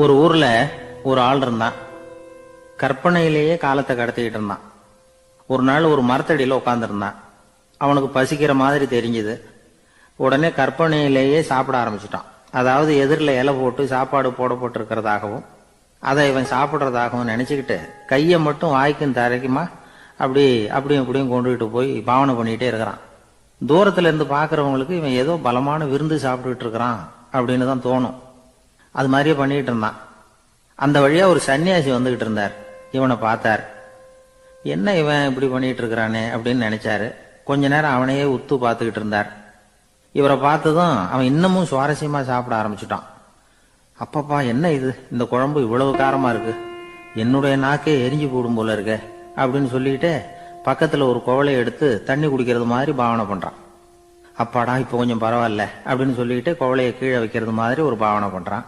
ஒரு ஊர்ல ஒரு ஆள் இருந்தான். கற்பனையிலேயே காலத்தை கடத்திக்கிட்டு இருந்தான். ஒரு நாள் ஒரு மரத்தடியில உட்காந்துருந்தான். அவனுக்கு பசிக்கிற மாதிரி தெரிஞ்சது. உடனே கற்பனையிலேயே சாப்பிட ஆரம்பிச்சுட்டான். அதாவது எதிரில் இலை போட்டு சாப்பாடு போடப்பட்டிருக்கிறதாகவும் அதை இவன் சாப்பிட்றதாகவும் நினைச்சுக்கிட்டு கையை மட்டும் வாய்க்கும் தரைக்குமா அப்படியும் இப்படியும் கொண்டுகிட்டு போய் பாவனை பண்ணிக்கிட்டே இருக்கிறான். தூரத்துல இருந்து பாக்குறவங்களுக்கு இவன் ஏதோ பலமான விருந்து சாப்பிட்டுட்டு இருக்கிறான் அப்படின்னு தான் தோணும். அது மாதிரியே பண்ணிட்டு இருந்தான். அந்த வழியா ஒரு சன்னியாசி வந்துகிட்டு இருந்தார். இவனை பார்த்தார். என்ன இவன் இப்படி பண்ணிட்டு இருக்கிறானே அப்படின்னு நினைச்சாரு. கொஞ்ச நேரம் அவனையே உத்து பார்த்துக்கிட்டு இருந்தார். இவரை பார்த்ததும் அவன் இன்னமும் சுவாரஸ்யமா சாப்பிட ஆரம்பிச்சுட்டான். அப்பப்பா, என்ன இது, இந்த குழம்பு இவ்வளவு காரமா இருக்கு, என்னுடைய நாக்கே எரிஞ்சு போடும் போல இருக்க அப்படின்னு சொல்லிட்டு பக்கத்துல ஒரு குவளையை எடுத்து தண்ணி குடிக்கிறது மாதிரி பாவனை பண்றான். அப்பாடா, இப்போ கொஞ்சம் பரவாயில்ல அப்படின்னு சொல்லிட்டு குவளையை கீழே வைக்கிறது மாதிரி ஒரு பாவனை பண்றான்.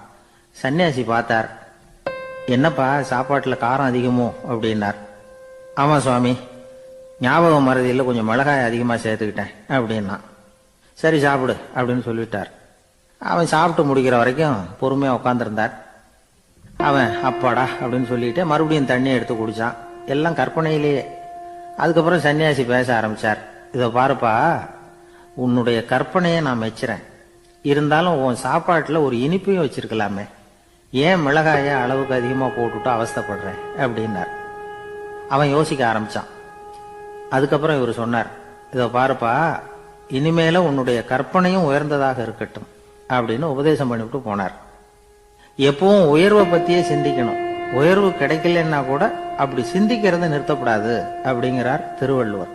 சன்னியாசி பார்த்தார். என்னப்பா, சாப்பாட்டுல காரம் அதிகமோ அப்படின்னார். ஆமா சுவாமி, ஞாபகம் மறதியில் கொஞ்சம் மிளகாய் அதிகமா சேர்த்துக்கிட்டேன் அப்படின்னா. சரி சாப்பிடு அப்படின்னு சொல்லிட்டார். அவன் சாப்பிட்டு முடிக்கிற வரைக்கும் பொறுமையா உட்காந்துருந்தார். அவன் அப்பாடா அப்படின்னு சொல்லிட்டு மறுபடியும் தண்ணியை எடுத்து குடிச்சான். எல்லாம் கற்பனையிலேயே. அதுக்கப்புறம் சன்னியாசி பேச ஆரம்பிச்சார். இதை பாருப்பா, உன்னுடைய கற்பனையை நான் மெச்சுறேன். இருந்தாலும் உன் சாப்பாட்டுல ஒரு இனிப்பையும் வச்சிருக்கலாமே, ஏன் மிளகாய அளவுக்கு அதிகமா போட்டுட்டு அவஸ்தைப்படுறேன் அப்படின்னார். அவன் யோசிக்க ஆரம்பிச்சான். அதுக்கப்புறம் இவர் சொன்னார், இதை பாருப்பா, இனிமேல உன்னுடைய கற்பனையும் உயர்ந்ததாக இருக்கட்டும் அப்படின்னு உபதேசம் பண்ணிவிட்டு போனார். எப்பவும் உயர்வை பத்தியே சிந்திக்கணும். உயர்வு கிடைக்கலன்னா கூட அப்படி சிந்திக்கிறத நிறுத்தப்படாது அப்படிங்கிறார் திருவள்ளுவர்.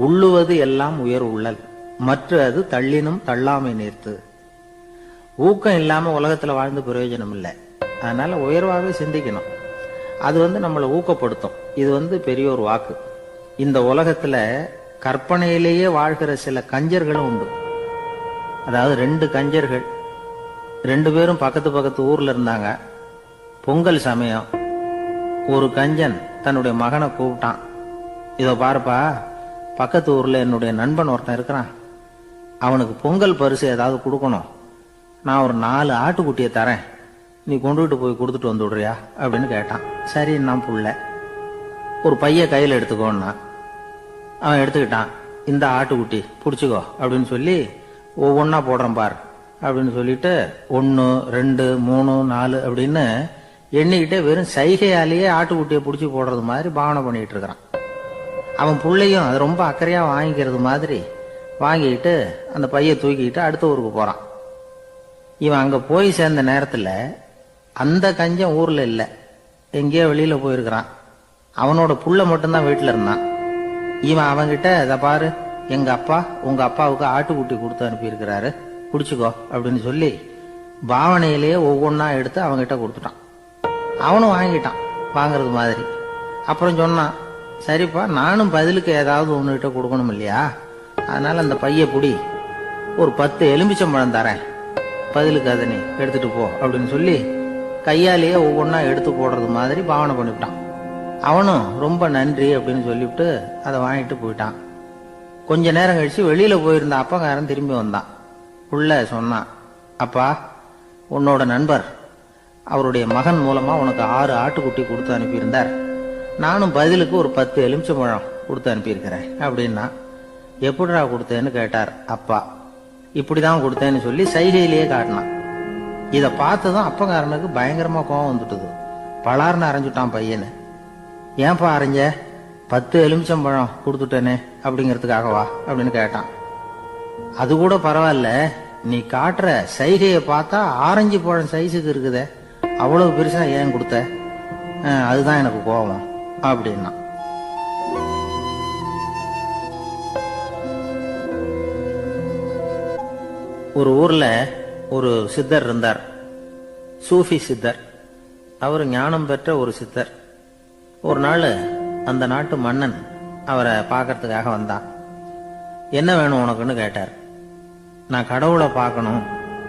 உள்ளுவது எல்லாம் உயர் உள்ளல், மற்ற அது தள்ளினும் தள்ளாமை நீர்த்து. ஊக்கம் இல்லாம உலகத்துல வாழ்ந்து பிரயோஜனம் இல்லை. அதனால உயர்வாகவே சிந்திக்கணும். அது நம்மளை ஊக்கப்படுத்தும். இது பெரிய ஒரு வாக்கு. இந்த உலகத்துல கற்பனையிலேயே வாழ்கிற சில கஞ்சர்களும் உண்டு. அதாவது 2 கஞ்சர்கள், 2 பேரும் பக்கத்து பக்கத்து ஊர்ல இருந்தாங்க. பொங்கல் சமயம் ஒரு கஞ்சன் தன்னுடைய மகனை கூப்பிட்டான். இதோ பாருப்பா, பக்கத்து ஊர்ல என்னுடைய நண்பன் ஒருத்தன் இருக்கிறான். அவனுக்கு பொங்கல் பரிசு ஏதாவது கொடுக்கணும். நான் ஒரு 4 ஆட்டுக்குட்டியை தரேன், நீ கொண்டுகிட்டு போய் கொடுத்துட்டு வந்து விடுறியா அப்படின்னு கேட்டான். சரி, நான் புள்ள ஒரு பைய கையில் எடுத்துக்கோன்னா. அவன் எடுத்துக்கிட்டான். இந்த ஆட்டுக்குட்டி பிடிச்சிக்கோ அப்படின்னு சொல்லி ஒவ்வொன்னா போடுறேன் பார் அப்படின்னு சொல்லிட்டு 1 2 3 4 அப்படின்னு எண்ணிக்கிட்டே வெறும் சைகையாலேயே ஆட்டுக்குட்டியை பிடிச்சி போடுறது மாதிரி பாவனை பண்ணிட்டு இருக்கிறான். அவன் பிள்ளையும் அது ரொம்ப அக்கறையா வாங்கிக்கிறது மாதிரி வாங்கிட்டு அந்த பைய தூக்கிட்டு அடுத்த ஊருக்கு போறான். இவன் அங்க போய் சேர்ந்த நேரத்துல அந்த கஞ்சன் ஊர்ல இல்ல, எங்கேயோ வெளியில போயிருக்கிறான். அவனோட புள்ள மட்டும்தான் வீட்டுல இருந்தான். இவன் அவன்கிட்ட, இதை பாரு, எங்க அப்பா உங்க அப்பாவுக்கு ஆட்டுக்குட்டி கொடுத்து அனுப்பியிருக்கிறாரு, குடிச்சுக்கோ அப்படின்னு சொல்லி பாவனையிலேயே ஒவ்வொன்னா எடுத்து அவன்கிட்ட கொடுத்துட்டான். அவனும் வாங்கிட்டான் வாங்குறது மாதிரி. அப்புறம் சொன்னான், சரிப்பா, நானும் பதிலுக்கு ஏதாவது ஒன்னுகிட்ட கொடுக்கணும் இல்லையா, அதனால அந்த பைய புடி, ஒரு 10 எலுமிச்சம்பழம் தரேன், பதிலுக்கு அதை நீ எடுத்துட்டு போ அப்படின்னு சொல்லி கையாலேயே ஒவ்வொன்னா எடுத்து போடுறது மாதிரி பாவனை பண்ணிவிட்டான். அவனும் ரொம்ப நன்றி அப்படின்னு சொல்லிவிட்டு அதை வாங்கிட்டு போயிட்டான். கொஞ்ச நேரம் கழிச்சு வெளியில போயிருந்த அப்பங்காரன் திரும்பி வந்தான். புள்ள சொன்னான், அப்பா, உன்னோட நண்பர் அவருடைய மகன் மூலமா உனக்கு 6 ஆட்டுக்குட்டி கொடுத்து அனுப்பியிருந்தார். நானும் பதிலுக்கு ஒரு 10 எலுமிச்சம்பழம் கொடுத்து அனுப்பியிருக்கிறேன் அப்படின்னா. எப்படிடா கொடுத்தேன்னு கேட்டார் அப்பா. இப்படிதான் கொடுத்தேன்னு சொல்லி சைகையிலேயே காட்டினான். இதை பார்த்ததும் அப்பங்காரனுக்கு பயங்கரமா கோவம் வந்துட்டுது. பலார்னு அரைஞ்சுட்டான் பையனு. ஏன்பா அரைஞ்ச? 10 எலுமிச்சம்பழம் கொடுத்துட்டேனே அப்படிங்கிறதுக்காகவா அப்படின்னு கேட்டான். அது கூட பரவாயில்ல, நீ காட்டுற சைகையை பார்த்தா ஆரஞ்சு பழம் சைஸுக்கு இருக்குதே, அவ்வளவு பெருசா ஏன் கொடுத்த? அதுதான் எனக்கு கோபம் அப்படின்னா. ஒரு ஊர்ல ஒரு சித்தர் இருந்தார். சூஃபி சித்தர். அவர் ஞானம் பெற்ற ஒரு சித்தர். ஒரு நாள் அந்த நாட்டு மன்னன் அவரை பார்க்கறதுக்காக வந்தான். என்ன வேணும் உனக்குன்னு கேட்டார். நான் கடவுளை பார்க்கணும்,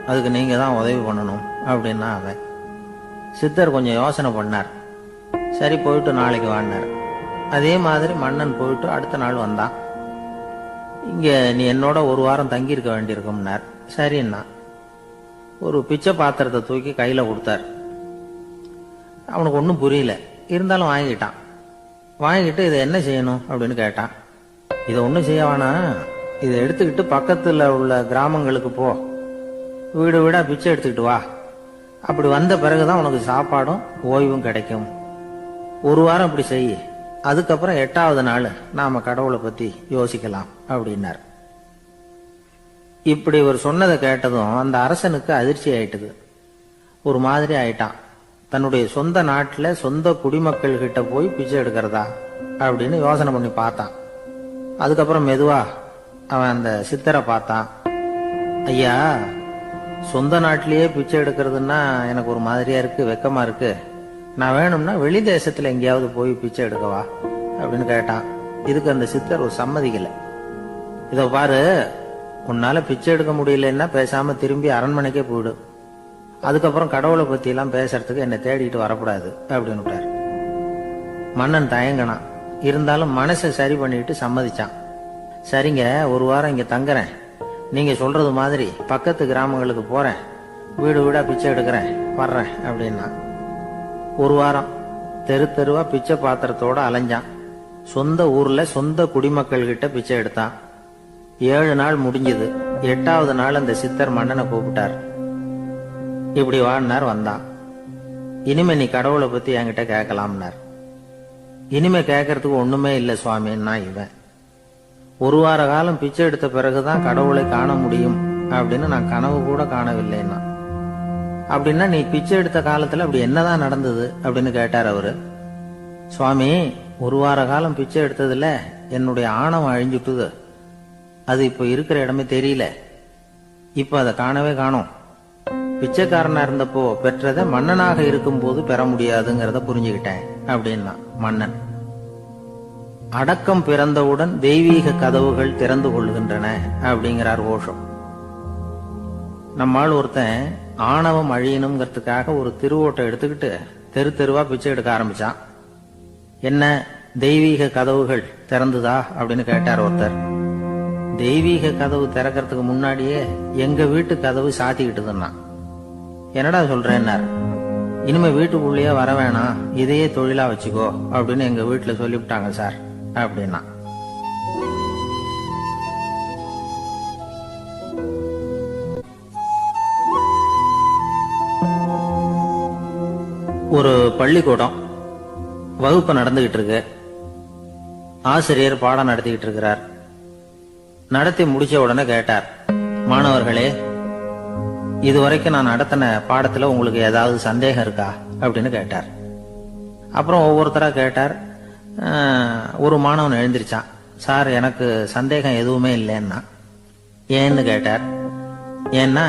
அதுக்கு நீங்க தான் உதவி பண்ணணும் அப்படின்னா அவன். சித்தர் கொஞ்சம் யோசனை பண்ணார். சரி, போயிட்டு நாளைக்கு வாங்கினார். அதே மாதிரி மன்னன் போயிட்டு அடுத்த நாள் வந்தான். இங்க நீ என்னோட 1 வாரம் தங்கியிருக்க வேண்டியிருக்கும்னார். சரின்னா ஒரு பிச்சை பாத்திரத்தை தூக்கி கையில கொடுத்தார். அவனுக்கு ஒன்றும் புரியல. இருந்தாலும் வாங்கிட்டான். வாங்கிட்டு இதை என்ன செய்யணும் அப்படின்னு கேட்டான். இதை ஒன்றும் செய்ய வேணாம், இதை எடுத்துக்கிட்டு பக்கத்தில் உள்ள கிராமங்களுக்கு போ, வீடு வீடா பிச்சை எடுத்துக்கிட்டு வா. அப்படி வந்த பிறகுதான் உனக்கு சாப்பாடும் ஓய்வும் கிடைக்கும். ஒரு வாரம் அப்படி செய், அதுக்கப்புறம் 8வது நாள் நாம கடவுளை பத்தி யோசிக்கலாம் அப்படின்னார். இப்படி ஒரு சொன்னதை கேட்டதும் அந்த அரசனுக்கு அதிர்ச்சி ஆயிட்டுது. ஒரு மாதிரி ஆயிட்டான். தன்னுடைய சொந்த நாட்டுல சொந்த குடிமக்கள் கிட்ட போய் பிச்சை எடுக்கிறதா அப்படின்னு யோசனை பண்ணி பார்த்தான். அதுக்கப்புறம் மெதுவா அவன் அந்த சித்தரை பார்த்தான். ஐயா, சொந்த நாட்டிலேயே பிச்சை எடுக்கிறதுன்னா எனக்கு ஒரு மாதிரியா இருக்கு, வெக்கமா இருக்கு. நான் வேணும்னா வெளி தேசத்துல எங்கேயாவது போய் பிச்சை எடுக்கவா அப்படின்னு கேட்டான். இதுக்கு அந்த சித்தர் ஒரு சம்மதிக்கல. இதோ பாரு, உன்னால பிச்சை எடுக்க முடியலன்னா பேசாம திரும்பி அரண்மனைக்கே போயிடு. அதுக்கப்புறம் கடவுளை பத்தி எல்லாம் பேசுறதுக்கு என்னை தேடிட்டு வரக்கூடாது அப்படின்னு விட்டாரு. மன்னன் தயங்கினான். இருந்தாலும் மனசை சரி பண்ணிட்டு சம்மதிச்சான். சரிங்க, ஒரு வாரம் இங்க தங்குறேன், நீங்க சொல்றது மாதிரி பக்கத்து கிராமங்களுக்கு போறேன், வீடு வீடா பிச்சை எடுக்கிறேன், வர்றேன் அப்படின்னா. ஒரு வாரம் தெரு தெருவா பிச்சை பாத்திரத்தோட அலைஞ்சான். சொந்த ஊர்ல சொந்த குடிமக்கள் கிட்ட பிச்சை எடுத்தான். 7 நாள் முடிஞ்சது. 8வது நாள் அந்த சித்தர் மன்னனை கூப்பிட்டார். இப்படி வாழ்னார். வந்தான். இனிமே நீ கடவுளை பத்தி என்கிட்ட கேட்கலாம்னார். இனிமே கேட்கறதுக்கு ஒண்ணுமே இல்லை சுவாமின்னா இவன். ஒரு வார காலம் பிச்சை எடுத்த பிறகுதான் கடவுளை காண முடியும் அப்படின்னு நான் கனவு கூட காணவில்லைன்னா. அப்படின்னா நீ பிச்சை எடுத்த காலத்துல அப்படி என்னதான் நடந்தது அப்படின்னு கேட்டார் அவரு. சுவாமி, ஒரு வார காலம் பிச்சை எடுத்ததுல என்னுடைய ஆணவம் அழிஞ்சுட்டுது. அது இப்ப இருக்கிற இடமே தெரியல. இப்ப அதை காணவே காணோம். பிச்சைக்காரனா இருந்தப்போ பெற்றதை மன்னனாக இருக்கும் போது பெற முடியாதுங்கிறத புரிஞ்சுக்கிட்டேன் அப்படின்னா மன்னன். அடக்கம் பிறந்தவுடன் தெய்வீக கதவுகள் திறந்து கொள்கின்றன அப்படிங்கிறார் ஓஷோ. நம்மால் ஒருத்தன் ஆணவம் அழியணுங்கிறதுக்காக ஒரு திருவோட்டை எடுத்துக்கிட்டு தெரு தெருவா பிச்சை எடுக்க ஆரம்பிச்சான். என்ன, தெய்வீக கதவுகள் திறந்துதா அப்படின்னு கேட்டார் ஒருத்தர். தெய்வீக கதவு திறக்கிறதுக்கு முன்னாடியே எங்க வீட்டு கதவு சாத்திக்கிட்டுதுன்னா. என்னடா சொல்றேன்னார். இனிமே வீட்டுக்குள்ளேயே வர வேணாம், இதையே தொழிலா வச்சுக்கோ அப்படின்னு எங்க வீட்டுல சொல்லிவிட்டாங்க சார் அப்படின்னா. ஒரு பள்ளிக்கூடம் வகுப்பு நடந்துகிட்டு இருக்கு. ஆசிரியர் பாடம் நடத்திக்கிட்டு இருக்கிறார். நடத்தி முடிச்ச உடனே கேட்டார், மாணவர்களே, இதுவரைக்கும் நான் நடத்தின பாடத்துல உங்களுக்கு ஏதாவது சந்தேகம் இருக்கா அப்படின்னு கேட்டார். அப்புறம் ஒவ்வொருத்தரா கேட்டார். ஒரு மாணவன் எழுந்திருச்சான். சார், எனக்கு சந்தேகம் எதுவுமே இல்லைன்னா. ஏன்னு கேட்டார். ஏன்னா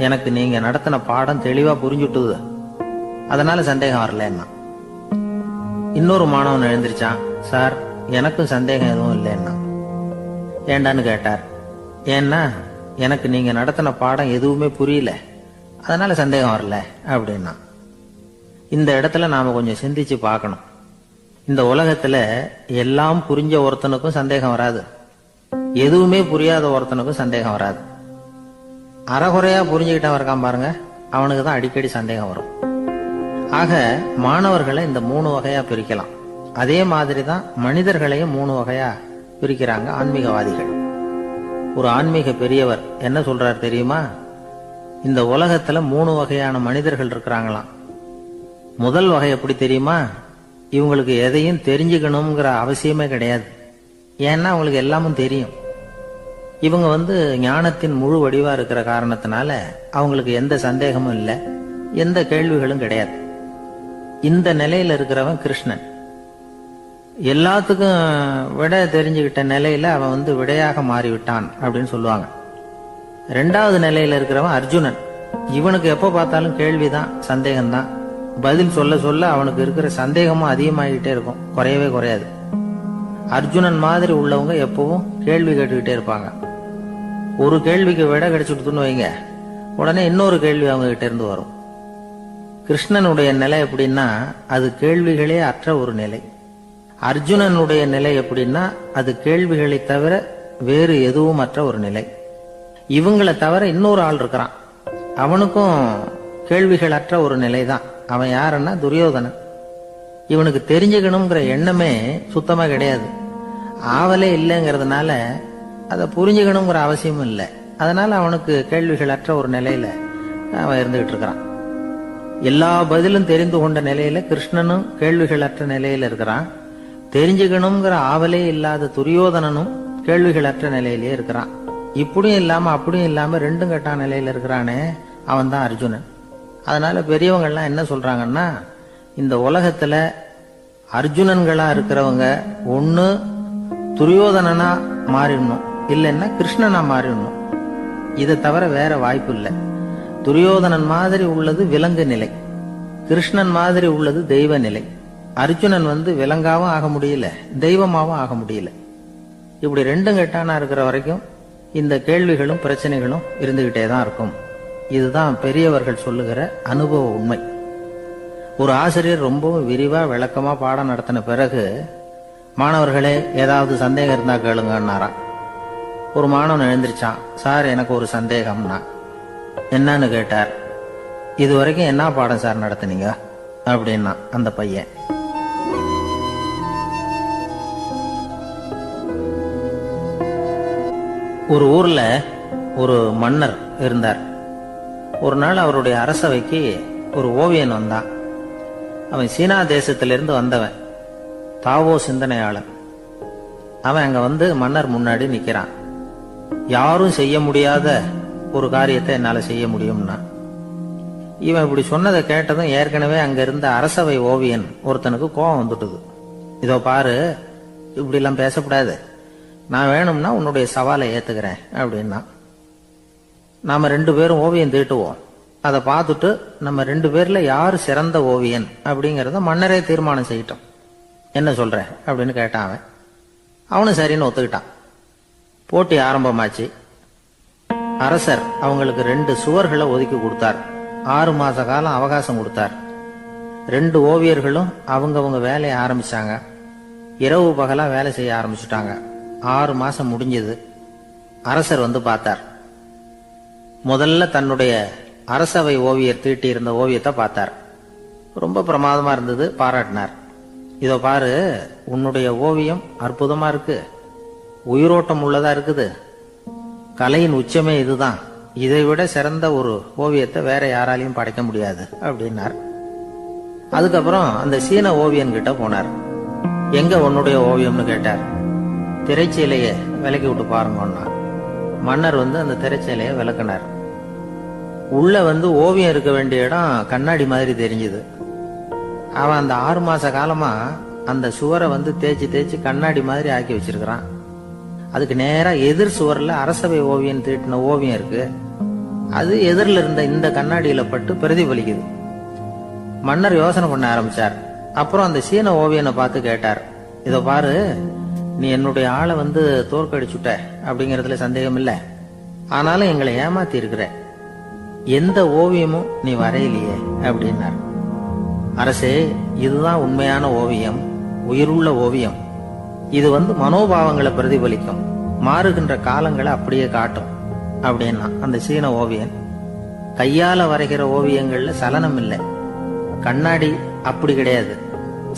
எனக்கு நீங்க நடத்தின பாடம் தெளிவா புரிஞ்சுட்டுது, அதனால சந்தேகம் வரலன்னா. இன்னொரு மாணவன் எழுந்திருச்சான். சார், எனக்கும் சந்தேகம் எதுவும் இல்லைன்னா. ஏண்டான்னு கேட்டார். ஏன்னா எனக்கு நீங்க நடத்தின பாடம் எதுவுமே புரியல, அதனால சந்தேகம் வரல அப்படின்னா. இந்த இடத்துல நாம கொஞ்சம் சிந்திச்சு பார்க்கணும். இந்த உலகத்துல எல்லாம் புரிஞ்ச ஒருத்தனுக்கும் சந்தேகம் வராது, எதுவுமே புரியாத ஒருத்தனுக்கும் சந்தேகம் வராது. அறகுறையா புரிஞ்சுக்கிட்டவன் இருக்கான் பாருங்க, அவனுக்கு தான் அடிக்கடி சந்தேகம் வரும். ஆக மாணவர்களை இந்த 3 வகையா பிரிக்கலாம். அதே மாதிரிதான் மனிதர்களையும் 3 வகையா பிரிக்கிறாங்க ஆன்மீகவாதிகள். ஒரு ஆன்மீக பெரியவர் என்ன சொல்றார் தெரியுமா? இந்த உலகத்துல 3 வகையான மனிதர்கள் இருக்கிறாங்களாம். முதல் வகை எப்படி தெரியுமா? இவங்களுக்கு எதையும் தெரிஞ்சுக்கணுங்கிற அவசியமே கிடையாது. ஏன்னா அவங்களுக்கு எல்லாமும் தெரியும். இவங்க ஞானத்தின் முழு வடிவா இருக்கிற காரணத்தினால அவங்களுக்கு எந்த சந்தேகமும் இல்லை, எந்த கேள்விகளும் கிடையாது. இந்த நிலையில இருக்கிறவன் கிருஷ்ணன். எல்லாத்துக்கும் விட தெரிஞ்சுக்கிட்ட நிலையில அவன் விடையாக மாறிவிட்டான் அப்படின்னு சொல்லுவாங்க. 2வது நிலையில இருக்கிறவன் அர்ஜுனன். இவனுக்கு எப்ப பார்த்தாலும் கேள்விதான், சந்தேகம்தான். பதில் சொல்ல சொல்ல அவனுக்கு இருக்கிற சந்தேகமும் அதிகமாகிட்டே இருக்கும், குறையவே குறையாது. அர்ஜுனன் மாதிரி உள்ளவங்க எப்பவும் கேள்வி கேட்டுக்கிட்டே இருப்பாங்க. ஒரு கேள்விக்கு விட கிடைச்சுட்டுன்னு வைங்க, உடனே இன்னொரு கேள்வி அவங்க கிட்ட இருந்து வரும். கிருஷ்ணனுடைய நிலை எப்படின்னா அது கேள்விகளே அற்ற ஒரு நிலை. அர்ஜுனனுடைய நிலை எப்படின்னா அது கேள்விகளை தவிர வேறு எதுவும் அற்ற ஒரு நிலை. இவங்களை தவிர இன்னொரு ஆள் இருக்கிறான், அவனுக்கும் கேள்விகள் அற்ற ஒரு நிலை தான். அவன் யாருன்னா துரியோதனன். இவனுக்கு தெரிஞ்சுக்கணுங்கிற எண்ணமே சுத்தமா கிடையாது. ஆவலே இல்லைங்கிறதுனால அதை புரிஞ்சுக்கணுங்கிற அவசியமும் இல்லை. அதனால அவனுக்கு கேள்விகளற்ற ஒரு நிலையில அவன் இருந்துகிட்டு இருக்கிறான். எல்லா பதிலும் தெரிந்து கொண்ட நிலையில கிருஷ்ணனும் கேள்விகளற்ற நிலையில இருக்கிறான். தெரிஞ்சுக்கணுங்கிற ஆவலே இல்லாத துரியோதனனும் கேள்விகளற்ற நிலையிலேயே இருக்கிறான். இப்படியும் இல்லாம அப்படியும் இல்லாம ரெண்டும் கெட்டான நிலையில இருக்கிறானே, அவன் தான் அர்ஜுனன். அதனால பெரியவங்கள்லாம் என்ன சொல்றாங்கன்னா, இந்த உலகத்துல அர்ஜுனன்களா இருக்கிறவங்க ஒண்ணு துரியோதனனா மாறிடணும், இல்லைன்னா கிருஷ்ணனா மாறிடணும். இதை தவிர வேற வாய்ப்பு இல்லை. துரியோதனன் மாதிரி உள்ளது விலங்கு நிலை, கிருஷ்ணன் மாதிரி உள்ளது தெய்வ நிலை. அர்ஜுனன் விலங்காவும் ஆக முடியல, தெய்வமாவும் ஆக முடியல. இப்படி ரெண்டும் கெட்டானா இருக்கிற வரைக்கும் இந்த கேள்விகளும் பிரச்சனைகளும் இருந்துகிட்டே தான் இருக்கும். இதுதான் பெரியவர்கள் சொல்லுகிற அனுபவ உண்மை. ஒரு ஆசிரியர் ரொம்பவும் விரிவா விளக்கமா பாடம் நடத்தின பிறகு, மாணவர்களே ஏதாவது சந்தேகம் இருந்தா கேளுங்கன்னாராம். ஒரு மாணவன் எழுந்திருச்சான். சார், எனக்கு ஒரு சந்தேகம்னா. என்னன்னு கேட்டார். இது வரைக்கும் என்ன பாடம் சார் நடத்துனீங்க அப்படின்னா அந்த பையன். ஒரு ஊர்ல ஒரு மன்னர் இருந்தார். ஒரு நாள் அவருடைய அரசவைக்கு ஒரு ஓவியன் வந்தான். அவன் சீனா தேசத்திலிருந்து வந்தவன், தாவோ சிந்தனையாளன். அவன் அங்க மன்னர் முன்னாடி நிக்கிறான். யாரும் செய்ய முடியாத ஒரு காரியத்தை என்னால செய்ய முடியும்னா. இவன் இப்படி சொன்னதை கேட்டதும் ஏற்கனவே அங்க இருந்த அரசவை ஓவியன் ஒருத்தனுக்கு கோபம் வந்துட்டுது. இதோ பாரு, இப்படி எல்லாம் பேசக்கூடாது, நான் வேணும்னா உன்னுடைய சவாலை ஏத்துக்கிறேன் அப்படின்னா. நாம 2 பேரும் ஓவியம் தீட்டுவோம், அதை பார்த்துட்டு நம்ம 2 பேர்ல யாரு சிறந்த ஓவியன் அப்படிங்கறத மன்னரே தீர்மானம் செய்யட்டும், என்ன சொல்ற அப்படின்னு கேட்டான் அவன். அவனும் சரின்னு ஒத்துக்கிட்டான். போட்டி ஆரம்பமாச்சு. அரசர் அவங்களுக்கு 2 சுவர்களை ஒதுக்கி கொடுத்தார். 6 மாச காலம் அவகாசம் கொடுத்தார். 2 ஓவியர்களும் அவங்கவங்க வேலையை ஆரம்பிச்சாங்க. இரவு பகலா வேலை செய்ய ஆரம்பிச்சுட்டாங்க. 6 மாசம் முடிஞ்சது. அரசர் பார்த்தார். முதல்ல தன்னுடைய அரசவை ஓவியர் தீட்டி இருந்த ஓவியத்தை பார்த்தார். ரொம்ப பிரமாதமா இருந்தது, பாராட்டினார். இதோ பாரு, உன்னுடைய ஓவியம் அற்புதமா இருக்கு, உயிரோட்டம் உள்ளதா இருக்குது, கலையின் உச்சமே இதுதான், இதை விட சிறந்த ஒரு ஓவியத்தை வேற யாராலையும் படைக்க முடியாது அப்படின்னார். அதுக்கப்புறம் அந்த சீன ஓவியன் கிட்ட போனார். எங்க உன்னுடைய ஓவியம்னு கேட்டார். திரைச்சீலைய விலக்கி விட்டு பாருங்கன்னா. மன்னர் அந்த திரைச்சீலைய விளக்குனார். உள்ள ஓவியம் இருக்க வேண்டிய இடம் கண்ணாடி மாதிரி தெரிஞ்சது. அவன் அந்த 6 மாச காலமா அந்த சுவரை தேய்ச்சி தேய்ச்சி கண்ணாடி மாதிரி ஆக்கி வச்சிருக்கிறான். அதுக்கு நேரா எதிர் சுவர்ல அரசவை ஓவியன் தீட்டின ஓவியம் இருக்கு. அது எதிரில் இருந்த இந்த கண்ணாடியில பட்டு பிரதிபலிக்குது. மன்னர் யோசனை பண்ண ஆரம்பிச்சார். அப்புறம் அந்த சீன ஓவியனை பார்த்து கேட்டார். இதோ பாரு, நீ என்னுடைய ஆளை தோற்கடிச்சுட்ட அப்படிங்கறதுல சந்தேகம் இல்லை, ஆனாலும் எங்களை ஏமாத்தி இருக்கிற, எந்த ஓவியமும் நீ வரையிலையே அப்படின்னார். அரசே, இதுதான் உண்மையான ஓவியம், உயிருள்ள ஓவியம். இது மனோபாவங்களை பிரதிபலிக்கும், மாறுகின்ற காலங்களை அப்படியே காட்டும் அப்படின்னா அந்த சீன ஓவியன். கையால வரைகிற ஓவியங்கள்ல சலனம் இல்லை, கண்ணாடி அப்படி கிடையாது,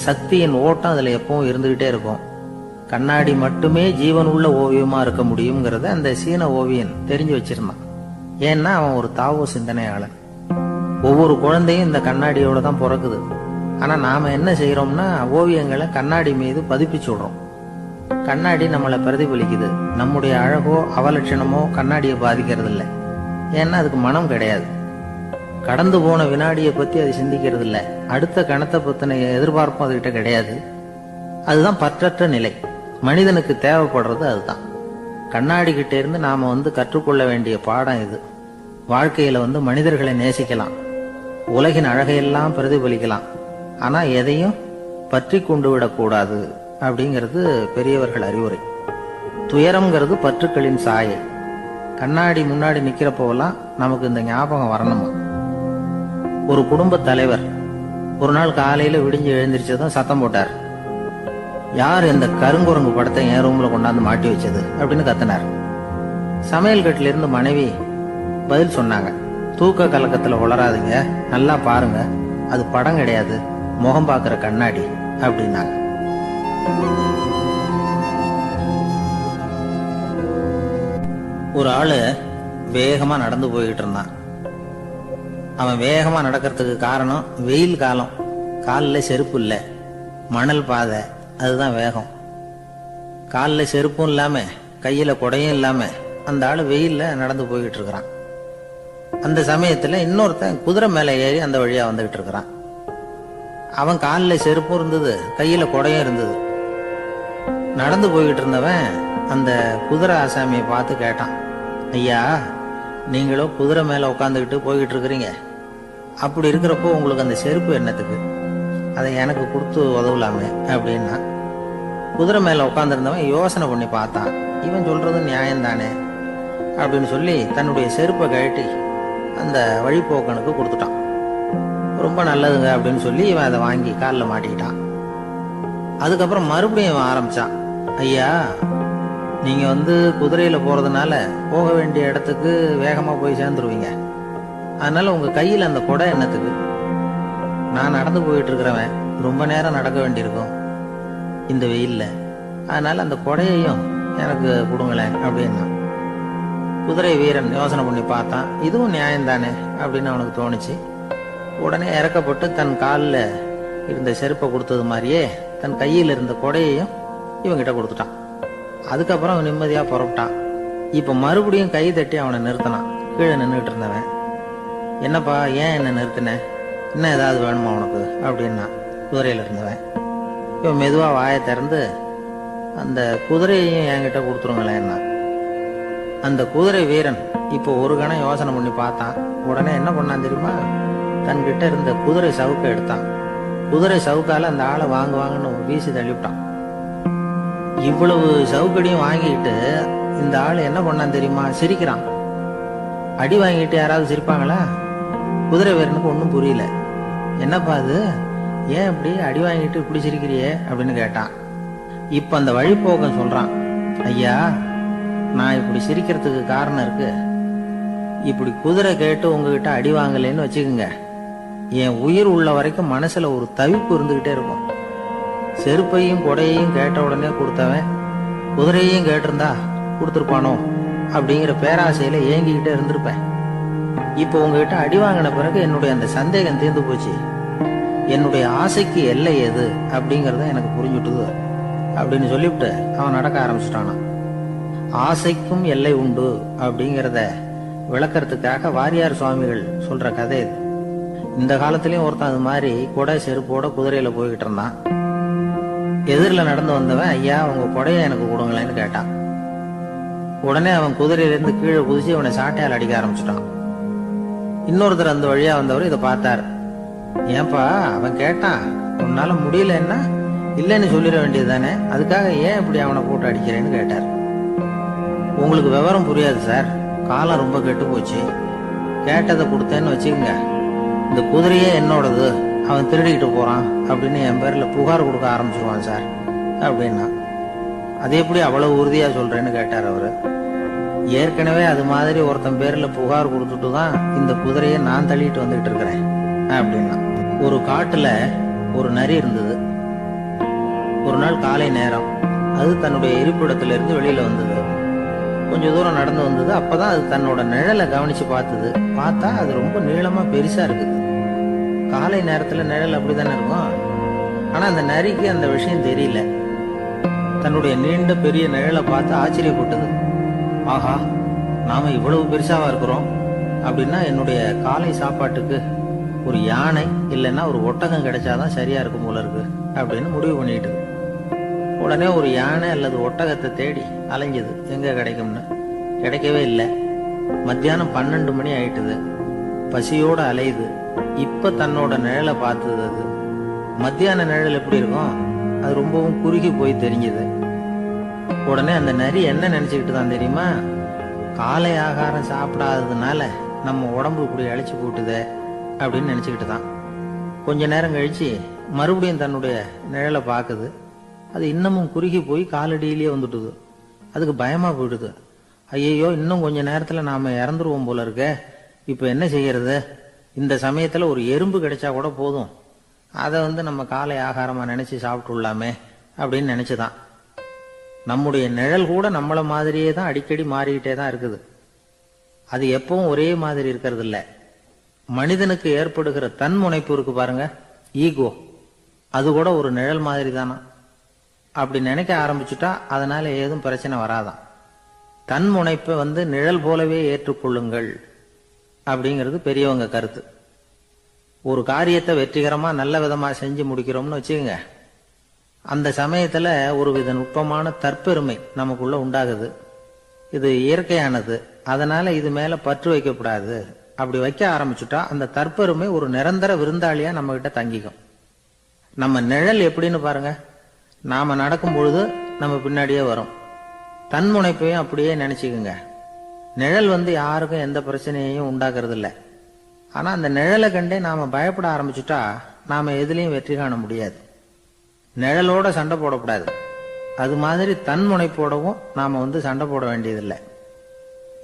சக்தியின் ஓட்டம் அதுல எப்பவும் இருந்துகிட்டே இருக்கும். கண்ணாடி மட்டுமே ஜீவன் உள்ள ஓவியமா இருக்க முடியுங்கிறத அந்த சீன ஓவியன் தெரிஞ்சு வச்சிருந்தான். ஏன்னா அவன் ஒரு தாவோ சிந்தனையாளன். ஒவ்வொரு குழந்தையும் இந்த கண்ணாடியோட தான் பிறக்குது. ஆனா நாம என்ன செய்யறோம்னா, ஓவியங்களை கண்ணாடி மீது பதிப்பிச்சு விடுறோம். கண்ணாடி நம்மளை பிரதிபலிக்குது. நம்முடைய அழகோ அவலட்சணமோ கண்ணாடியை பாதிக்கிறது இல்லை. ஏன்னா அதுக்கு மனம் கிடையாது. கடந்து போன வினாடியை பத்தி அது சிந்திக்கிறது இல்லை. அடுத்த கணத்தை பத்தின எதிர்பார்ப்பும் அதுகிட்ட கிடையாது. அதுதான் பற்றற்ற நிலை. மனிதனுக்கு தேவைப்படுறது அதுதான். கண்ணாடி கிட்ட இருந்து நாம கற்றுக்கொள்ள வேண்டிய பாடம் இது. வாழ்க்கையில மனிதர்களை நேசிக்கலாம், உலகின் அழகையெல்லாம் பிரதிபலிக்கலாம், ஆனா எதையும் பற்றி கொண்டு விடக்கூடாது அப்படிங்கிறது பெரியவர்கள் அறிவுரை. துயரம்ங்கிறது பற்றுக்களின் சாயை. கண்ணாடி முன்னாடி நிக்கிறப்போவெல்லாம் நமக்கு இந்த ஞாபகம் வரணுமா. ஒரு குடும்ப தலைவர் ஒரு நாள் காலையில விடிஞ்சு எழுந்திரிச்சதும் சத்தம் போட்டார். யார் இந்த கருங்குரங்கு படத்தை என் ரூம்ல கொண்டாந்து மாட்டி வச்சது அப்படின்னு கத்தினார். சமையல் கட்டில இருந்து மனைவி பதில் சொன்னாங்க. தூக்க கலக்கத்துல உளராதீங்க, நல்லா பாருங்க, அது படம் கிடையாது, முகம் பார்க்கிற கண்ணாடி அப்படின்னாங்க. ஒரு ஆளு வேகமா நடந்து போய்கிட்டு இருந்தான். அவன் வேகமா நடக்கிறதுக்கு காரணம் வெயில் காலம், காலில் செருப்பு இல்லை, மணல் பாதை, அதுதான் வேகம். காலில் செருப்பும் இல்லாம கையில குடையும் இல்லாம அந்த ஆளு வெயில்ல நடந்து போய்கிட்டு இருக்கிறான். அந்த சமயத்துல இன்னொருத்தன் குதிரை மேல ஏறி அந்த வழியா வந்துகிட்டு இருக்கிறான். அவன் காலில் செருப்பும் இருந்தது, கையில குடையும் இருந்தது. நடந்து போய்கிட்டு இருந்தவன் அந்த குதிரை ஆசாமியை பார்த்து கேட்டான், ஐயா, நீங்களும் குதிரை மேல உட்காந்துக்கிட்டு போய்கிட்டு இருக்கிறீங்க, அப்படி இருக்கிறப்போ உங்களுக்கு அந்த செருப்பு என்னத்துக்கு? அதை எனக்கு கொடுத்து உதவலாமே அப்படின்னா. குதிரை மேல உட்காந்துருந்தவன் யோசனை பண்ணி பார்த்தான். இவன் சொல்றது நியாயம்தானே அப்படின்னு சொல்லி தன்னுடைய செருப்பை கழட்டி அந்த வழிபோக்கனுக்கு கொடுத்துட்டான். ரொம்ப நல்லதுங்க அப்படின்னு சொல்லி இவன் அதை வாங்கி காலில் மாட்டிக்கிட்டான். அதுக்கப்புறம் மறுபடியும் இவன் ஆரம்பிச்சான், ஐயா, நீங்க குதிரையில போறதுனால போக வேண்டிய இடத்துக்கு வேகமா போய் சேர்ந்துருவீங்க, அதனால உங்க கையில அந்த குடை என்னத்துக்கு? நான் நடந்து போயிட்டு இருக்கிறவன் ரொம்ப நேரம் நடக்க வேண்டியிருக்கும் இந்த வெயில்ல, அதனால அந்த கொடையையும் எனக்கு கொடுங்களேன் அப்படின்னா. குதிரை வீரன் யோசனை பண்ணி பார்த்தான், இதுவும் நியாயம்தானே அப்படின்னு அவனுக்கு தோணுச்சு. உடனே இறக்கப்பட்டு தன் காலில் இருந்த செருப்பை கொடுத்தது மாதிரியே தன் கையில் இருந்த கொடையையும் இவங்கிட்ட கொடுத்துட்டான். அதுக்கப்புறம் அவன் நிம்மதியா புறப்பட்டான். இப்ப மறுபடியும் கை தட்டி அவனை நிறுத்தினான். கீழே நின்றுட்டு இருந்தவன், என்னப்பா, ஏன் என்ன நிறுத்தின? இன்னும் ஏதாவது வேணுமா உனக்கு அப்படின்னா குதிரையில இருந்தவன். இவன் மெதுவா வாயை திறந்து, அந்த குதிரையையும் என்கிட்ட கொடுத்துருங்களேன்னா. அந்த குதிரை வீரன் இப்போ ஒரு கணம் யோசனை பண்ணி பார்த்தான். உடனே என்ன பண்ணான் தெரியுமா? தன்கிட்ட இருந்த குதிரை சவுக்கை எடுத்தான். குதிரை சவுக்கால அந்த ஆளை வாங்குவாங்கன்னு வீசி தள்ளிவிட்டான். இவ்வளவு சவுக்கடியும் வாங்கிட்டு இந்த ஆள் என்ன பண்ணான் தெரியுமா? சிரிக்கிறான். அடி வாங்கிட்டு யாராவது சிரிப்பாங்களா? குதிரை வீரனுக்கு ஒன்றும் புரியல. என்னப்பா அது, ஏன் இப்படி அடி வாங்கிட்டு இப்படி சிரிக்கிறியே அப்படின்னு கேட்டான். இப்ப அந்த வழிபோக்கன் சொல்றான், ஐயா, நான் இப்படி சிரிக்கிறதுக்கு காரணம் இருக்கு. இப்படி குதிரை கேட்டு உங்ககிட்ட அடி வாங்கலைன்னு வச்சுக்கோங்க, என் உயிர் உள்ள வரைக்கும் மனசுல ஒரு தவிப்பு இருந்துகிட்டே இருக்கும். செருப்பையும் கொடையையும் கேட்ட உடனே கொடுத்தவன் குதிரையையும் கேட்டிருந்தா கொடுத்துருப்பானோ அப்படிங்கிற பேராசையில ஏங்கிக்கிட்டே இருந்திருப்பேன். இப்போ உங்ககிட்ட அடி வாங்கின பிறகு என்னுடைய அந்த சந்தேகம் தீர்ந்து போச்சு. என்னுடைய ஆசைக்கு எல்லை எது அப்படிங்கறத எனக்கு புரிஞ்சுட்டுது அப்படின்னு சொல்லிவிட்டு அவன் நடக்க ஆரம்பிச்சுட்டானான். ஆசைக்கும் எல்லை உண்டு அப்படிங்கிறத விளக்கறதுக்காக வாரியார் சுவாமிகள் சொல்ற கதை இது. இந்த காலத்திலயும் ஒருத்தன் அது மாதிரி கொடை செருப்போட குதிரையில போய்கிட்டு இருந்தான். எதிரில் நடந்து வந்தவன், ஐயா, உங்க கொடையை எனக்கு கொடுங்களேன்னு கேட்டான். உடனே அவன் குதிரையிலிருந்து கீழே குதிச்சு அவனை சாட்டையால் அடிக்க ஆரம்பிச்சுட்டான். இன்னொருத்தர் அந்த வழியா வந்தவர் இதை பார்த்தார். ஏன்பா, அவன் கேட்டான், உன்னால முடியலன்னா இல்லைன்னு சொல்லிட வேண்டியது தானே, அதுக்காக ஏன் இப்படி அவனை போட்டு அடிக்கிறேன்னு கேட்டார். உங்களுக்கு விவரம் புரியாது சார், காலம் ரொம்ப கெட்டு போச்சு. கேட்டதை கொடுத்தேன்னு வச்சுக்கோங்க, இந்த குதிரையே என்னோடது, அவன் திருடிக்கிட்டு போறான் அப்படின்னு என் பேர்ல புகார் கொடுக்க ஆரம்பிச்சிருவான் சார் அப்படின்னா. அது எப்படி அவ்வளவு உறுதியா சொல்றேன்னு கேட்டார் அவரு. ஏற்கனவே அது மாதிரி ஒருத்தன் பேர்ல புகார் கொடுத்துட்டு தான் இந்த குதிரையை நான் தள்ளிட்டு வந்துகிட்டு இருக்கிறேன் அப்படின்னா. ஒரு காட்டுல ஒரு நரி இருந்தது. ஒரு நாள் காலை நேரம் அது தன்னுடைய இருப்பிடத்துல இருந்து வெளியில வந்தது. கொஞ்சம் தூரம் நடந்து வந்தது. அப்பதான் அது தன்னோட நிழலை கவனிச்சு பார்த்தது. பார்த்தா அது ரொம்ப நீளமா பெருசா இருக்குது. காலை நேரத்துல நிழல் அப்படித்தானே இருக்கும். ஆனா அந்த நரிக்கு அந்த விஷயம் தெரியல. தன்னுடைய நீண்ட பெரிய நிழலை பார்த்து ஆச்சரியப்பட்டது. ஆஹா, நாம இவ்வளவு பெருசாவா இருக்கிறோம் அப்படின்னா என்னுடைய காலை சாப்பாட்டுக்கு ஒரு யானை இல்லைன்னா ஒரு ஒட்டகம் கிடைச்சாதான் சரியா இருக்கும் போல இருக்கு அப்படின்னு முடிவு பண்ணிட்டு உடனே ஒரு யானை அல்லது ஒட்டகத்தை தேடி அலைஞ்சது. எங்க கிடைக்கும்னு கிடைக்கவே இல்லை. மத்தியானம் 12 மணி ஆயிட்டுது. பசியோட அலையுது. இப்ப தன்னோட நிழலை பார்த்தது. அது மத்தியான நிழல் எப்படி இருக்கும், அது ரொம்பவும் குறுகி போய் தெரிஞ்சது. உடனே அந்த நரி என்ன நினைச்சுக்கிட்டு தான் தெரியுமா? காலை ஆகாரம் சாப்பிடாததுனால நம்ம உடம்பு இப்படி அழைச்சி போட்டுதே அப்படின்னு நினைச்சுக்கிட்டு தான். கொஞ்ச நேரம் கழிச்சு மறுபடியும் தன்னுடைய நிழலை பார்க்குது. அது இன்னமும் குறுகி போய் காலடியிலேயே வந்துட்டுது. அதுக்கு பயமா போயிடுது. ஐயோ, இன்னும் கொஞ்ச நேரத்துல நாம இறந்துருவோம் போல இருக்க. இப்ப என்ன செய்யறது? இந்த சமயத்துல ஒரு எறும்பு கிடைச்சா கூட போதும், அதை நம்ம காலை ஆகாரமா நினைச்சு சாப்பிட்டுள்ளாமே அப்படின்னு நினைச்சுதான். நம்முடைய நிழல் கூட நம்மள மாதிரியே தான் அடிக்கடி மாறிக்கிட்டே தான் இருக்குது. அது எப்பவும் ஒரே மாதிரி இருக்கிறது இல்ல. மனிதனுக்கு ஏற்படுகிற தன்முனைப்பு இருக்கு பாருங்க, ஈகோ, அது கூட ஒரு நிழல் மாதிரி தானா. அப்படி நினைக்க ஆரம்பிச்சுட்டா அதனால ஏதும் பிரச்சனை வராதான். தன்முனைப்பை நிழல் போலவே ஏற்றுக்கொள்ளுங்கள் அப்படிங்கிறது பெரியவங்க கருத்து. ஒரு காரியத்தை வெற்றிகரமா நல்ல விதமா செஞ்சு முடிக்கிறோம்னு வச்சுக்கோங்க, அந்த சமயத்துல ஒரு வித நுட்பமான தற்பெருமை நமக்குள்ள உண்டாகுது. இது இயற்கையானது, அதனால இது மேல பற்று வைக்கக்கூடாது. அப்படி வைக்க ஆரம்பிச்சுட்டா அந்த தற்பெருமை ஒரு நிரந்தர விருந்தாளியா நம்ம கிட்ட தங்கிக்கும். நம்ம நிழல் எப்படின்னு பாருங்க, நாம நடக்கும் பொழுது நம்ம பின்னாடியே வரும். தன்முனைப்பையும் அப்படியே நினைச்சுக்குங்க. நிழல் யாருக்கும் எந்த பிரச்சனையையும் உண்டாக்குறது இல்லை. ஆனா அந்த நிழலை கண்டே நாம பயப்பட ஆரம்பிச்சுட்டா நாம எதுலயும் வெற்றி காண முடியாது. நிழலோட சண்டை போடக்கூடாது. அது மாதிரி தன்முனைப்போடவும் நாம சண்டை போட வேண்டியதில்லை.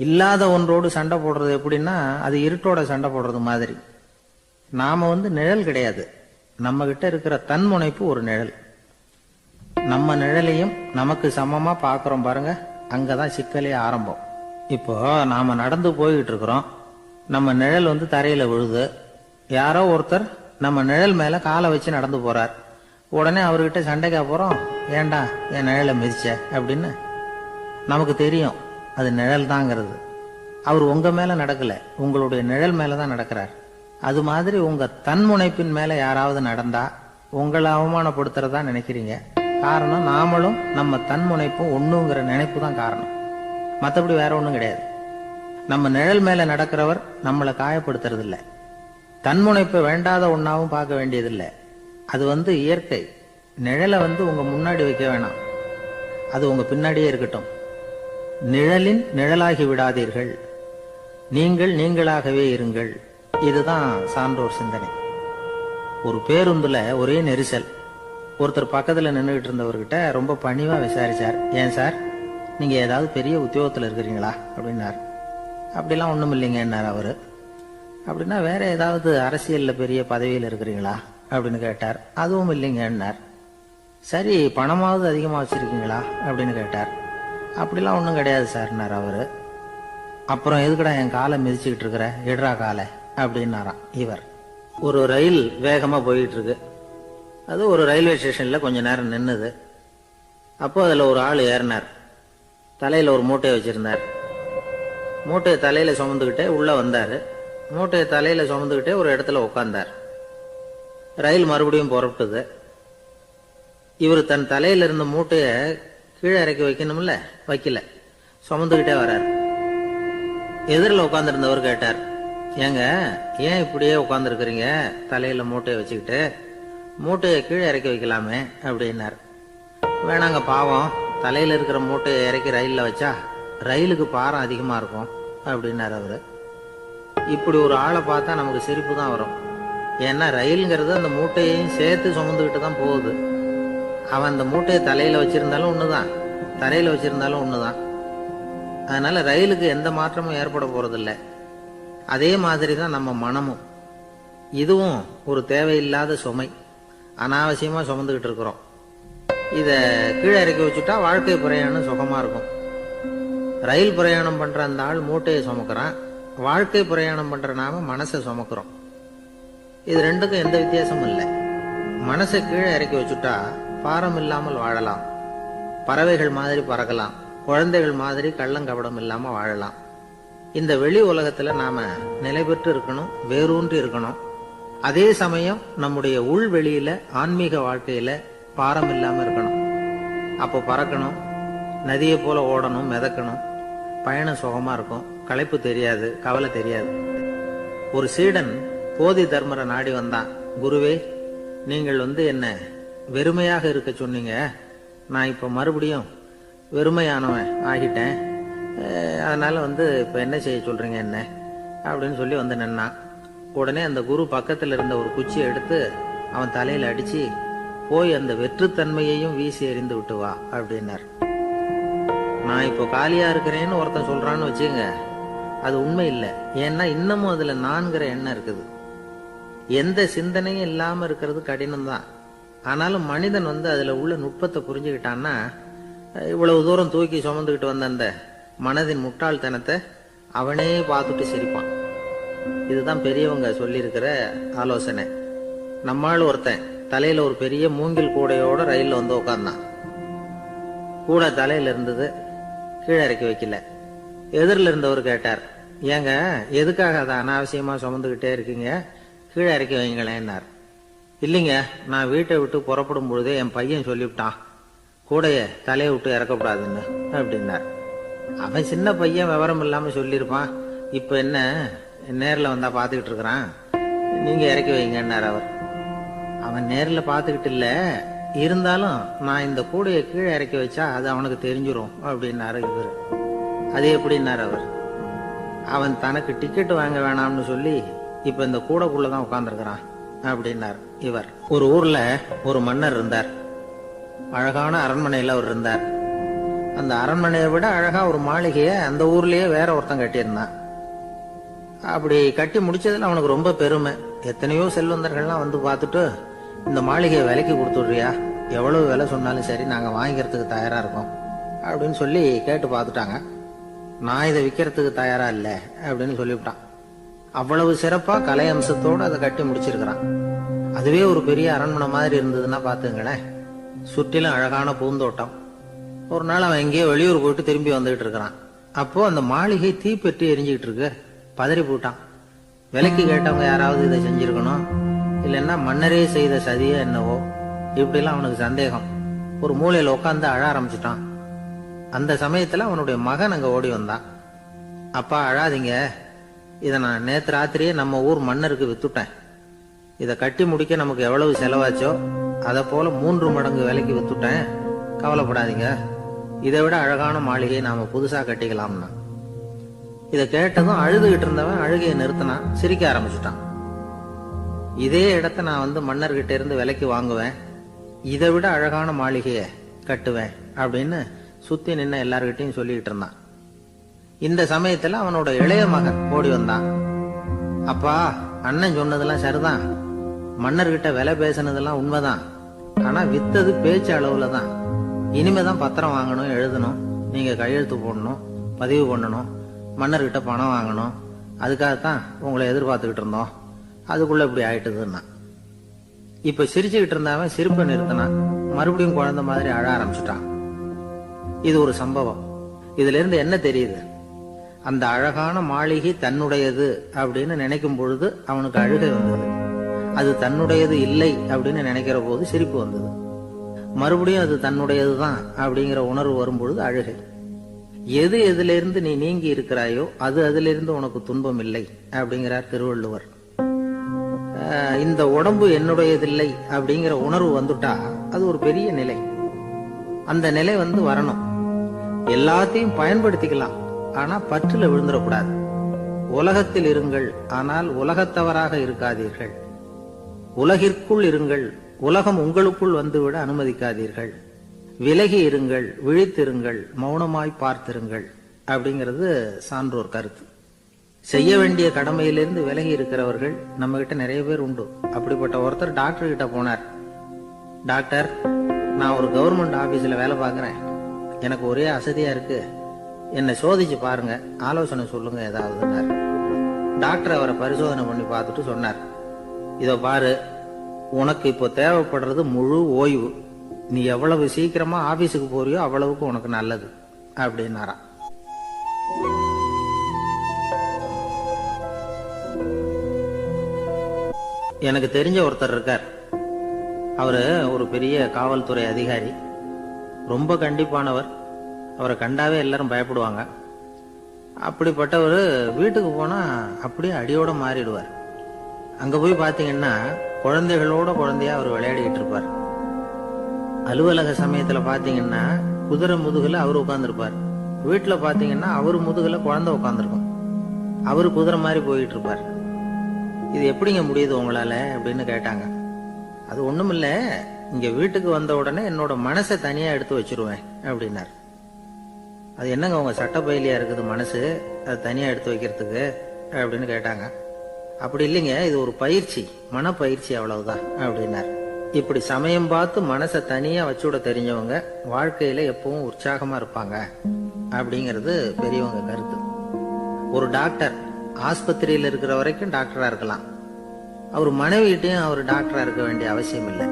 இல்லாத ஒன்றோடு சண்டை போடுறது எப்படின்னா, அது இருட்டோட சண்டை போடுறது மாதிரி. நாம நிழல் கிடையாது, நம்ம கிட்ட இருக்கிற தன்முனைப்பு ஒரு நிழல். நம்ம நிழலையும் நமக்கு சமமா பாக்குறோம் பாருங்க, அங்கதான் சிக்கலே ஆரம்பம். இப்போ நாம நடந்து போய்கிட்டு இருக்கிறோம், நம்ம நிழல் தரையில விழுது. யாரோ ஒருத்தர் நம்ம நிழல் மேல காலை வச்சு நடந்து போறார். உடனே அவர்கிட்ட சண்டைக்கா போறோம், ஏண்டா என் நிழலை மிதிச்ச அப்படின்னு. நமக்கு தெரியும் அது நிழல் தாங்கிறது. அவர் உங்க மேல நடக்கல, உங்களுடைய நிழல் மேலதான் நடக்கிறார். அது மாதிரி உங்க தன்முனைப்பின் மேல யாராவது நடந்தா உங்களை அவமானப்படுத்துறதா நினைக்கிறீங்க. காரணம், நாமளும் நம்ம தன்முனைப்பும் ஒண்ணுங்கிற நினைப்பு தான் காரணம். மற்றபடி வேற ஒண்ணும் கிடையாது. நம்ம நிழல் மேல நடக்கிறவர் நம்மளை காயப்படுத்துறது இல்லை. தன்முனைப்பை வேண்டாத ஒன்னாவும் பார்க்க வேண்டியதில்லை. அது இயற்கை. நிழலை உங்க முன்னாடி வைக்க வேணாம், அது உங்க பின்னாடியே இருக்கட்டும். நிழலின் நிழலாகி விடாதீர்கள், நீங்கள் நீங்களாகவே இருங்கள். இதுதான் சான்றோர் சிந்தனை. ஒரு பேருந்துல ஒரே நெரிசல். ஒருத்தர் பக்கத்துல நின்றுகிட்டு இருந்தவர்கிட்ட ரொம்ப பணிவா விசாரிச்சார், ஏன் சார் நீங்க ஏதாவது பெரிய உத்தியோகத்துல இருக்கிறீங்களா அப்படின்னார். அப்படிலாம் ஒண்ணும் இல்லைங்கன்னார் அவரு. அப்படின்னா வேற ஏதாவது அரசியல்ல பெரிய பதவியில் இருக்கிறீங்களா அப்படின்னு கேட்டார். அதுவும் இல்லைங்கன்னார். சரி, பணமாவது அதிகமா வச்சிருக்கீங்களா அப்படின்னு கேட்டார். அப்படிலாம் ஒன்றும் கிடையாது சார்னார் அவரு. அப்புறம் எதுக்குடா என் காலை மிதிச்சுக்கிட்டு இருக்கிற, இடரா காலை அப்படின்னாராம் இவர். ஒரு ரயில் வேகமா போயிட்டு இருக்கு. அது ஒரு ரயில்வே ஸ்டேஷன்ல கொஞ்ச நேரம் நின்னுது. அப்போ அதுல ஒரு ஆள் ஏறினார். தலையில ஒரு மூட்டையை வச்சிருந்தார். மூட்டையை தலையில சுமந்துக்கிட்டே உள்ள வந்தாரு. மூட்டையை தலையில சுமந்துக்கிட்டே ஒரு இடத்துல உட்கார்ந்தார். ரயில் மறுபடியும் புறப்பட்டது. இவர் தன் தலையில இருந்த மூட்டைய கீழே இறக்கி வைக்கணும்ல, வைக்கல, சுமந்துகிட்டே வர்றார். எதிரில் உட்கார்ந்துருந்தவர் கேட்டார், ஏங்க ஏன் இப்படியே உட்கார்ந்துருக்கிறீங்க தலையில மூட்டையை வச்சுக்கிட்டு, மூட்டையை கீழே இறக்கி வைக்கலாமே அப்படின்னார். வேணாங்க, பாவம், தலையில இருக்கிற மூட்டையை இறக்கி ரயில்ல வச்சா ரயிலுக்கு பாரம் அதிகமா இருக்கும் அப்படின்னார் அவரு. இப்படி ஒரு ஆளை பார்த்தா நமக்கு சிரிப்பு தான் வரும். ஏன்னா ரயிலுங்கிறது அந்த மூட்டையையும் சேர்த்து சுமந்துக்கிட்டு தான் போகுது. அவன் அந்த மூட்டையை தலையில வச்சிருந்தாலும் ஒண்ணுதான், தரையில வச்சிருந்தாலும் ஒண்ணுதான். அதனால ரயிலுக்கு எந்த மாற்றமும் ஏற்பட போறதில்லை. அதே மாதிரி தான் நம்ம மனமும். இதுவும் ஒரு தேவையில்லாத சுமை, அனாவசியமா சுமந்துக்கிட்டு இருக்கிறோம். இத கீழே இறக்கி வச்சுட்டா வாழ்க்கை பிரயாணம் சுகமா இருக்கும். ரயில் பிரயாணம் பண்ற அந்த ஆள் மூட்டையை சுமக்கிறான், வாழ்க்கை பிரயாணம் பண்ற நாம மனசை சுமக்கிறோம். இது ரெண்டுக்கும் எந்த வித்தியாசமும் இல்லை. மனசை கீழே இறக்கி வச்சுட்டா பாரம் இல்லாமல் வாழலாம், பறவைகள் மாதிரி பறக்கலாம், குழந்தைகள் மாதிரி கள்ளங்கபடம் இல்லாம வாழலாம். இந்த வெளி உலகத்துல நாம நிலை பெற்று இருக்கணும், வேரூன்றி இருக்கணும். அதே சமயம் நம்முடைய உள் வெளியில ஆன்மீக வாழ்க்கையில பாரம் இல்லாம இருக்கணும். அப்போ பறக்கணும், நதியை போல ஓடணும், மிதக்கணும். பயணம் சுகமா இருக்கும், களைப்பு தெரியாது, கவலை தெரியாது. ஒரு சீடன் போதி தர்மரை நாடி வந்தான். குருவே, நீங்கள் என்ன வெறுமையாக இருக்க சொன்னீங்க, நான் இப்ப மறுபடியும் வெறுமையானவன் ஆகிட்டேன், அதனால இப்ப என்ன செய்ய சொல்றீங்க என்ன அப்படின்னு சொல்லி நின்னான். உடனே அந்த குரு பக்கத்துல இருந்த ஒரு குச்சியை எடுத்து அவன் தலையில அடிச்சு, போய் அந்த வெற்றுத்தன்மையையும் வீசி எறிந்து விட்டு வா அப்படின்னார். நான் இப்போ காலியா இருக்கிறேன்னு ஒருத்தன் சொல்றான்னு வச்சுங்க, அது உண்மை இல்லை. ஏன்னா இன்னமும் அதுல நான்கிற எண்ணம் இருக்குது. எந்த சிந்தனையும் இல்லாம இருக்கிறது கடினம்தான். ஆனாலும் மனிதன் அதுல உள்ள நுட்பத்தை புரிஞ்சுக்கிட்டான்னா இவ்வளவு தூரம் தூக்கி சுமந்துக்கிட்டு வந்த அந்த மனதின் முட்டாள்தனத்தை அவனே பார்த்துட்டு சிரிப்பான். இதுதான் பெரியவங்க சொல்லியிருக்கிற ஆலோசனை. நம்மால் ஒருத்தன் தலையில ஒரு பெரிய மூங்கில் கூடையோட ரயில்ல உட்கார்ந்தான். கூடை தலையில இருந்தது, கீழே இறக்கி வைக்கல. எதிரில் இருந்தவர் கேட்டார், ஏங்க எதுக்காக அதை அனாவசியமா சுமந்துகிட்டே இருக்கீங்க, கீழே இறக்கி வைங்களேன்னார். இல்லைங்க, நான் வீட்டை விட்டு புறப்படும் பொழுதே என் பையன் சொல்லிவிட்டான் கூடைய தலையை விட்டு இறக்கக்கூடாதுன்னு அப்படின்னார். அவன் சின்ன பையன், விவரம் இல்லாம சொல்லியிருப்பான். இப்ப என்ன நேரில் வந்தா பாத்துக்கிட்டு இருக்கிறான், நீங்க இறக்கி வைங்கன்னார் அவர். அவன் நேரில் பாத்துக்கிட்டு இல்ல, இருந்தாலும் நான் இந்த கூடையை கீழே இறக்கி வச்சா அது அவனுக்கு தெரிஞ்சிடும் அப்படின்னாரு இவர். அது எப்படின்னாரு அவர். அவன் தனக்கு டிக்கெட் வாங்க வேணாம்னு சொல்லி இப்ப இந்த கூடைக்குள்ளதான் உட்கார்ந்துருக்கிறான் அப்படின்னார் இவர். ஒரு ஊர்ல ஒரு மன்னர் இருந்தார். அழகான அரண்மனையில அவர் இருந்தார். அந்த அரண்மனையை விட அழகா ஒரு மாளிகையை அந்த ஊர்லயே வேற ஒருத்தன் கட்டியிருந்தான். அப்படி கட்டி முடிச்சதுல அவனுக்கு ரொம்ப பெருமை. எத்தனையோ செல்வந்தர்கள்லாம் பார்த்துட்டு, இந்த மாளிகையை விலைக்கு கொடுத்துடுறியா, எவ்வளவு விலை சொன்னாலும் சரி நாங்க வாங்கிக்கிறதுக்கு தயாரா இருக்கோம் அப்படின்னு சொல்லி கேட்டு பார்த்துட்டாங்க. நான் இதை விற்கிறதுக்கு தயாரா இல்ல அப்படின்னு சொல்லிவிட்டான். அவ்வளவு சிறப்பா கலை அம்சத்தோடு அதை கட்டி முடிச்சிருக்கிறான். அதுவே ஒரு பெரிய அரண்மனை மாதிரி இருந்ததுன்னா பாத்துங்களேன். சுற்றிலும் அழகான பூந்தோட்டம். ஒரு நாள் அவன் எங்கேயோ வெளியூர் போயிட்டு திரும்பி வந்துகிட்டு இருக்கிறான். அப்போ அந்த மாளிகை தீப்பெட்டி எரிஞ்சுக்கிட்டு இருக்கு. பதறி போட்டான். விலைக்கு கேட்டவங்க யாராவது இதை செஞ்சிருக்கணும், இல்லைன்னா மன்னரே செய்த சதியோ என்னவோ, இப்படிலாம் அவனுக்கு சந்தேகம். ஒரு மூலையில உட்காந்து அழ ஆரம்பிச்சுட்டான். அந்த சமயத்துல அவனுடைய மகன் அங்க ஓடி வந்தான். அப்பா அழாதீங்க, இதை நான் நேத்து ராத்திரியே நம்ம ஊர் மன்னருக்கு வித்துட்டேன். இதை கட்டி முடிக்க நமக்கு எவ்வளவு செலவாச்சோ அதை போல 3 மடங்கு விலைக்கு வித்துட்டேன், கவலைப்படாதீங்க. இதை விட அழகான மாளிகையை நாம புதுசா கட்டிக்கலாம்னா. இதை கேட்டதும் அழுதுகிட்டு இருந்தவன் அழுகையை நிறுத்தினான், சிரிக்க ஆரம்பிச்சுட்டான். இதே இடத்த நான் மன்னர்கிட்ட இருந்து விலைக்கு வாங்குவேன், இதை விட அழகான மாளிகையை கட்டுவேன் அப்படின்னு சுத்தி நின்ன எல்லார்கிட்டையும் சொல்லிக்கிட்டு இருந்தான். இந்த சமயத்துல அவனோட இளைய மகன் ஓடி வந்தான். அப்பா, அண்ணன் சொன்னதெல்லாம் சரிதான், மன்னர்கிட்ட விலை பேசினதெல்லாம் உண்மைதான். ஆனா வித்தது பேச்சு அளவுல தான். இனிமேதான் பத்திரம் வாங்கணும், எழுதணும், நீங்க கையெழுத்து போடணும், பதிவு பண்ணணும், மன்னர்கிட்ட பணம் வாங்கணும். அதுக்காகத்தான் உங்களை எதிர்பார்த்துக்கிட்டு இருந்தோம். அதுக்குள்ள இப்படி ஆயிட்டுதுன்னா. இப்ப சிரிச்சுக்கிட்டு இருந்தவன் சிரிப்பை நிறுத்தினான். மறுபடியும் குழந்தை மாதிரி அழ ஆரம்பிச்சுட்டான். இது ஒரு சம்பவம். இதுல இருந்து என்ன தெரியுது? அந்த அழகான மாளிகை தன்னுடையது அப்படின்னு நினைக்கும் பொழுது அவனுக்கு அழுகை வந்தது. அது தன்னுடையது இல்லை அப்படின்னு நினைக்கிற போது சிரிப்பு வந்தது. மறுபடியும் அது தன்னுடையதுதான் அப்படிங்கிற உணர்வு வரும்பொழுது அழுகை. எது எதிலிருந்து நீ நீங்கி இருக்கிறாயோ அது அதிலிருந்து உனக்கு துன்பம் இல்லை அப்படிங்கிறார் திருவள்ளுவர். இந்த உடம்பு என்னுடையதில்லை அப்படிங்கிற உணர்வு வந்துட்டா அது ஒரு பெரிய நிலை. அந்த நிலை வரணும். எல்லாத்தையும் பயன்படுத்திக்கலாம், ஆனா பற்றுல விழுந்துடக்கூடாது. உலகத்தில் இருங்கள், ஆனால் உலகத்தவராக இருக்காதீர்கள். உலகிற்குள் இருங்கள், உலகம் உங்களுக்குள் வந்துவிட அனுமதிக்காதீர்கள். விலகி இருங்கள், விழித்திருங்கள், மௌனமாய் பார்த்திருங்கள் அப்படிங்கிறது சான்றோர் கருத்து. செய்ய வேண்டிய கடமையிலிருந்து விலகி இருக்கிறவர்கள் நம்ம கிட்ட நிறைய பேர் உண்டு. அப்படிப்பட்ட ஒருத்தர் டாக்டர் கிட்ட போனார். டாக்டர், நான் ஒரு கவர்மெண்ட் ஆபீஸ்ல வேலை பார்க்கிறேன், எனக்கு ஒரே அசதியா இருக்கு, என்னை சோதிச்சு பாருங்க, ஆலோசனை சொல்லுங்க ஏதாவதுன்னார். டாக்டர் அவரை பரிசோதனை பண்ணி பார்த்துட்டு சொன்னார், இதோ பாரு, உனக்கு இப்போ தேவைப்படுறது முழு ஓய்வு. நீ எவ்வளவு சீக்கிரமா ஆபீஸுக்கு போறியோ அவ்வளவுக்கு உனக்கு நல்லது அப்படின்னாராம். எனக்கு தெரிஞ்ச ஒருத்தர் இருக்கார். அவரு ஒரு பெரிய காவல்துறை அதிகாரி, ரொம்ப கண்டிப்பானவர். அவரை கண்டாவே எல்லாரும் பயப்படுவாங்க. அப்படிப்பட்டவர் வீட்டுக்கு போனா அப்படியே அடியோட மாறிடுவார். அங்க போய் பாத்தீங்கன்னா குழந்தைகளோட குழந்தையா அவர் விளையாடிக்கிட்டு இருப்பார். அலுவலக சமயத்துல பாத்தீங்கன்னா குதிரை முதுகுல அவர் உட்கார்ந்துருப்பார். வீட்டுல பாத்தீங்கன்னா அவரு முதுகுல குழந்தை உட்கார்ந்துருக்கும். அவரு குதிரை மாதிரி போயிட்டு இருப்பார். இது எப்படிங்க முடியுது உங்களால அப்படின்னு கேட்டாங்க. அது ஒண்ணுமில்ல, இங்க வீட்டுக்கு வந்த உடனே என்னோட மனசை தனியா எடுத்து வச்சிருவேன் அப்படின்னார். அது என்னங்க உங்க சட்ட பயிலியா இருக்குது மனசு, அது தனியா எடுத்து வைக்கிறதுக்கு அப்படின்னு கேட்டாங்க. அப்படி இல்லைங்க, இது ஒரு பயிற்சி, மனப்பயிற்சி, அவ்வளவுதான் அப்படின்னார். இப்படி சமயம் பார்த்து மனசை தனியா வச்சுட தெரிஞ்சவங்க வாழ்க்கையில எப்பவும் உற்சாகமா இருப்பாங்க அப்படிங்கிறது பெரியவங்க கருத்து. ஒரு டாக்டர் ஆஸ்பத்திரியில் இருக்கிற வரைக்கும் டாக்டரா இருக்கலாம், அவர் மனைவிட்டையும் அவர் டாக்டரா இருக்க வேண்டிய அவசியம் இல்லை.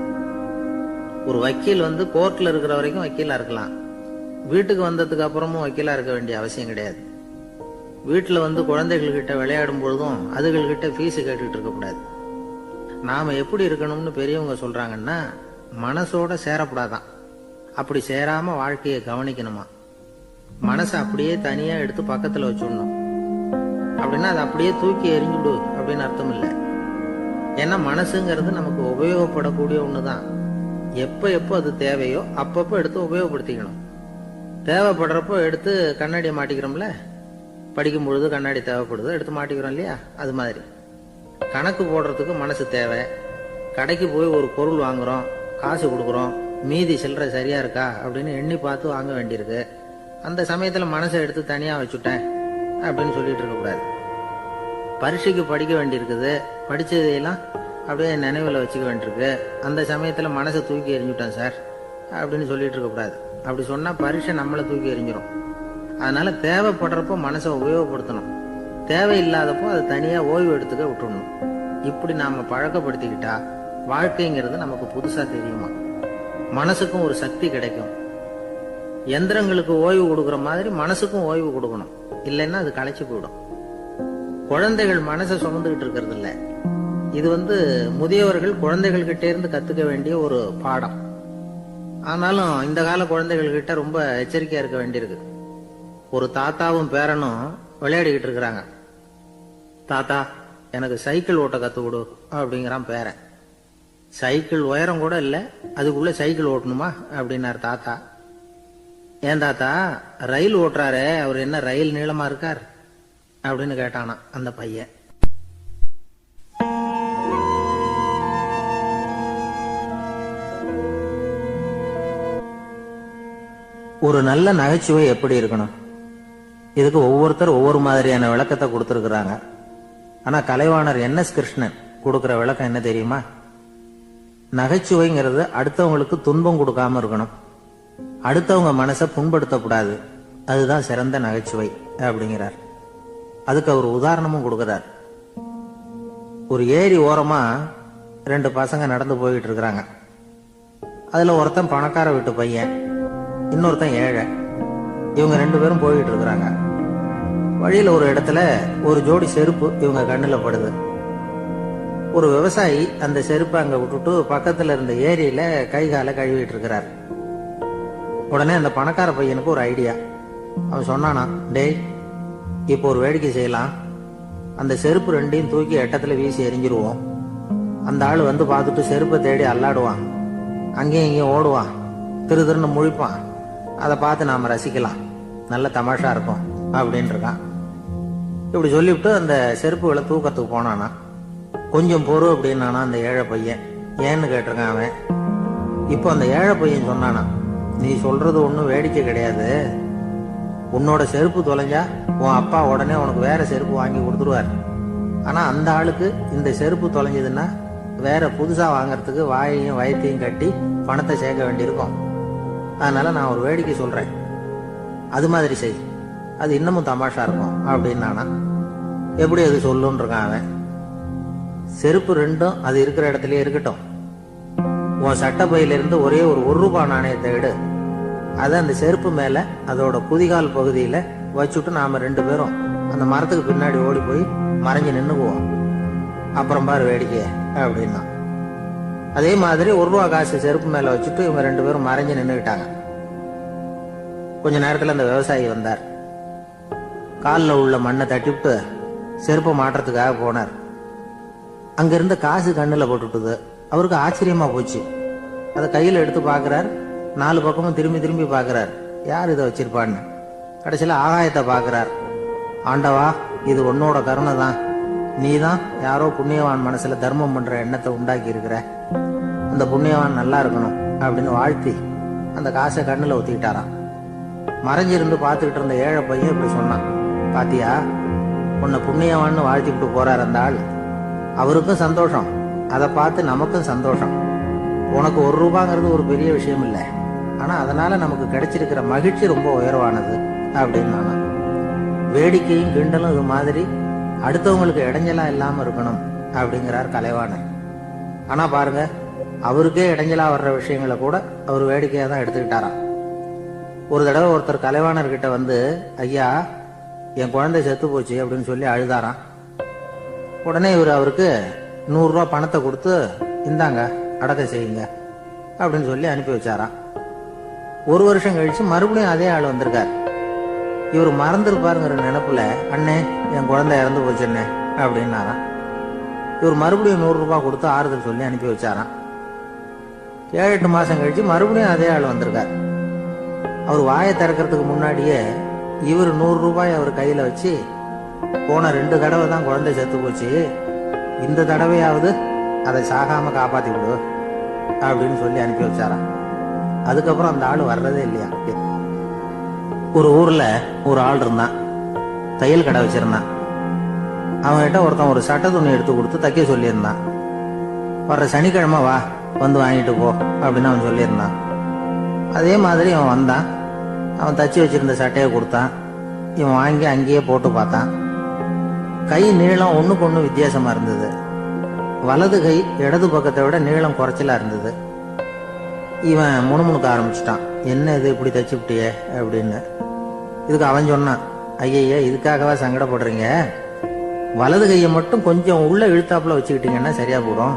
ஒரு வக்கீல் கோர்ட்ல இருக்கிற வரைக்கும் வக்கீலா இருக்கலாம், வீட்டுக்கு வந்ததுக்கு அப்புறமும் வக்கீலா இருக்க வேண்டிய அவசியம் கிடையாது. வீட்டுல குழந்தைகள் கிட்ட விளையாடும் பொழுதும் அதுகள் கிட்ட ஃபீஸ் கேட்டுட்டு இருக்க கூடாது. நாம எப்படி இருக்கணும்னு பெரியவங்க சொல்றாங்கன்னா, மனசோட சேரக்கூடாதான். அப்படி சேராம வாழ்க்கையை கவனிக்கணுமா. மனசை அப்படியே தனியா எடுத்து பக்கத்துல வச்சுடணும். அப்படின்னா அதை அப்படியே தூக்கி எறிஞ்சுடு அப்படின்னு அர்த்தம் இல்லை. ஏன்னா மனசுங்கிறது நமக்கு உபயோகப்படக்கூடிய ஒண்ணுதான். எப்ப அது தேவையோ அப்பப்போ எடுத்து உபயோகப்படுத்திக்கணும். தேவைப்படுறப்போ எடுத்து கண்ணாடியை மாட்டிக்கிறோம்ல, படிக்கும் பொழுது கண்ணாடி தேவைப்படுது, எடுத்து மாட்டிக்கிறோம் இல்லையா, அது மாதிரி கணக்கு போடுறதுக்கு மனசு தேவை. கடைக்கு போய் ஒரு பொருள் வாங்குறோம், காசு கொடுக்குறோம், மீதி சில்லறை சரியா இருக்கா அப்படின்னு எண்ணி பார்த்து வாங்க வேண்டியிருக்கு. அந்த சமயத்துல மனசை எடுத்து தனியா வச்சுட்டேன் அப்படின்னு சொல்லிட்டு இருக்க கூடாது. பரீட்சைக்கு படிக்க வேண்டியிருக்குது, படிச்சதையெல்லாம் அப்படியே நினைவில் வச்சுக்க வேண்டியிருக்கு, அந்த சமயத்துல மனசை தூக்கி எறிஞ்சுட்டேன் சார் அப்படின்னு சொல்லிட்டு இருக்க கூடாது. அப்படி சொன்னா பரீட்சை நம்மளை தூக்கி எறிஞ்சிடும். அதனால தேவைப்படுறப்போ மனசை உபயோகப்படுத்தணும், தேவையில்லாதப்போ அது தனியா ஓய்வு எடுத்துக்க விட்டுடணும். இப்படி நாம பழக்கப்படுத்திக்கிட்டா வாழ்க்கைங்கிறது நமக்கு புதுசா தெரியுமா. மனசுக்கும் ஒரு சக்தி கிடைக்கும். எந்திரங்களுக்கு ஓய்வு கொடுக்கற மாதிரி மனசுக்கும் ஓய்வு கொடுக்கணும், இல்லைன்னா அது களைச்சு போயிடும். குழந்தைகள் மனசை சுமந்துகிட்டு இருக்கிறது இல்ல. இது முதியவர்கள் குழந்தைகள் கிட்டே இருந்து கத்துக்க வேண்டிய ஒரு பாடம். ஆனாலும் இந்த கால குழந்தைகள் கிட்ட ரொம்ப எச்சரிக்கையா இருக்க வேண்டியிருக்கு. ஒரு தாத்தாவும் பேரனும் விளையாடிக்கிட்டு இருக்கிறாங்க. தாத்தா, எனக்கு சைக்கிள் ஓட்ட கத்து கொடு அப்படிங்கிறான் பேரன். சைக்கிள் உயரம் கூட இல்ல, அதுக்குள்ள சைக்கிள் ஓட்டணுமா அப்படின்னாரு தாத்தா. ஏன் தாத்தா, ரயில் ஓட்டுறாரே, அவர் என்ன ரயில் நீளமா இருக்கார் அப்படின்னு கேட்டானா அந்த பையன். ஒரு நல்ல நகைச்சுவை எப்படி இருக்கணும், இதுக்கு ஒவ்வொருத்தர் ஒவ்வொரு மாதிரியான விளக்கத்தை கொடுத்திருக்கிறாங்க. ஆனா கலைவாணர் NS கிருஷ்ணன் கொடுக்கிற விளக்கம் என்ன தெரியுமா? நகைச்சுவைங்கிறது அடுத்தவங்களுக்கு துன்பம் கொடுக்காம இருக்கணும், அடுத்தவங்க மனசை புண்படுத்தக்கூடாது, அதுதான் சிறந்த நகைச்சுவை அப்படிங்கிறார். அதுக்கு அவர் உதாரணமும் கொடுக்கிறார். ஒரு ஏரி ஓரமா 2 பசங்க நடந்து போயிட்டு இருக்கிறாங்க. அதுல ஒருத்தன் பணக்கார வீட்டு பையன், இன்னொருத்தன் ஏழை. இவங்க 2 பேரும் போயிட்டு இருக்கிறாங்க. வழியில ஒரு இடத்துல ஒரு ஜோடி செருப்பு இவங்க கண்ணுல படுது. ஒரு விவசாயி அந்த செருப்பை அங்க விட்டுட்டு பக்கத்துல இருந்த ஏரியில கை காலை கழுவிட்டு இருக்கிறார். உடனே அந்த பணக்கார பையனுக்கு ஒரு ஐடியா. அவன் சொன்னானா, டேய், இப்போ ஒரு வேடிக்கை செய்யலாம், அந்த செருப்பு 2ஐயும் தூக்கி எட்டத்துல வீசி எரிஞ்சிருவோம். அந்த ஆள் பார்த்துட்டு செருப்பை தேடி அல்லாடுவான், அங்கேயும் இங்கேயும் ஓடுவான், திரு திருன்னு முழிப்பான். அதை பார்த்து நாம ரசிக்கலாம், நல்ல தமாஷா இருக்கும் அப்படின்னு இருக்கான். இப்படி சொல்லிவிட்டு அந்த செருப்புகளை தூக்கத்துக்கு போனானா. கொஞ்சம் பொறு அப்படின்னானா அந்த ஏழை பையன். ஏன்னு கேட்டிருக்கான் அவன். இப்போ அந்த ஏழை பையன் சொன்னானா, நீ சொல்றது ஒன்றும் வேடிக்கை கிடையாது, உன்னோட செருப்பு தொலைஞ்சா உன் அப்பா உடனே உனக்கு வேற செருப்பு வாங்கி கொடுத்துருவார். ஆனா அந்த ஆளுக்கு இந்த செருப்பு தொலைஞ்சதுன்னா வேற புதுசா வாங்கறதுக்கு வாயையும் வயத்தையும் கட்டி பணத்தை சேர்க்க வேண்டியிருக்கும். அதனால நான் ஒரு வேடிக்கை சொல்றேன், அது மாதிரி செய், அது இன்னமும் தமாஷா இருக்கும் அப்படின்னானா. எப்படி அது சொல்லுன்னு இருக்கான் அவன். செருப்பு 2ம் அது இருக்கிற இடத்துலயே இருக்கட்டும், உன் சட்ட பையிலிருந்து ஒரே ஒரு ₹1 நாணயத்தை எடு, அதை அந்த செருப்பு மேல அதோட குதிகால் பகுதியில வச்சுட்டு நாம 2 பேரும் அந்த மரத்துக்கு பின்னாடி ஓடி போய் மறைஞ்சு நின்னுக்குவோம், அப்புறம் பாரு வேடிக்கை அப்படின்னா. அதே மாதிரி ₹1 காசு செருப்பு மேல வச்சுட்டு இவங்க 2 பேரும் மறைஞ்சு நின்னுக்கிட்டாங்க. கொஞ்ச நேரத்துல அந்த விவசாயி வந்தார். காலில் உள்ள மண்ணை தட்டிவிட்டு செருப்பை மாட்டுறதுக்காக போனார். அங்க இருந்த காசு கண்ணுல போட்டுட்டுது. அவருக்கு ஆச்சரியமா போச்சு. அதை கையில எடுத்து பாக்குறார், 4 பக்கமும் திரும்பி திரும்பி பாக்குறார், யார் இதை வச்சிருப்பான்னு. கடைசியில ஆகாயத்தை பாக்குறார். ஆண்டவா, இது உன்னோட கருணை தான், நீ தான் யாரோ புண்ணியவான் மனசுல தர்மம் பண்ற எண்ணத்தை உண்டாக்கி இருக்கிற, அந்த புண்ணியவான் நல்லா இருக்கணும் அப்படின்னு வாழ்த்தி அந்த காசை கண்ணுல ஊத்திக்கிட்டாராம். மறைஞ்சிருந்து பார்த்துக்கிட்டு இருந்த ஏழை பையன் இப்படி சொன்னான், பாத்தியா, உன்னை புண்ணியவான்னு வாழ்த்திக்கிட்டு போறார் அந்த ஆள், அவருக்கும் சந்தோஷம், அதை பார்த்து நமக்கும் சந்தோஷம். உனக்கு 1 ரூபாங்கிறது ஒரு பெரிய விஷயம் இல்லை, ஆனா அதனால நமக்கு கிடைச்சிருக்கிற மகிழ்ச்சி ரொம்ப உயர்வானது அப்படின்னு நானா. வேடிக்கையும் கிண்டலும் இது மாதிரி அடுத்தவங்களுக்கு இடைஞ்சலா இல்லாம இருக்கணும் அப்படிங்கிறார் கலைவாணர். ஆனா பாருங்க, அவருக்கே இடைஞ்சலா வர்ற விஷயங்களை கூட அவர் வேடிக்கையா தான் எடுத்துக்கிட்டாராம். ஒரு தடவை ஒருத்தர் கலைவாணர்கிட்ட வந்து, ஐயா என் குழந்தை செத்து போச்சு அப்படின்னு சொல்லி அழுதாராம். உடனே இவர் அவருக்கு 100 ரூபா பணத்தை கொடுத்து, இந்தாங்க அடக்கம் செய்யுங்க அப்படின்னு சொல்லி அனுப்பி வச்சாராம். 1 வருஷம் கழிச்சு மறுபடியும் அதே ஆள் வந்திருக்கார். இவர் மறந்துருப்பாருங்கிற நினைப்புல, அண்ணே என் குழந்தை இறந்து போச்சுண்ணே அப்படின்னாராம். இவர் மறுபடியும் 100 ரூபாய் கொடுத்து ஆறுதல் சொல்லி அனுப்பி வச்சாராம். 7-8 மாசம் கழிச்சு மறுபடியும் அதே ஆள் வந்திருக்கார். அவர் வாயை திறக்கிறதுக்கு முன்னாடியே இவர் 100 ரூபாய் அவர் கையில வச்சு, போன 2 தடவை தான் குழந்தை செத்து போச்சு, இந்த தடவையாவது அதை சாகாம காப்பாத்தி விடு அப்படின்னு சொல்லி அனுப்பி வச்சாராம். அதுக்கப்புறம் அந்த ஆள் வர்றதே இல்லையா. ஒரு ஊர்ல ஒரு ஆள் இருந்தான், தையல் கடை வச்சிருந்தான். அவன்கிட்ட ஒருத்தன் ஒரு சட்டை துணி எடுத்து கொடுத்து தைக்க சொல்லியிருந்தான். வர்ற சனிக்கிழமை வா, வந்து வாங்கிட்டு போ அப்படின்னு அவன் சொல்லியிருந்தான். அதே மாதிரி அவன் வந்தான். அவன் தச்சு வச்சிருந்த சட்டையை கொடுத்தான். இவன் வாங்கி அங்கேயே போட்டு பார்த்தான். கை நீளம் ஒண்ணுக்கு ஒண்ணு வித்தியாசமா இருந்தது. வலது கை இடது பக்கத்தை விட நீளம் குறைச்சலா இருந்தது. இவன் முணுமுணுக்க ஆரம்பிச்சிட்டான், என்ன இது இப்படி தச்சு விட்டிய அப்படின்னு. இதுக்கு அவன் சொன்னான், ஐயா இதுக்காகவா சங்கடப்படுறீங்க, வலது கையை மட்டும் கொஞ்சம் உள்ள இழுத்தாப்புல வச்சுக்கிட்டீங்கன்னா சரியா போடும்.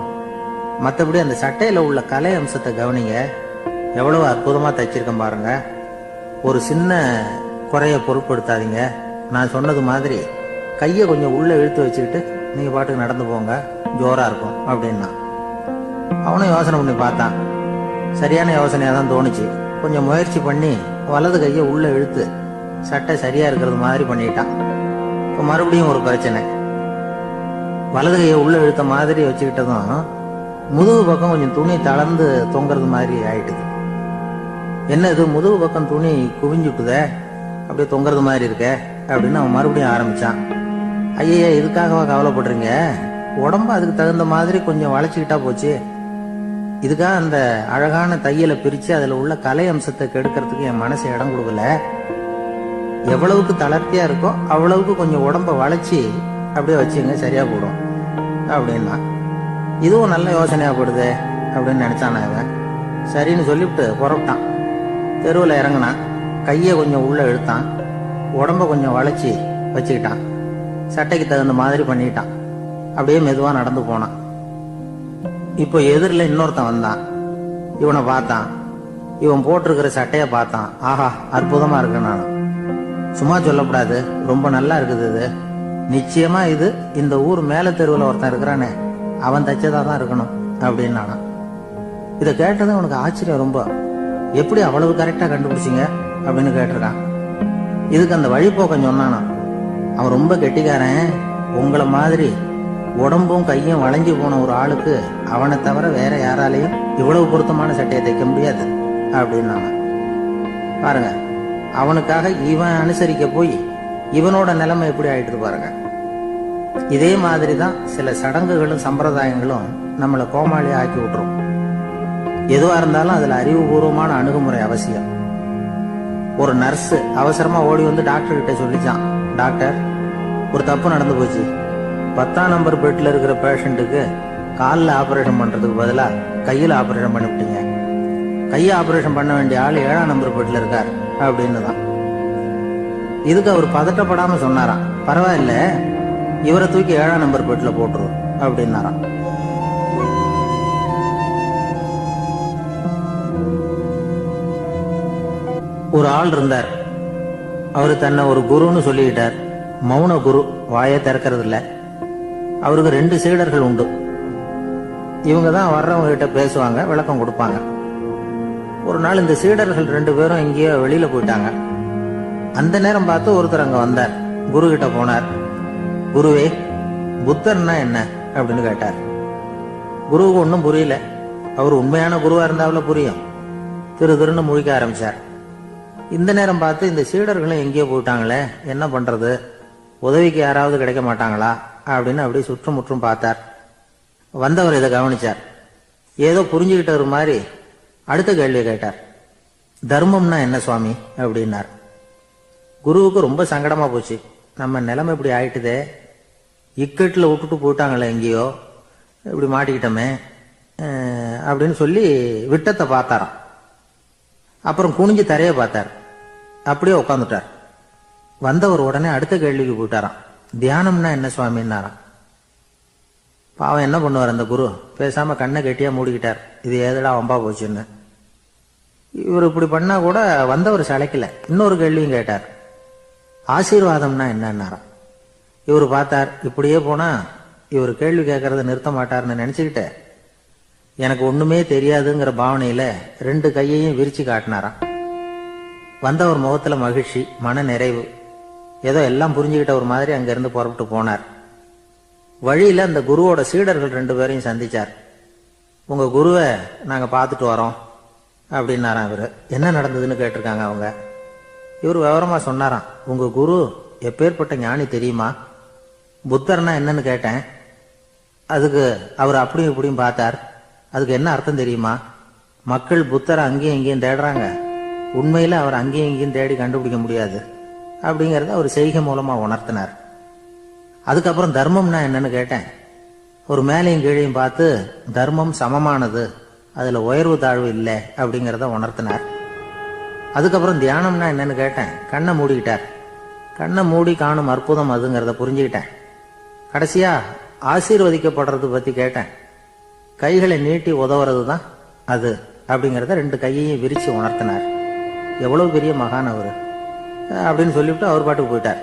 மற்றபடி அந்த சட்டையில உள்ள கலை அம்சத்தை கவனிங்க, எவ்வளவு அற்புதமா தைச்சிருக்கேன் பாருங்க. ஒரு சின்ன குறைய பொருட்படுத்தாதீங்க. நான் சொன்னது மாதிரி கையை கொஞ்சம் உள்ள இழுத்து வச்சுக்கிட்டு நீங்க பாட்டுக்கு நடந்து போங்க, ஜோரா இருக்கும் அப்படின்னா. அவனும் யோசனை பண்ணி பார்த்தான். சரியான யோசனையா தான் தோணுச்சு. கொஞ்சம் முயற்சி பண்ணி வலது கையை உள்ள இழுத்து சட்டை சரியா இருக்கிறது மாதிரி பண்ணிட்டான். இப்போ மறுபடியும் ஒரு பிரச்சனை. வலது கையை உள்ள இழுத்த மாதிரி வச்சுக்கிட்டதும் முதுகு பக்கம் கொஞ்சம் துணி தளர்ந்து தொங்குறது மாதிரி ஆயிட்டுது. என்ன இது முதுகு பக்கம் துணி குவிஞ்சுட்டுதே, அப்படியே தொங்குறது மாதிரி இருக்க அப்படின்னு அவன் மறுபடியும் ஆரம்பிச்சான். ஐயா இதுக்காகவா கவலைப்படுறீங்க, உடம்பு அதுக்கு தகுந்த மாதிரி கொஞ்சம் வளைச்சுக்கிட்டா போச்சு. இதுக்காக அந்த அழகான தையலை பிரிச்சு அதுல உள்ள கலை அம்சத்தை கெடுக்கிறதுக்கு என் மனசு இடம் கொடுக்கல. எவ்வளவுக்கு தளர்த்தியா இருக்கோ அவ்வளவுக்கு கொஞ்சம் உடம்ப வளைச்சி அப்படியே வச்சுங்க, சரியா போடும் அப்படின்னா. இதுவும் நல்ல யோசனையா போடுது அப்படின்னு நினைச்சான் அவன். சரின்னு சொல்லிவிட்டு புறப்பட்டான். தெருவில் இறங்கினான். கையை கொஞ்சம் உள்ள இழுத்தான், உடம்ப கொஞ்சம் வளைச்சி வச்சுக்கிட்டான், சட்டைக்கு தகுந்த மாதிரி பண்ணிட்டான். அப்படியே மெதுவா நடந்து போனான். இப்போ எதிரில் இன்னொருத்தன் வந்தான். இவனை பார்த்தான். இவன் போட்டிருக்கிற சட்டையை பார்த்தான். ஆஹா அற்புதமா இருக்கு. நான் சும்மா சொல்லக்கூடாது, ரொம்ப நல்லா இருக்குது இது. நிச்சயமா இது இந்த ஊர் மேல தெருவில் ஒருத்தன் இருக்கிறானே அவன் தச்சதா தான் இருக்கணும் அப்படின்னு நானா. இதை கேட்டதும் உனக்கு ஆச்சரியம் ரொம்ப. எப்படி அவ்வளவு கரெக்டா கண்டுபிடிச்சிங்க அப்படின்னு கேட்டிருக்கான். இதுக்கு அந்த வழிபோக்கம் சொன்னானா. அவன் ரொம்ப கெட்டிக்காரன். உங்களை மாதிரி உடம்பும் கையும் வளைஞ்சு போன ஒரு ஆளுக்கு அவனை தவிர வேற யாராலையும் இவ்வளவு பொருத்தமான சட்டையை தைக்க முடியாது அப்படின்னு பாருங்க. அவனுக்காக இவன் அனுசரிக்க போய் இவனோட நிலைமை எப்படி ஆயிட்டு பாருங்க. இதே மாதிரிதான் சில சடங்குகளும் சம்பிரதாயங்களும் நம்மளை கோமாளி ஆக்கி விட்டுரும். எதுவா இருந்தாலும் அதுல அறிவுபூர்வமான அணுகுமுறை அவசியம். ஒரு நர்ஸ் அவசரமா ஓடி வந்து டாக்டர் கிட்ட சொல்லிச்சான், டாக்டர் ஒரு தப்பு நடந்து போச்சு. 10ஆம் நம்பர் பெட்ல இருக்கிற பேஷண்ட்டுக்கு காலில் ஆபரேஷன் பண்றதுக்கு பதிலா கையில் ஆபரேஷன் பண்ணிவிட்டீங்க. கையை ஆபரேஷன் பண்ண வேண்டிய ஆள் 7ஆம் நம்பர் பெட்ல இருக்கார் அப்படின்னு தான். இதுக்கு அவர் பதட்டப்படாம சொன்னாராம், பரவாயில்ல இவரை தூக்கி 7ஆம் நம்பர் பெட்ல போட்டுரும் அப்படின்னாராம். ஒரு ஆள் இருந்தார். அவரு தன்னை ஒரு குருன்னு சொல்லிக்கிட்டார். மௌன குரு, வாயை திறக்கிறது இல்ல. அவருக்கு 2 சீடர்கள் உண்டு. இவங்க தான் வர்றவங்க கிட்ட பேசுவாங்க, விளக்கம் கொடுப்பாங்க. ஒரு நாள் இந்த சீடர்கள் 2 பேரும் எங்கேயோ வெளியில போயிட்டாங்க. அந்த நேரம் பார்த்து ஒருத்தர் அங்க வந்தார். குரு கிட்ட போனார். குருவே, புத்தர்னா என்ன அப்படின்னு கேட்டார். குருவுக்கு ஒன்னும் புரியல. அவர் உண்மையான குருவா இருந்தாவில புரியும். திருன்னு முழிக்க ஆரம்பிச்சார். இந்த நேரம் பார்த்து இந்த சீடர்களும் எங்கேயோ போயிட்டாங்களே, என்ன பண்றது, உதவிக்கு யாராவது கிடைக்க மாட்டாங்களா அப்படின்னு அப்படியே சுற்றுமுற்றும் பார்த்தார். வந்தவர் இதை கவனிச்சார். ஏதோ புரிஞ்சுக்கிட்டவர் மாதிரி அடுத்த கேள்வியை கேட்டார். தர்மம்னா என்ன சுவாமி அப்படின்னார். குருவுக்கு ரொம்ப சங்கடமா போச்சு. நம்ம நிலைமை இப்படி ஆயிட்டுதே, இக்கட்டில் விட்டுட்டு போயிட்டாங்களே, எங்கேயோ இப்படி மாட்டிக்கிட்டோமே அப்படின்னு சொல்லி விட்டத்தை பார்த்தாராம். அப்புறம் குனிஞ்சு தரைய பார்த்தார். அப்படியே உட்காந்துட்டார். வந்தவர் உடனே அடுத்த கேள்விக்கு போயிட்டாராம். தியானம்னா என்ன சுவாமின்னாராம். பாவம் என்ன பண்ணுவார் அந்த குரு, பேசாம கண்ணை கெட்டியா மூடிக்கிட்டார். இது ஏதடா வம்பா போச்சுன்னு. இவர் இப்படி பண்ணா கூட வந்தவர் சளைக்கல. இன்னொரு கேள்வியும் கேட்டார். ஆசீர்வாதம்னா என்னன்னாராம். இவர் பார்த்தார், இப்படியே போனா இவர் கேள்வி கேட்கறத நிறுத்த மாட்டார்னு நினைச்சுக்கிட்டு எனக்கு ஒண்ணுமே தெரியாதுங்கிற பாவனையில 2 கையையும் விரிச்சு காட்டினாராம். வந்தவர் முகத்துல மகிழ்ச்சி, மன நிறைவு, ஏதோ எல்லாம் புரிஞ்சுக்கிட்ட ஒரு மாதிரி அங்கிருந்து புறப்பட்டு போனார். வழியில அந்த குருவோட சீடர்கள் 2 பேரையும் சந்திச்சார். உங்க குருவை நாங்க பார்த்துட்டு வரோம் அப்படின்னாராம். இவரு என்ன நடந்ததுன்னு கேட்டிருக்காங்க அவங்க. இவர் விவரமா சொன்னாராம். உங்க குரு எப்பேற்பட்ட ஞானி தெரியுமா? புத்தர்னா என்னன்னு கேட்டேன். அதுக்கு அவர் அப்படியும் இப்படியும் பார்த்தார். அதுக்கு என்ன அர்த்தம் தெரியுமா? மக்கள் புத்தரை அங்கேயும் இங்கேயும் தேடுறாங்க, உண்மையில அவர் அங்கேயும் இங்கேயும் தேடி கண்டுபிடிக்க முடியாது அப்படிங்கறத அவர் செய்கை மூலமா உணர்த்தினார். அதுக்கப்புறம் தர்மம்னா என்னன்னு கேட்டேன். ஒரு மேலையும் கீழையும் பார்த்து தர்மம் சமமானது, அதுல உயர்வு தாழ்வு இல்லை அப்படிங்கறத உணர்த்தினார். அதுக்கப்புறம் தியானம்னா என்னன்னு கேட்டேன். கண்ணை மூடிக்கிட்டார். கண்ணை மூடி காணும் அற்புதம் அதுங்கிறத புரிஞ்சுக்கிட்டேன். கடைசியா ஆசீர்வதிக்கப்படுறது பத்தி கேட்டேன். கைகளை நீட்டி உதவுறது தான் அது அப்படிங்கறத 2 கையையும் விரிச்சு உணர்த்தினார். எவ்வளவு பெரிய மகான் அவரு அப்படின்னு சொல்லிவிட்டு அவர் பாட்டுக்கு போயிட்டார்.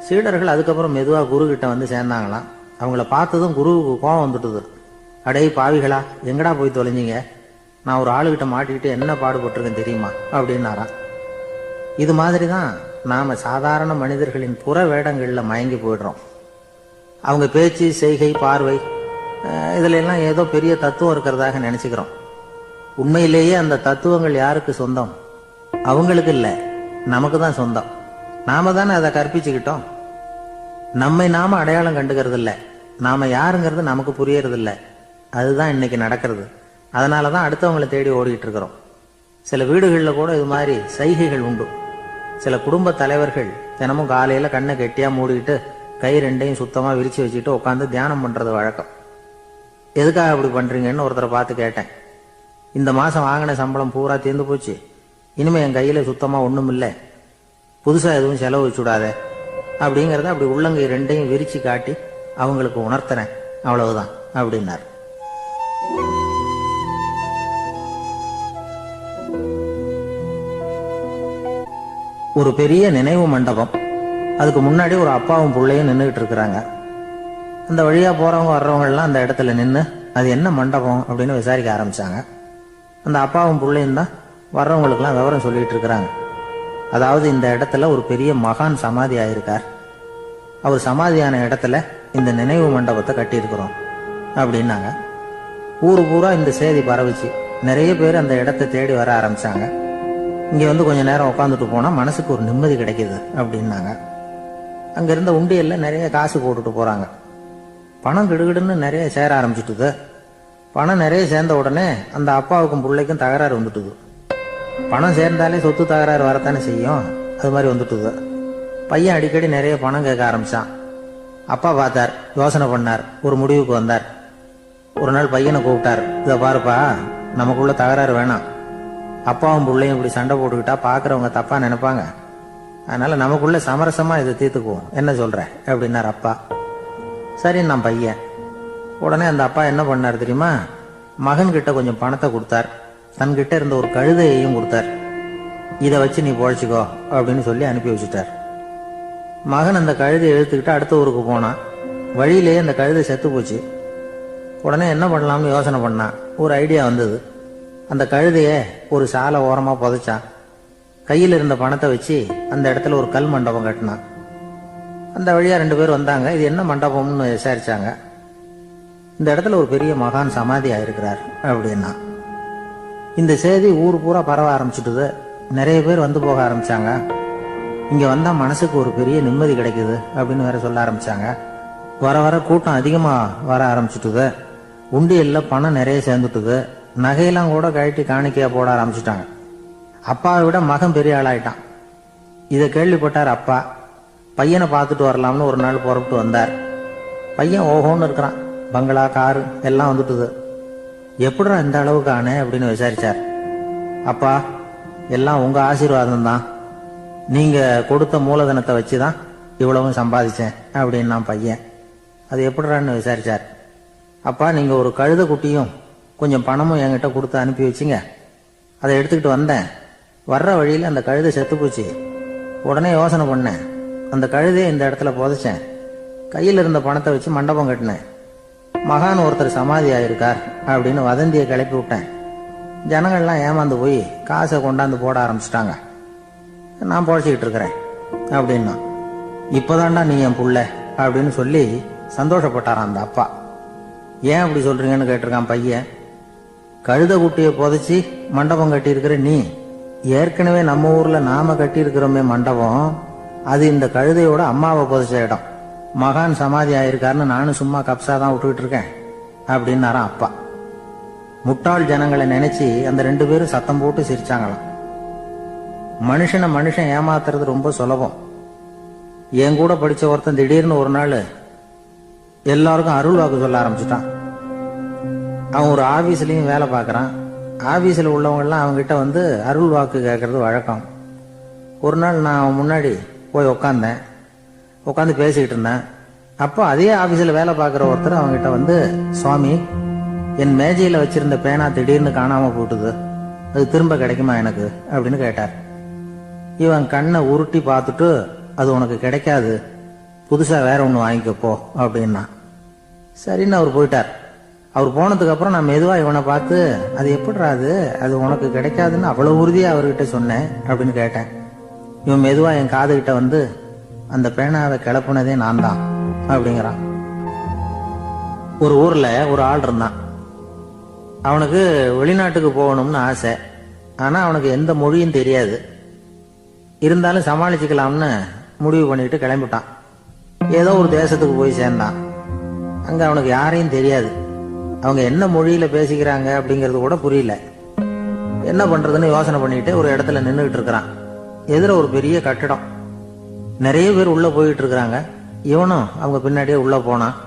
சீடர்கள் அதுக்கப்புறம் மெதுவா குரு கிட்ட வந்து சேர்ந்தாங்களாம். அவங்கள பார்த்ததும் குருவுக்கு கோபம் வந்துட்டுது. அடே பாவிகளா, எங்கடா போய் தொலைஞ்சிங்க? நான் ஒரு ஆளுகிட்ட மாட்டிக்கிட்டு என்ன பாடுபட்டிருக்கேன் தெரியுமா அப்படின்னாராம். இது மாதிரி தான் நாம சாதாரண மனிதர்களின் புற வேடங்கள்ல மயங்கி போயிடுறோம். அவங்க பேச்சு, செய்கை, பார்வை இதுல எல்லாம் ஏதோ பெரிய தத்துவம் இருக்கிறதாக நினைச்சுக்கிறோம். உண்மையிலேயே அந்த தத்துவங்கள் யாருக்கு சொந்தம்? அவங்களுக்கு இல்ல, நமக்கு தான் சொந்தம். நாம தானே அதை கற்பிச்சுக்கிட்டோம். நம்மை நாம அடையாளம் கண்டுக்கிறது இல்ல, நாம யாருங்கிறது நமக்கு புரியறது இல்ல. அதுதான் இன்னைக்கு நடக்கிறது. அதனாலதான் அடுத்தவங்களை தேடி ஓடிட்டு இருக்கிறோம். சில வீடுகளில் கூட இது மாதிரி சைகைகள் உண்டு. சில குடும்ப தலைவர்கள் தினமும் காலையில கண்ணை கெட்டியா மூடிக்கிட்டு கை 2யும் சுத்தமா விரிச்சு வச்சுட்டு உட்காந்து தியானம் பண்றது வழக்கம். எதுக்காக அப்படி பண்றீங்கன்னு ஒருத்தரை பார்த்து கேட்டேன். இந்த மாசம் வாங்கின சம்பளம் பூரா தீர்ந்து போச்சு, இனிமே என் கையில சுத்தமா ஒண்ணும் இல்லை, புதுசா எதுவும் செலவு வச்சுடாத அப்படிங்கறத அப்படி உள்ளங்கை 2யும் விரிச்சு காட்டி அவங்களுக்கு உணர்த்தினேன், அவ்வளவுதான் அப்படின்னார். ஒரு பெரிய நினைவு மண்டபம். அதுக்கு முன்னாடி ஒரு அப்பாவும் பிள்ளையும் நின்றுகிட்டு இருக்கிறாங்க. அந்த வழியா போறவங்க வர்றவங்க எல்லாம் அந்த இடத்துல நின்று அது என்ன மண்டபம் அப்படின்னு விசாரிக்க ஆரம்பிச்சாங்க. அந்த அப்பாவும் பிள்ளையும் தான் வர்றவங்களுக்கெல்லாம் விவரம் சொல்லிட்டு இருக்கிறாங்க. அதாவது இந்த இடத்துல ஒரு பெரிய மகான் சமாதி ஆயிருக்கார், அவர் சமாதியான இடத்துல இந்த நினைவு மண்டபத்தை கட்டியிருக்கிறோம் அப்படின்னாங்க. ஊரு பூரா இந்த செய்தி பரவிச்சு. நிறைய பேர் அந்த இடத்தை தேடி வர ஆரம்பிச்சாங்க. இங்க வந்து கொஞ்ச நேரம் உட்காந்துட்டு போனா மனசுக்கு ஒரு நிம்மதி கிடைக்குது அப்படின்னாங்க. அங்க இருந்த உண்டியல்ல நிறைய காசு போட்டுட்டு போறாங்க. பணம் கிடுகிடுன்னு நிறைய சேர ஆரம்பிச்சுட்டுது. பணம் நிறைய சேர்ந்த உடனே அந்த அப்பாவுக்கும் பிள்ளைக்கும் தகராறு வந்துட்டுது. பணம் சேர்ந்தாலே சொத்து தகராறு வரத்தானே செய்யும், அது மாதிரி வந்துட்டுது. பையன் அடிக்கடி நிறைய பணம் கேட்க ஆரம்பிச்சான். அப்பா பார்த்தார், யோசனை பண்ணார், ஒரு முடிவுக்கு வந்தார். ஒரு நாள் பையனை கூப்பிட்டார். இதை பாருப்பா, நமக்குள்ள தகராறு வேணாம். அப்பாவும் பிள்ளையும் இப்படி சண்டை போட்டுக்கிட்டா பாக்குறவங்க தப்பா நினைப்பாங்க. அதனால நமக்குள்ள சமரசமா இதை தீர்த்துக்குவோம், என்ன சொல்ற அப்படின்னார் அப்பா. சரி நான் பையன். உடனே அந்த அப்பா என்ன பண்ணார் தெரியுமா? மகன் கிட்ட கொஞ்சம் பணத்தை கொடுத்தார். தன்கிட்ட இருந்த ஒரு கழுதையையும் கொடுத்தார். இதை வச்சு நீ பொழைச்சிக்கோ அப்படின்னு சொல்லி அனுப்பி வச்சுட்டார். மகன் அந்த கழுதையை இழுத்துக்கிட்டு அடுத்த ஊருக்கு போனான். வழியிலேயே அந்த கழுதை செத்து போச்சு. உடனே என்ன பண்ணலாம்னு யோசனை பண்ணான். ஒரு ஐடியா வந்தது. அந்த கழுதைய ஒரு சாலை ஓரமா புதைச்சான். கையில் இருந்த பணத்தை வச்சு அந்த இடத்துல ஒரு கல் மண்டபம் கட்டினான். அந்த வழியா 2 பேர் வந்தாங்க. இது என்ன மண்டபம்னு விசாரிச்சாங்க. இந்த இடத்துல ஒரு பெரிய மகான் சமாதி ஆயிருக்கிறார் அப்படின்னா. இந்த செய்தி ஊர் பூரா பரவ ஆரம்பிச்சுட்டுது. நிறைய பேர் வந்து போக ஆரம்பிச்சாங்க. இங்க வந்தா மனசுக்கு ஒரு பெரிய நிம்மதி கிடைக்குது அப்படின்னு வேற சொல்ல ஆரம்பிச்சாங்க. வர வர கூட்டம் அதிகமா வர ஆரம்பிச்சுட்டுது. உண்டியல்ல பணம் நிறைய சேர்ந்துட்டுது. நகையெல்லாம் கூட கழட்டி காணிக்கையா போட ஆரம்பிச்சுட்டாங்க. அப்பாவை விட மகன் பெரிய ஆளாயிட்டான். இதை கேள்விப்பட்டார் அப்பா. பையனை பார்த்துட்டு வரலாம்னு ஒரு நாள் புறப்பட்டு வந்தார். பையன் ஓஹோன்னு இருக்கிறான். பங்களா, காரு எல்லாம் வந்துட்டுது. எப்படிடா இந்த அளவுக்கு ஆனே அப்படின்னு விசாரிச்சார். அப்பா, எல்லாம் உங்க ஆசீர்வாதம் தான். நீங்க கொடுத்த மூலதனத்தை வச்சுதான் இவ்வளவும் சம்பாதிச்சேன் அப்படின்னு நான் பையன். அது எப்படிறான்னு விசாரிச்சார். அப்பா, நீங்க ஒரு கழுத குட்டியும் கொஞ்சம் பணமும் என்கிட்ட கொடுத்து அனுப்பி வச்சிங்க. அதை எடுத்துக்கிட்டு வந்தேன். வர்ற வழியில் அந்த கழுதை செத்து போச்சு. உடனே யோசனை பண்ணேன். அந்த கழுதையை இந்த இடத்துல புதைச்சேன். கையில் இருந்த பணத்தை வச்சு மண்டபம் கட்டினேன். மகான் ஒருத்தர் சமாதி ஆயிருக்கார் அப்படின்னு வதந்தியை கிளப்பி விட்டேன். ஜனங்கள்லாம் ஏமாந்து போய் காசை கொண்டாந்து போட ஆரம்பிச்சிட்டாங்க. நான் பொழைச்சிக்கிட்டு இருக்கிறேன் அப்படின்னா. இப்பதான்டா நீ என் புள்ள அப்படின்னு சொல்லி சந்தோஷப்பட்டாரான் அந்த அப்பா. ஏன் அப்படி சொல்றீங்கன்னு கேட்டிருக்கான் பையன். கழுத குட்டியை புதைச்சி மண்டபம் கட்டி இருக்கிற நீ, ஏற்கனவே நம்ம ஊர்ல நாம கட்டி இருக்கிறோமே மண்டபம், அது இந்த கழுதையோட அம்மாவை புதைச்ச இடம். மகான் சமாதி ஆயிருக்காருன்னு நானும் சும்மா கப்சா தான் விட்டுக்கிட்டு இருக்கேன் அப்படின்னாரான் அப்பா. முட்டாள் ஜனங்களை நினைச்சு அந்த 2 பேரும் சத்தம் போட்டு சிரிச்சாங்களாம். மனுஷன் ஏமாத்துறது ரொம்ப சுலபம். என் கூட படிச்ச ஒருத்தன் திடீர்னு ஒரு நாள் எல்லாருக்கும் அருள் வாக்கு சொல்ல ஆரம்பிச்சுட்டான். அவன் ஒரு ஆபீஸ்லயும் வேலை பார்க்கறான். ஆபீஸ்ல உள்ளவங்க எல்லாம் அவங்ககிட்ட வந்து அருள் வாக்கு கேட்கறது வழக்கம். ஒரு நாள் நான் அவன் முன்னாடி போய் உட்காந்து பேசிக்கிட்டு இருந்தேன். அப்போ அதே ஆபீஸ்ல வேலை பார்க்குற ஒருத்தர் அவங்ககிட்ட வந்து, சுவாமி, என் மேஜையில வச்சிருந்த பேனா திடீர்னு காணாம போட்டுது, அது திரும்ப கிடைக்குமா எனக்கு அப்படின்னு கேட்டார். இவன் கண்ணை உருட்டி பார்த்துட்டு, அது உனக்கு கிடைக்காது, புதுசா வேற ஒன்று வாங்கிக்கப்போ அப்படின்னா. சரின்னு அவர் போயிட்டார். அவர் போனதுக்கு அப்புறம் நான் மெதுவா இவனை பார்த்து, அது எப்படிடா அது உனக்கு கிடைக்காதுன்னு அவ்வளவு உறுதியா அவர்கிட்ட சொன்னேன் அப்படின்னு கேட்டேன். இவன் மெதுவா என் காதுகிட்ட வந்து, அந்த பேனாவை கிளப்புனதே நான் தான் அப்படிங்கிறான். ஒரு ஊர்ல ஒரு ஆள் இருந்தான். அவனுக்கு வெளிநாட்டுக்கு போகணும்னு ஆசை. ஆனா அவனுக்கு எந்த மொழியும் தெரியாது. இருந்தாலும் சமாளிச்சுக்கலாம்னு முடிவு பண்ணிட்டு கிளம்பிட்டான். ஏதோ ஒரு தேசத்துக்கு போய் சேர்ந்தான். அங்க அவனுக்கு யாரையும் தெரியாது. அவங்க என்ன மொழியில பேசிக்கிறாங்க அப்படிங்கறது கூட புரியல. என்ன பண்றதுன்னு யோசனை பண்ணிட்டு ஒரு இடத்துல நின்றுகிட்டு இருக்கிறான். எதிர ஒரு பெரிய கட்டடம். நிறைய பேர் உள்ள போயிட்டு இருக்கிறாங்க. இவனும் அவங்க பின்னாடியே உள்ள போனான்.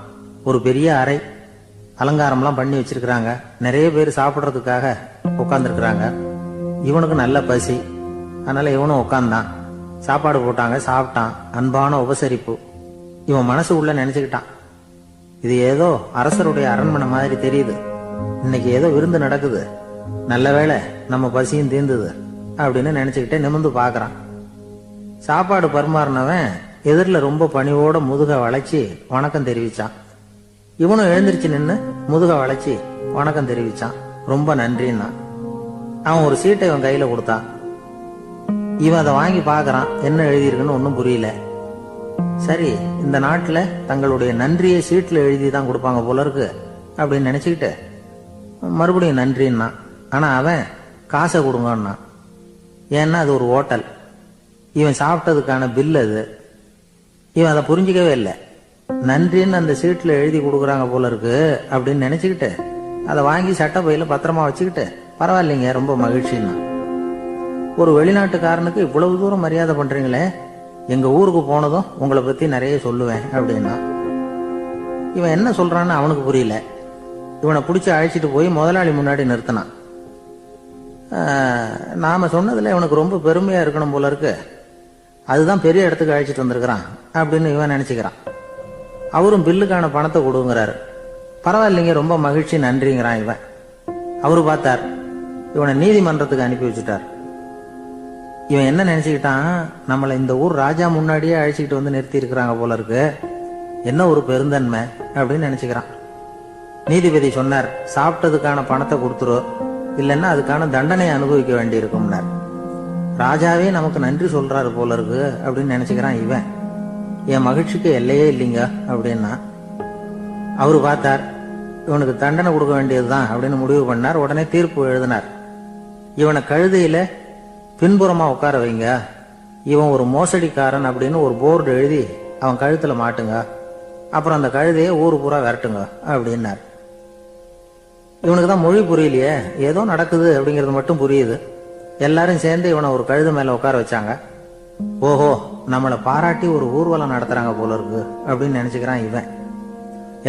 ஒரு பெரிய அறை, அலங்காரம்லாம் பண்ணி வச்சிருக்கிறாங்க. நிறைய பேர் சாப்பிட்றதுக்காக உட்காந்துருக்குறாங்க. இவனுக்கு நல்ல பசி, அதனால இவனும் உட்காந்தான். சாப்பாடு போட்டாங்க, சாப்பிட்டான். அன்பான உபசரிப்பு. இவன் மனசு உள்ள நினைச்சுக்கிட்டான், இது ஏதோ அரசருடைய அரண்மனை மாதிரி தெரியுது, இன்னைக்கு ஏதோ விருந்து நடக்குது, நல்ல வேளை நம்ம பசியும் தீர்ந்தது அப்படின்னு நினைச்சுக்கிட்டே நிமிர்ந்து பாக்குறான். சாப்பாடு பரிமாறினவன் எதிரில் ரொம்ப பணிவோட முதுக வளைச்சி வணக்கம் தெரிவிச்சான். இவனும் எழுந்திருச்சு நின்று முதுக வளைச்சி வணக்கம் தெரிவிச்சான். ரொம்ப நன்றின்னா. அவன் ஒரு சீட்டை இவன் கையில கொடுத்தான். இவன் அதை வாங்கி பாக்குறான். என்ன எழுதியிருக்குன்னு ஒன்னும் புரியல. சரி, இந்த நாட்டுல தங்களுடைய நன்றியை சீட்ல எழுதி தான் கொடுப்பாங்க போல இருக்கு அப்படின்னு நினைச்சுக்கிட்டு மறுபடியும் நன்றின்னா. ஆனா அவன் காசை கொடுங்கன்னா. ஏன்னா அது ஒரு ஹோட்டல், இவன் சாப்பிட்டதுக்கான பில் அது. இவன் அதை புரிஞ்சிக்கவே இல்லை. நன்றின்னு அந்த சீட்ல எழுதி கொடுக்குறாங்க போல இருக்கு அப்படின்னு நினைச்சுக்கிட்டு அதை வாங்கி சட்டை பையில பத்திரமா வச்சுக்கிட்டு, பரவாயில்லைங்க, ரொம்ப மகிழ்ச்சின்னா. ஒரு வெளிநாட்டுக்காரனுக்கு இவ்வளவு தூரம் மரியாதை பண்றீங்களே, எங்க ஊருக்கு போனதும் உங்களை பத்தி நிறைய சொல்லுவேன் அப்படின்னா. இவன் என்ன சொல்றான்னு அவனுக்கு புரியல. இவனை பிடிச்சி அழைச்சிட்டு போய் முதலாளி முன்னாடி நிறுத்தினான். நாம சொன்னதுல இவனுக்கு ரொம்ப பெருமையா இருக்கணும் போல இருக்கு, அதுதான் பெரிய இடத்துக்கு அழைச்சிட்டு வந்திருக்கிறான் அப்படின்னு இவன் நினைச்சுக்கிறான். அவரும் பில்லுக்கான பணத்தை கொடுங்கிறாரு. பரவாயில்லைங்க, ரொம்ப மகிழ்ச்சி, நன்றிங்கிறான் இவன். அவரு பார்த்தார், இவனை நீதிமன்றத்துக்கு அனுப்பி வச்சுட்டார். இவன் என்ன நினைச்சுக்கிட்டான், நம்மளை இந்த ஊர் ராஜா முன்னாடியே அழைச்சிக்கிட்டு வந்து நிறுத்தி இருக்கிறாங்க போல இருக்கு, என்ன ஒரு பெருந்தன்மை அப்படின்னு நினைச்சுக்கிறான். நீதிபதி சொன்னார், சாப்பிட்டதுக்கான பணத்தை கொடுத்துரு, இல்லைன்னா அதுக்கான தண்டனையை அனுபவிக்க வேண்டி இருக்கும்னார். ராஜாவே நமக்கு நன்றி சொல்றாரு போல இருக்கு அப்படின்னு நினைச்சுக்கிறான் இவன். என் மகிழ்ச்சிக்கு எல்லையே இல்லைங்க அப்படின்னா. அவரு பார்த்தார், இவனுக்கு தண்டனை கொடுக்க வேண்டியதுதான் அப்படின்னு முடிவு பண்ணார். உடனே தீர்ப்பு எழுதினார். இவனை கழுதையில பின்புறமா உட்கார வைங்க, இவன் ஒரு மோசடிக்காரன் அப்படின்னு ஒரு போர்டு எழுதி அவன் கழுத்துல மாட்டுங்க, அப்புறம் அந்த கழுதையை ஊரு பூரா விரட்டுங்க அப்படின்னார். இவனுக்கு தான் மொழி புரியலையே, ஏதோ நடக்குது அப்படிங்கிறது மட்டும் புரியுது. எல்லாரும் சேர்ந்து இவனை ஒரு கழுதை மேல உட்கார வச்சாங்க. ஓஹோ, நம்மளை பாராட்டி ஒரு ஊர்வலம் நடத்துறாங்க போல இருக்கு அப்படின்னு நினைச்சுக்கிறான் இவன்.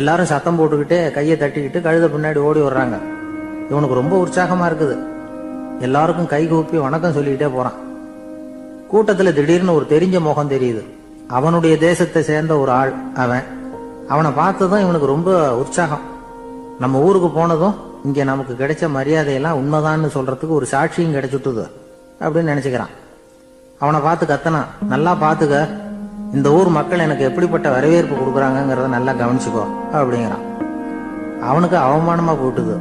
எல்லாரும் சத்தம் போட்டுக்கிட்டே கையை தட்டிக்கிட்டு கழுதை பின்னாடி ஓடி வர்றாங்க. இவனுக்கு ரொம்ப உற்சாகமா இருக்குது. எல்லாருக்கும் கை கூப்பி வணக்கம் சொல்லிக்கிட்டே போறான். கூட்டத்துல திடீர்னு ஒரு தெரிஞ்ச முகம் தெரியுது. அவனுடைய தேசத்தை சேர்ந்த ஒரு ஆள் அவன். அவனை பார்த்ததும் இவனுக்கு ரொம்ப உற்சாகம். நம்ம ஊருக்கு போனதும் இங்க நமக்கு கிடைச்ச மரியாதையெல்லாம் உண்மைதான்னு சொல்றதுக்கு ஒரு சாட்சியும் கிடைச்சுட்டுது அப்படின்னு நினைச்சுக்கிறான். அவனை பார்த்து கத்தனான், நல்லா பாத்துக்க, இந்த ஊர் மக்கள் எனக்கு எப்படிப்பட்ட வரவேற்பு கொடுக்குறாங்கிறத நல்லா கவனிச்சுக்கோ அப்படிங்கிறான். அவனுக்கு அவமானமா போட்டுது.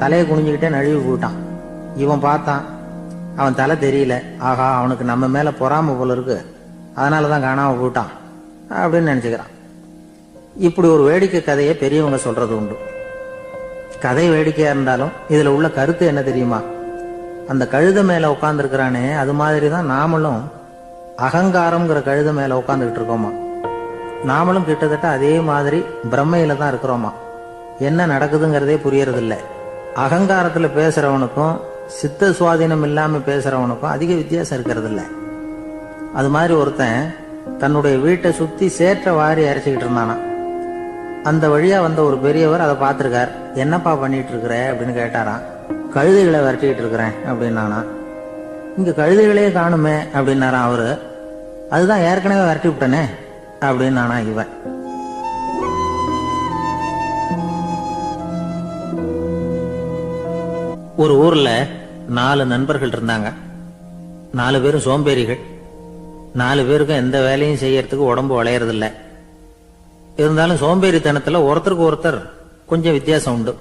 தலையை குனிஞ்சுக்கிட்டே நழுவி போயிட்டான். இவன் பார்த்தான், அவன் தலை தெரியல. ஆகா, அவனுக்கு நம்ம மேல பொறாம போல இருக்கு, அதனாலதான் காணாம போயிட்டான் அப்படின்னு நினைச்சுக்கிறான். இப்படி ஒரு வேடிக்கை கதையை பெரியவங்க சொல்றது உண்டு. கதை வேடிக்கையா இருந்தாலும் இதுல உள்ள கருத்து என்ன தெரியுமா? அந்த கழுதை மேல உட்கார்ந்து இருக்கிறானே, அது மாதிரிதான் நாமளும் அகங்காரம்ங்கிற கழுதை மேல உட்காந்துக்கிட்டு இருக்கோமா. நாமளும் கிட்டத்தட்ட அதே மாதிரி பிரம்மையில தான் இருக்கிறோமா. என்ன நடக்குதுங்கிறதே புரியறது இல்லை. அகங்காரத்துல பேசுறவனுக்கும் சித்த சுவாதீனம் இல்லாம பேசுறவனுக்கும் அதிக வித்தியாசம் இருக்கிறது இல்லை. அது மாதிரி ஒருத்தன் தன்னுடைய வீட்டை சுத்தி சேற்ற வாரி அரைச்சிக்கிட்டு இருந்தானா. அந்த வழியா வந்த ஒரு பெரியவர் அதை பார்த்திருக்கார். என்னப்பா பண்ணிட்டு இருக்கிற அப்படின்னு கேட்டாராம். கழுதைகளை விரட்டிக்கிட்டு இருக்கிறேன் அப்படின்னானா. இங்க கழுதைகளே காணுமே அப்படின்னாராம் அவரு. அதுதான் ஏற்கனவே விரட்டி விட்டனே அப்படின்னானா இவன். ஒரு ஊர்ல 4 நண்பர்கள் இருந்தாங்க. 4 பேரும் சோம்பேறிகள். 4 பேருக்கும் எந்த வேலையும் செய்யறதுக்கு உடம்பு வளையறதில்ல. இருந்தாலும் சோம்பேறித்தனத்துல ஒருத்தருக்கு ஒருத்தர் கொஞ்சம் வித்தியாசம் உண்டு.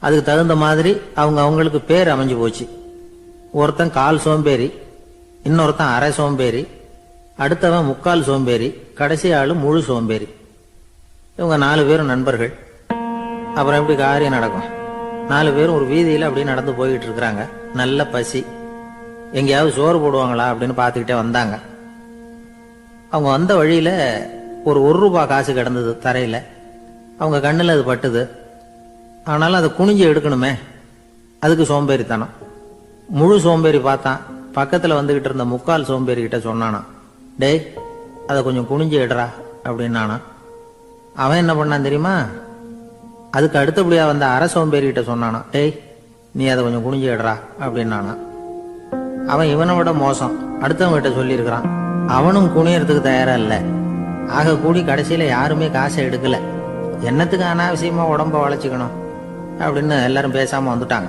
அதுக்கு தகுந்த மாதிரி அவங்களுக்கு பேர் அமைஞ்சு போச்சு. ஒருத்தன் கால் சோம்பேறி, இன்னொருத்தன் அரை சோம்பேறி, அடுத்தவன் முக்கால் சோம்பேறி, கடைசி ஆளு முழு சோம்பேறி. இவங்க 4 பேரும் நண்பர்கள். அப்புறம் எப்படி காரியம் நடக்கும்? 4 பேரும் ஒரு வீதியில அப்படியே நடந்து போயிட்டு இருக்கிறாங்க. நல்ல பசி. எங்கேயாவது சோறு போடுவாங்களா அப்படின்னு பார்த்துக்கிட்டே வந்தாங்க. அவங்க வந்த வழியில ஒரு ரூபாய் காசு கிடந்தது தரையில. அவங்க கண்ணுல அது பட்டுது. ஆனாலும் அதை குனிஞ்சு எடுக்கணுமே, அதுக்கு சோம்பேறித்தனம். முழு சோம்பேறி பார்த்தான். பக்கத்துல வந்துகிட்டு இருந்த முக்கால் சோம்பேறி கிட்ட சொன்னானா, டேய் அதை கொஞ்சம் குனிஞ்சு எடுறா அப்படின்னானா. அவன் என்ன பண்ணான் தெரியுமா? அதுக்கு அடுத்தபடியா வந்த அரை சோம்பேறி கிட்ட சொன்னானா, டேய் நீ அதை கொஞ்சம் குனிஞ்சு எடுறா அப்படின்னானா. அவன் இவனை விட மோசம். அடுத்தவங்க கிட்ட சொல்லியிருக்கிறான். அவனும் குனியறதுக்கு தயாரா இல்ல. ஆக கூடி கடைசியில யாருமே காசை எடுக்கல. என்னத்துக்கு அனாவசியமா உடம்ப வளைச்சுக்கணும் அப்படின்னு எல்லாரும் பேசாம வந்துட்டாங்க.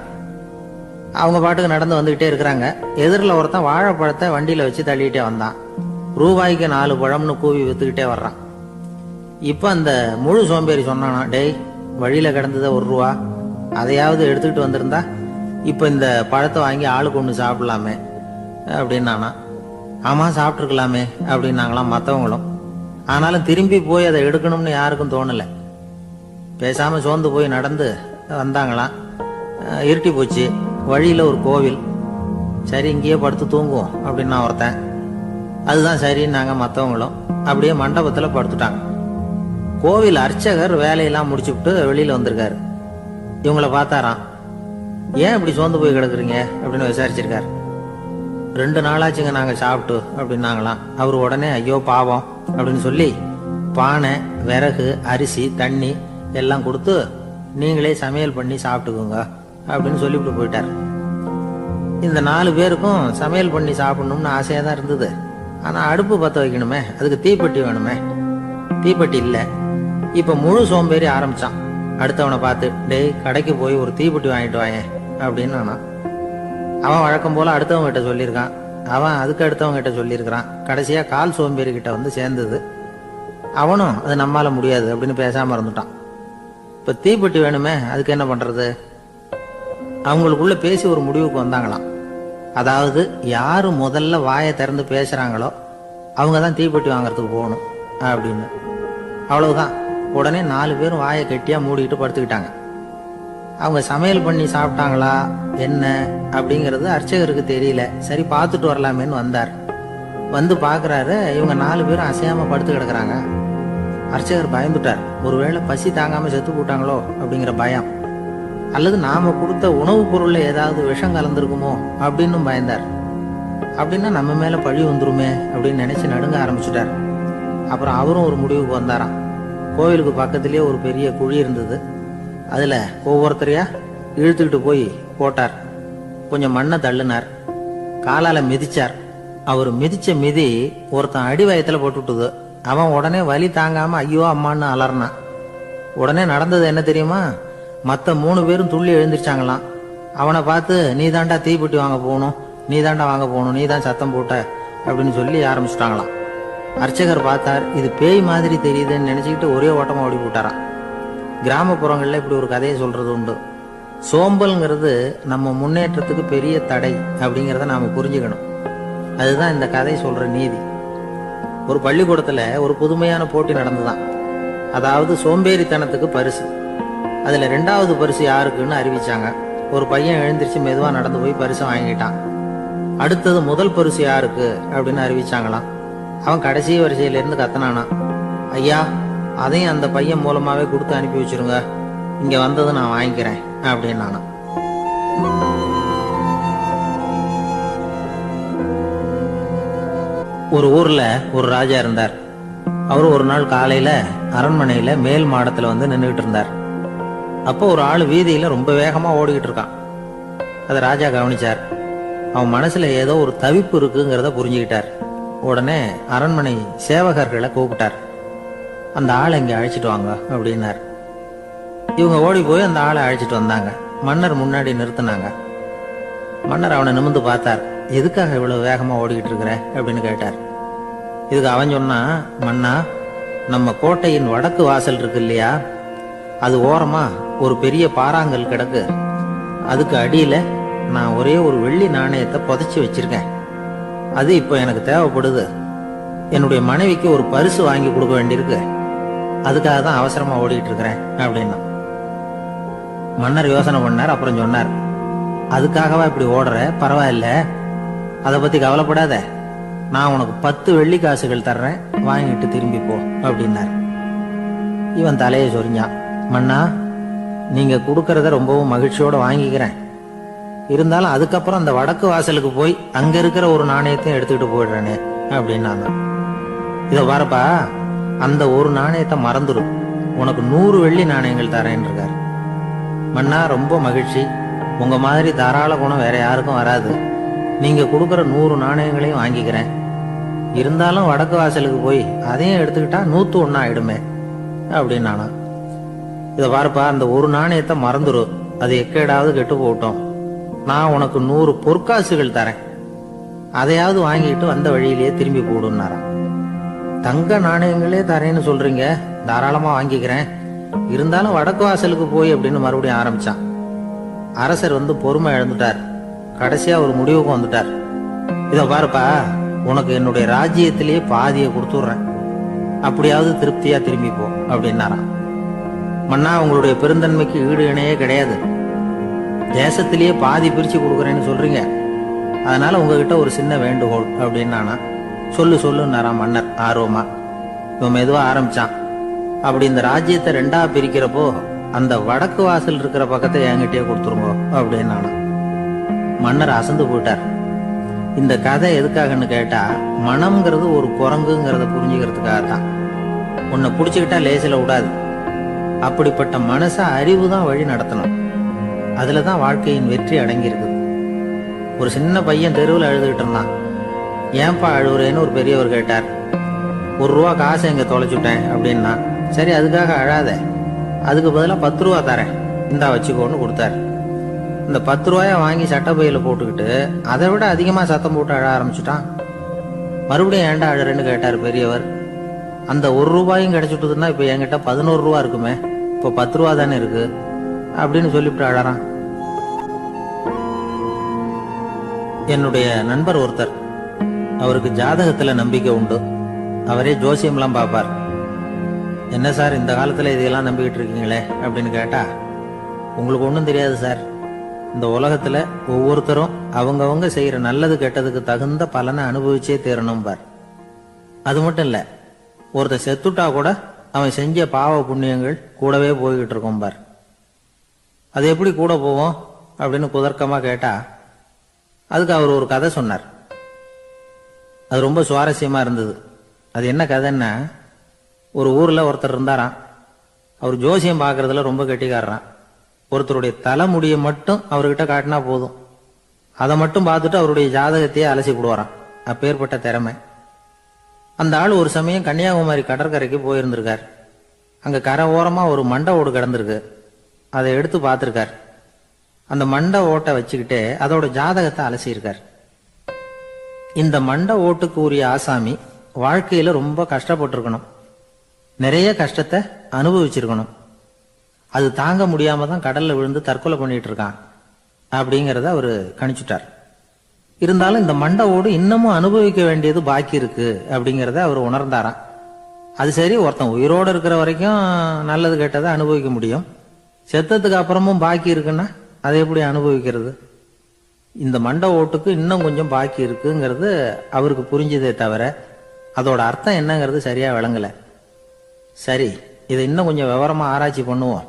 அவங்க பாட்டுக்கு நடந்து வந்துகிட்டே இருக்கிறாங்க. எதிரில் ஒருத்தன் வாழைப்பழத்தை வண்டியில வச்சு தள்ளிட்டே வந்தான். ரூபாய்க்கு 4 பழம்னு கூவி வித்துக்கிட்டே வர்றான். இப்ப அந்த முழு சோம்பேறி சொன்னானா, டேய் வழியில கிடந்தத ரூபா, அதையாவது எடுத்துக்கிட்டு வந்திருந்தா இப்ப இந்த பழத்தை வாங்கி ஆளுக்கு ஒண்ணு சாப்பிடலாமே அப்படின்னானா. ஆமா சாப்பிட்டுருக்கலாமே அப்படின்னாங்களாம் மற்றவங்களும். ஆனாலும் திரும்பி போய் அதை எடுக்கணும்னு யாருக்கும் தோணல. பேசாம சோர்ந்து போய் நடந்து வந்தாங்களாம். இருட்டி போச்சு. வழியில ஒரு கோவில். சரி இங்கேயே படுத்து தூங்குவோம் அப்படின்னா ஒருத்தன். அதுதான் சரின்னாங்க மற்றவங்களும். அப்படியே மண்டபத்துல படுத்துட்டாங்க. கோவில் அர்ச்சகர் வேலையெல்லாம் முடிச்சுட்டு வெளியில வந்திருக்காரு. இவங்கள பார்த்தாராம். ஏன் இப்படி சோர்ந்து போய் கிடக்குறீங்க அப்படின்னு விசாரிச்சிருக்காரு. 2 நாளாச்சுங்க நாங்க சாப்பிட்டு அப்படின்னாங்களாம். அவரு உடனே ஐயோ பாவம் அப்படின்னு சொல்லி பானை, விறகு, அரிசி, தண்ணி எல்லாம் கொடுத்து நீங்களே சமையல் பண்ணி சாப்பிட்டுக்கோங்க அப்படின்னு சொல்லிவிட்டு போயிட்டார். இந்த 4 பேருக்கும் சமையல் பண்ணி சாப்பிடணும்னு ஆசையா தான் இருந்தது. ஆனா அடுப்பு பத்த வைக்கணுமே, அதுக்கு தீப்பெட்டி வேணுமே. தீப்பெட்டி இல்ல. இப்ப முழு சோம்பேறி ஆரம்பிச்சான். அடுத்தவனை பார்த்து, டேய் கடைக்கு போய் ஒரு தீப்பெட்டி வாங்கிட்டு வாயேன் அப்படின்னு நானா. அவன் வழக்கம் போல அடுத்தவங்க கிட்ட சொல்லியிருக்கான். அவன் அதுக்கு அடுத்தவங்க கிட்ட சொல்லியிருக்கிறான். கடைசியா கால் சோம்பேறி கிட்ட வந்து சேர்ந்தது. அவனும் அது நம்மால முடியாது அப்படின்னு பேசாம இருந்துட்டான். இப்ப தீப்பெட்டி வேணுமே, அதுக்கு என்ன பண்றது? அவங்களுக்குள்ள பேசி ஒரு முடிவுக்கு வந்தாங்களாம். அதாவது யாரு முதல்ல வாயை திறந்து பேசுறாங்களோ அவங்க தான் தீப்பெட்டி வாங்கறதுக்கு போகணும் அப்படின்னு. அவ்வளவுதான். உடனே 4 பேரும் வாயை கெட்டியா மூடிக்கிட்டு படுத்துக்கிட்டாங்க. அவங்க சமையல் பண்ணி சாப்பிட்டாங்களா என்ன அப்படிங்கிறது அர்ச்சகருக்கு தெரியல. சரி பார்த்துட்டு வரலாமேன்னு வந்தார். வந்து பாக்குறாரு, இவங்க 4 பேரும் அசையாம படுத்து கிடக்குறாங்க. அர்ச்சகர் பயந்துட்டார். ஒருவேளை பசி தாங்காம செத்து போட்டாங்களோ அப்படிங்கிற பயம். அல்லது நாம கொடுத்த உணவுப் பொருள்ல ஏதாவது விஷம் கலந்துருக்குமோ அப்படின்னு பயந்தார். அப்படின்னா நம்ம மேல பழி வந்துருமே அப்படின்னு நினைச்சு நடுங்க ஆரம்பிச்சுட்டார். அப்புறம் அவரும் ஒரு முடிவுக்கு வந்தாராம். கோவிலுக்கு பக்கத்திலேயே ஒரு பெரிய குழி இருந்தது. அதுல ஒவ்வொருத்தரையா இழுத்துக்கிட்டு போய் போட்டார். கொஞ்சம் மண்ணை தள்ளினார், காலால மிதிச்சார். அவர் மிதிச்ச மிதி ஒருத்தன் அடி வயத்துல போட்டுவிட்டது. அவன் உடனே வலி தாங்காம ஐயோ அம்மான்னு அலறினான். உடனே நடந்தது என்ன தெரியுமா? மற்ற 3 பேரும் துள்ளி எழுந்திருச்சாங்களாம். அவனை பார்த்து நீ தாண்டா தீப்பெட்டி வாங்க போகணும், நீ தாண்டா வாங்க போகணும், நீ தான் சத்தம் போட்ட அப்படின்னு சொல்லி ஆரம்பிச்சுட்டாங்களாம். அர்ச்சகர் பார்த்தார், இது பேய் மாதிரி தெரியுதுன்னு நினைச்சுக்கிட்டு ஒரே ஓட்டமா ஓடி போட்டாராம். கிராமப்புறங்கள்ல இப்படி ஒரு கதையை சொல்றது உண்டு. சோம்பல்ங்கிறது நம்ம முன்னேற்றத்துக்கு பெரிய தடை அப்படிங்கிறத நாம புரிஞ்சுக்கணும். அதுதான் இந்த கதை சொல்ற நீதி. ஒரு பள்ளிக்கூடத்துல ஒரு புதுமையான போட்டி நடந்துதான். அதாவது சோம்பேறித்தனத்துக்கு பரிசு. அதுல 2வது பரிசு யாருக்குன்னு அறிவிச்சாங்க. ஒரு பையன் எழுந்திருச்சு மெதுவா நடந்து போய் பரிசை வாங்கிட்டான். அடுத்தது முதல் பரிசு யாருக்கு அப்படின்னு அறிவிச்சாங்களாம். அவன் கடைசி வரிசையில இருந்து கத்தனானா, ஐயா அதையும் அந்த பையன் மூலமாவே கொடுத்து அனுப்பி வச்சிருங்க, இங்க வந்தது நான் வாங்கிக்கிறேன் அப்படின்னு நானா. ஒரு ஊர்ல ஒரு ராஜா இருந்தார். அவரு ஒரு நாள் காலையில அரண்மனையில மேல் மாடத்துல வந்து நின்றுகிட்டு இருந்தார். அப்போ ஒரு ஆள் வீதியில ரொம்ப வேகமா ஓடிக்கிட்டு இருக்கான். அதை ராஜா கவனிச்சார். அவன் மனசுல ஏதோ ஒரு தவிப்பு இருக்குங்கிறத புரிஞ்சுக்கிட்டார். உடனே அரண்மனை சேவகர்களை கூப்பிட்டார். அந்த ஆளை இங்க அழைச்சிட்டு வாங்க அப்படின்னார். இவங்க ஓடி போய் அந்த ஆளை அழைச்சிட்டு வந்தாங்க. மன்னர் முன்னாடி நிறுத்தினாங்க. மன்னர் அவனை நிமிர்ந்து பார்த்தார். எதுக்காக இவ்வளவு வேகமா ஓடிக்கிட்டு இருக்கிற அப்படின்னு கேட்டார். இதுக்கு அவன் சொன்னா, மன்னா, நம்ம கோட்டையின் வடக்கு வாசல் இருக்கு இல்லையா, அது ஓரமா ஒரு பெரிய பாறாங்கல் கிடக்கு. அதுக்கு அடியில நான் ஒரே ஒரு வெள்ளி நாணயத்தை புதைச்சி வச்சிருக்கேன். அது இப்ப எனக்கு தேவைப்படுது. என்னுடைய மனைவிக்கு ஒரு பரிசு வாங்கி கொடுக்க வேண்டியிருக்கு. அதுக்காக தான் அவசரமா ஓடிட்டு இருக்கிறேன் அப்படின்னா. மன்னர் யோசனை பண்ணார். அப்புறம் சொன்னார், அதுக்காகவா இப்படி ஓடுற? பரவாயில்ல, அதை பத்தி கவலைப்படாத. நான் உனக்கு 10 வெள்ளி காசுகள் தர்றேன், வாங்கிட்டு திரும்பி போ அப்படின்னார். இவன் தலையை சொரிஞ்சான். மன்னா, நீங்க கொடுக்கறத ரொம்பவும் மகிழ்ச்சியோட வாங்கிக்கிறேன். இருந்தாலும் அதுக்கப்புறம் அந்த வடக்கு வாசலுக்கு போய் அங்க இருக்கிற ஒரு நாணயத்தையும் எடுத்துக்கிட்டு போயிடுறேனே அப்படின்னாங்க. இத பாருப்பா, அந்த ஒரு நாணயத்தை மறந்துடும், உனக்கு 100 வெள்ளி நாணயங்கள் தரேன் இருக்காரு. மன்னா, ரொம்ப மகிழ்ச்சி. உங்க மாதிரி தாராள குணம் வேற யாருக்கும் வராது. நீங்க கொடுக்கற 100 நாணயங்களையும் வாங்கிக்கிறேன். இருந்தாலும் வடக்கு வாசலுக்கு போய் அதையும் எடுத்துக்கிட்டா 101 ஆயிடுமே அப்படின்னானா. இத பாருப்பா, அந்த ஒரு நாணயத்தை மறந்துடும், அது எக்கேடாவது கெட்டு போகட்டும். நான் உனக்கு 100 பொற்காசுகள் தரேன், அதையாவது வாங்கிட்டு வந்த வழியிலேயே திரும்பி போடுன்னாராம். தங்க நாணயங்களே தரேன்னு சொல்றீங்க, தாராளமா வாங்கிக்கிறேன். இருந்தாலும் வடக்கு வாசலுக்கு போய் அப்படின்னு மறுபடியும் ஆரம்பிச்சான். அரசர் வந்து பொறுமை இழந்துட்டார். கடைசியா ஒரு முடிவுக்கு வந்துட்டார். இத பாருப்பா, உனக்கு என்னுடைய ராஜ்யத்திலேயே பாதியை கொடுத்துடுறேன், அப்படியாவது திருப்தியா திரும்பி போ அப்படின்னாராம். மன்னா, உங்களுடைய பெருந்தன்மைக்கு ஈடு இணையே கிடையாது. தேசத்திலேயே பாதி பிரிச்சு கொடுக்குறேன்னு சொல்றீங்க, அதனால உங்ககிட்ட ஒரு சின்ன வேண்டுகோள் அப்படின்னானா. சொல்லுன்னாராம் மன்னர் ஆர்வமா. இவன் மெதுவா ஆரம்பிச்சான். அப்படி இந்த ராஜ்யத்தை 2ஆ பிரிக்கிறப்போ அந்த வடக்கு வாசல் இருக்கிற பக்கத்தை என்கிட்டயே கொடுத்துருங்க அப்படின்னானா. மன்னர் அசந்து போயிட்டார். இந்த கதை எதுக்காகன்னு கேட்டா, மனம்ங்கிறது ஒரு குரங்குங்கிறத புரிஞ்சுக்கிறதுக்காகத்தான். உன்னை புடிச்சுக்கிட்டா லேசில விடாது. அப்படிப்பட்ட மனச அறிவு தான் வழி நடத்தணும். அதுலதான் வாழ்க்கையின் வெற்றி அடங்கி இருக்குது. ஒரு சின்ன பையன் தெருவில் அழுதுகிட்டு இருந்தான். ஏன்பா அழுவுறேன்னு ஒரு பெரியவர் கேட்டார். 1 ரூபா காசை எங்க தொலைச்சுட்டேன் அப்படின்னா. சரி, அதுக்காக அழாத, அதுக்கு பதிலா 10 ரூபா தரேன், இந்தா வச்சுக்கோன்னு கொடுத்தாரு. இந்த 10 ரூபாய வாங்கி சட்டப்பையில போட்டுக்கிட்டு அதை விட அதிகமா சத்தம் போட்டு அழ ஆரம்பிச்சுட்டான். மறுபடியும் ஏன்டா அழறேன்னு கேட்டார் பெரியவர். அந்த 1 ரூபாயும் கிடைச்சிட்டுதுன்னா இப்ப என்கிட்ட 11 ரூபா இருக்குமே, இப்போ 10 ரூபா தானே இருக்கு அப்படின்னு சொல்லிவிட்டு அழறான். என்னுடைய நண்பர் ஒருத்தர், அவருக்கு ஜாதகத்துல நம்பிக்கை உண்டு. அவரே ஜோசியம்லாம் பார்ப்பார். என்ன சார் இந்த காலத்துல இதையெல்லாம் நம்பிக்கிட்டு இருக்கீங்களே அப்படின்னு கேட்டா, உங்களுக்கு ஒன்றும் தெரியாது சார். இந்த உலகத்துல ஒவ்வொருத்தரும் அவங்கவங்க செய்யற நல்லது கெட்டதுக்கு தகுந்த பலனை அனுபவிச்சே தீரணும் பார். அது மட்டும் இல்ல, ஒருத்தர் செத்துட்டா கூட அவன் செஞ்ச பாவ புண்ணியங்கள் கூடவே போய்கிட்டு இருக்கும் பார். அது எப்படி கூட போவோம் அப்படின்னு குதர்க்கமா கேட்டா அதுக்கு அவர் ஒரு கதை சொன்னார். அது ரொம்ப சுவாரஸ்யமா இருந்தது. அது என்ன கதைன்னா, ஒரு ஊர்ல ஒருத்தர் இருந்தாராம். அவர் ஜோசியம் பார்க்கறதுல ரொம்ப கெட்டிக்காரரான். ஒருத்தருடைய தலைமுடியை மட்டும் அவர்கிட்ட காட்டினா போதும், அதை மட்டும் பார்த்துட்டு அவருடைய ஜாதகத்தையே அலசி விடுவாராம். அப்பேற்பட்ட திறமை. அந்த ஆள் ஒரு சமயம் கன்னியாகுமரி கடற்கரைக்கு போயிருந்திருக்கார். அங்க கரை ஓரமா ஒரு மண்டை ஓடு கிடந்திருக்கு. அதை எடுத்து பார்த்திருக்கார். அந்த மண்டை ஓட்டை வச்சுக்கிட்டே அதோட ஜாதகத்தை அலசியிருக்கார். இந்த மண்டை ஓட்டுக்கு உரிய ஆசாமி வாழ்க்கையில ரொம்ப கஷ்டப்பட்டிருக்கணும், நிறைய கஷ்டத்தை அனுபவிச்சிருக்கணும். அது தாங்க முடியாம தான் கடல்ல விழுந்து தற்கொலை பண்ணிட்டு இருக்கான் அப்படிங்கறத அவரு கணிச்சுட்டார். இருந்தாலும் இந்த மண்டை ஓடு இன்னமும் அனுபவிக்க வேண்டியது பாக்கி இருக்கு அப்படிங்கறத அவர் உணர்ந்தாராம். அது சரி, ஒருத்தன் உயிரோடு இருக்கிற வரைக்கும் நல்லது கெட்டதை அனுபவிக்க முடியும், செத்ததுக்கு அப்புறமும் பாக்கி இருக்குன்னா அதை எப்படி அனுபவிக்கிறது? இந்த மண்டை ஓட்டுக்கு இன்னும் கொஞ்சம் பாக்கி இருக்குங்கிறது அவருக்கு புரிஞ்சதே தவிர அதோட அர்த்தம் என்னங்கிறது சரியா விளங்கல. சரி, இதை இன்னும் கொஞ்சம் விவரமா ஆராய்ச்சி பண்ணுவோம்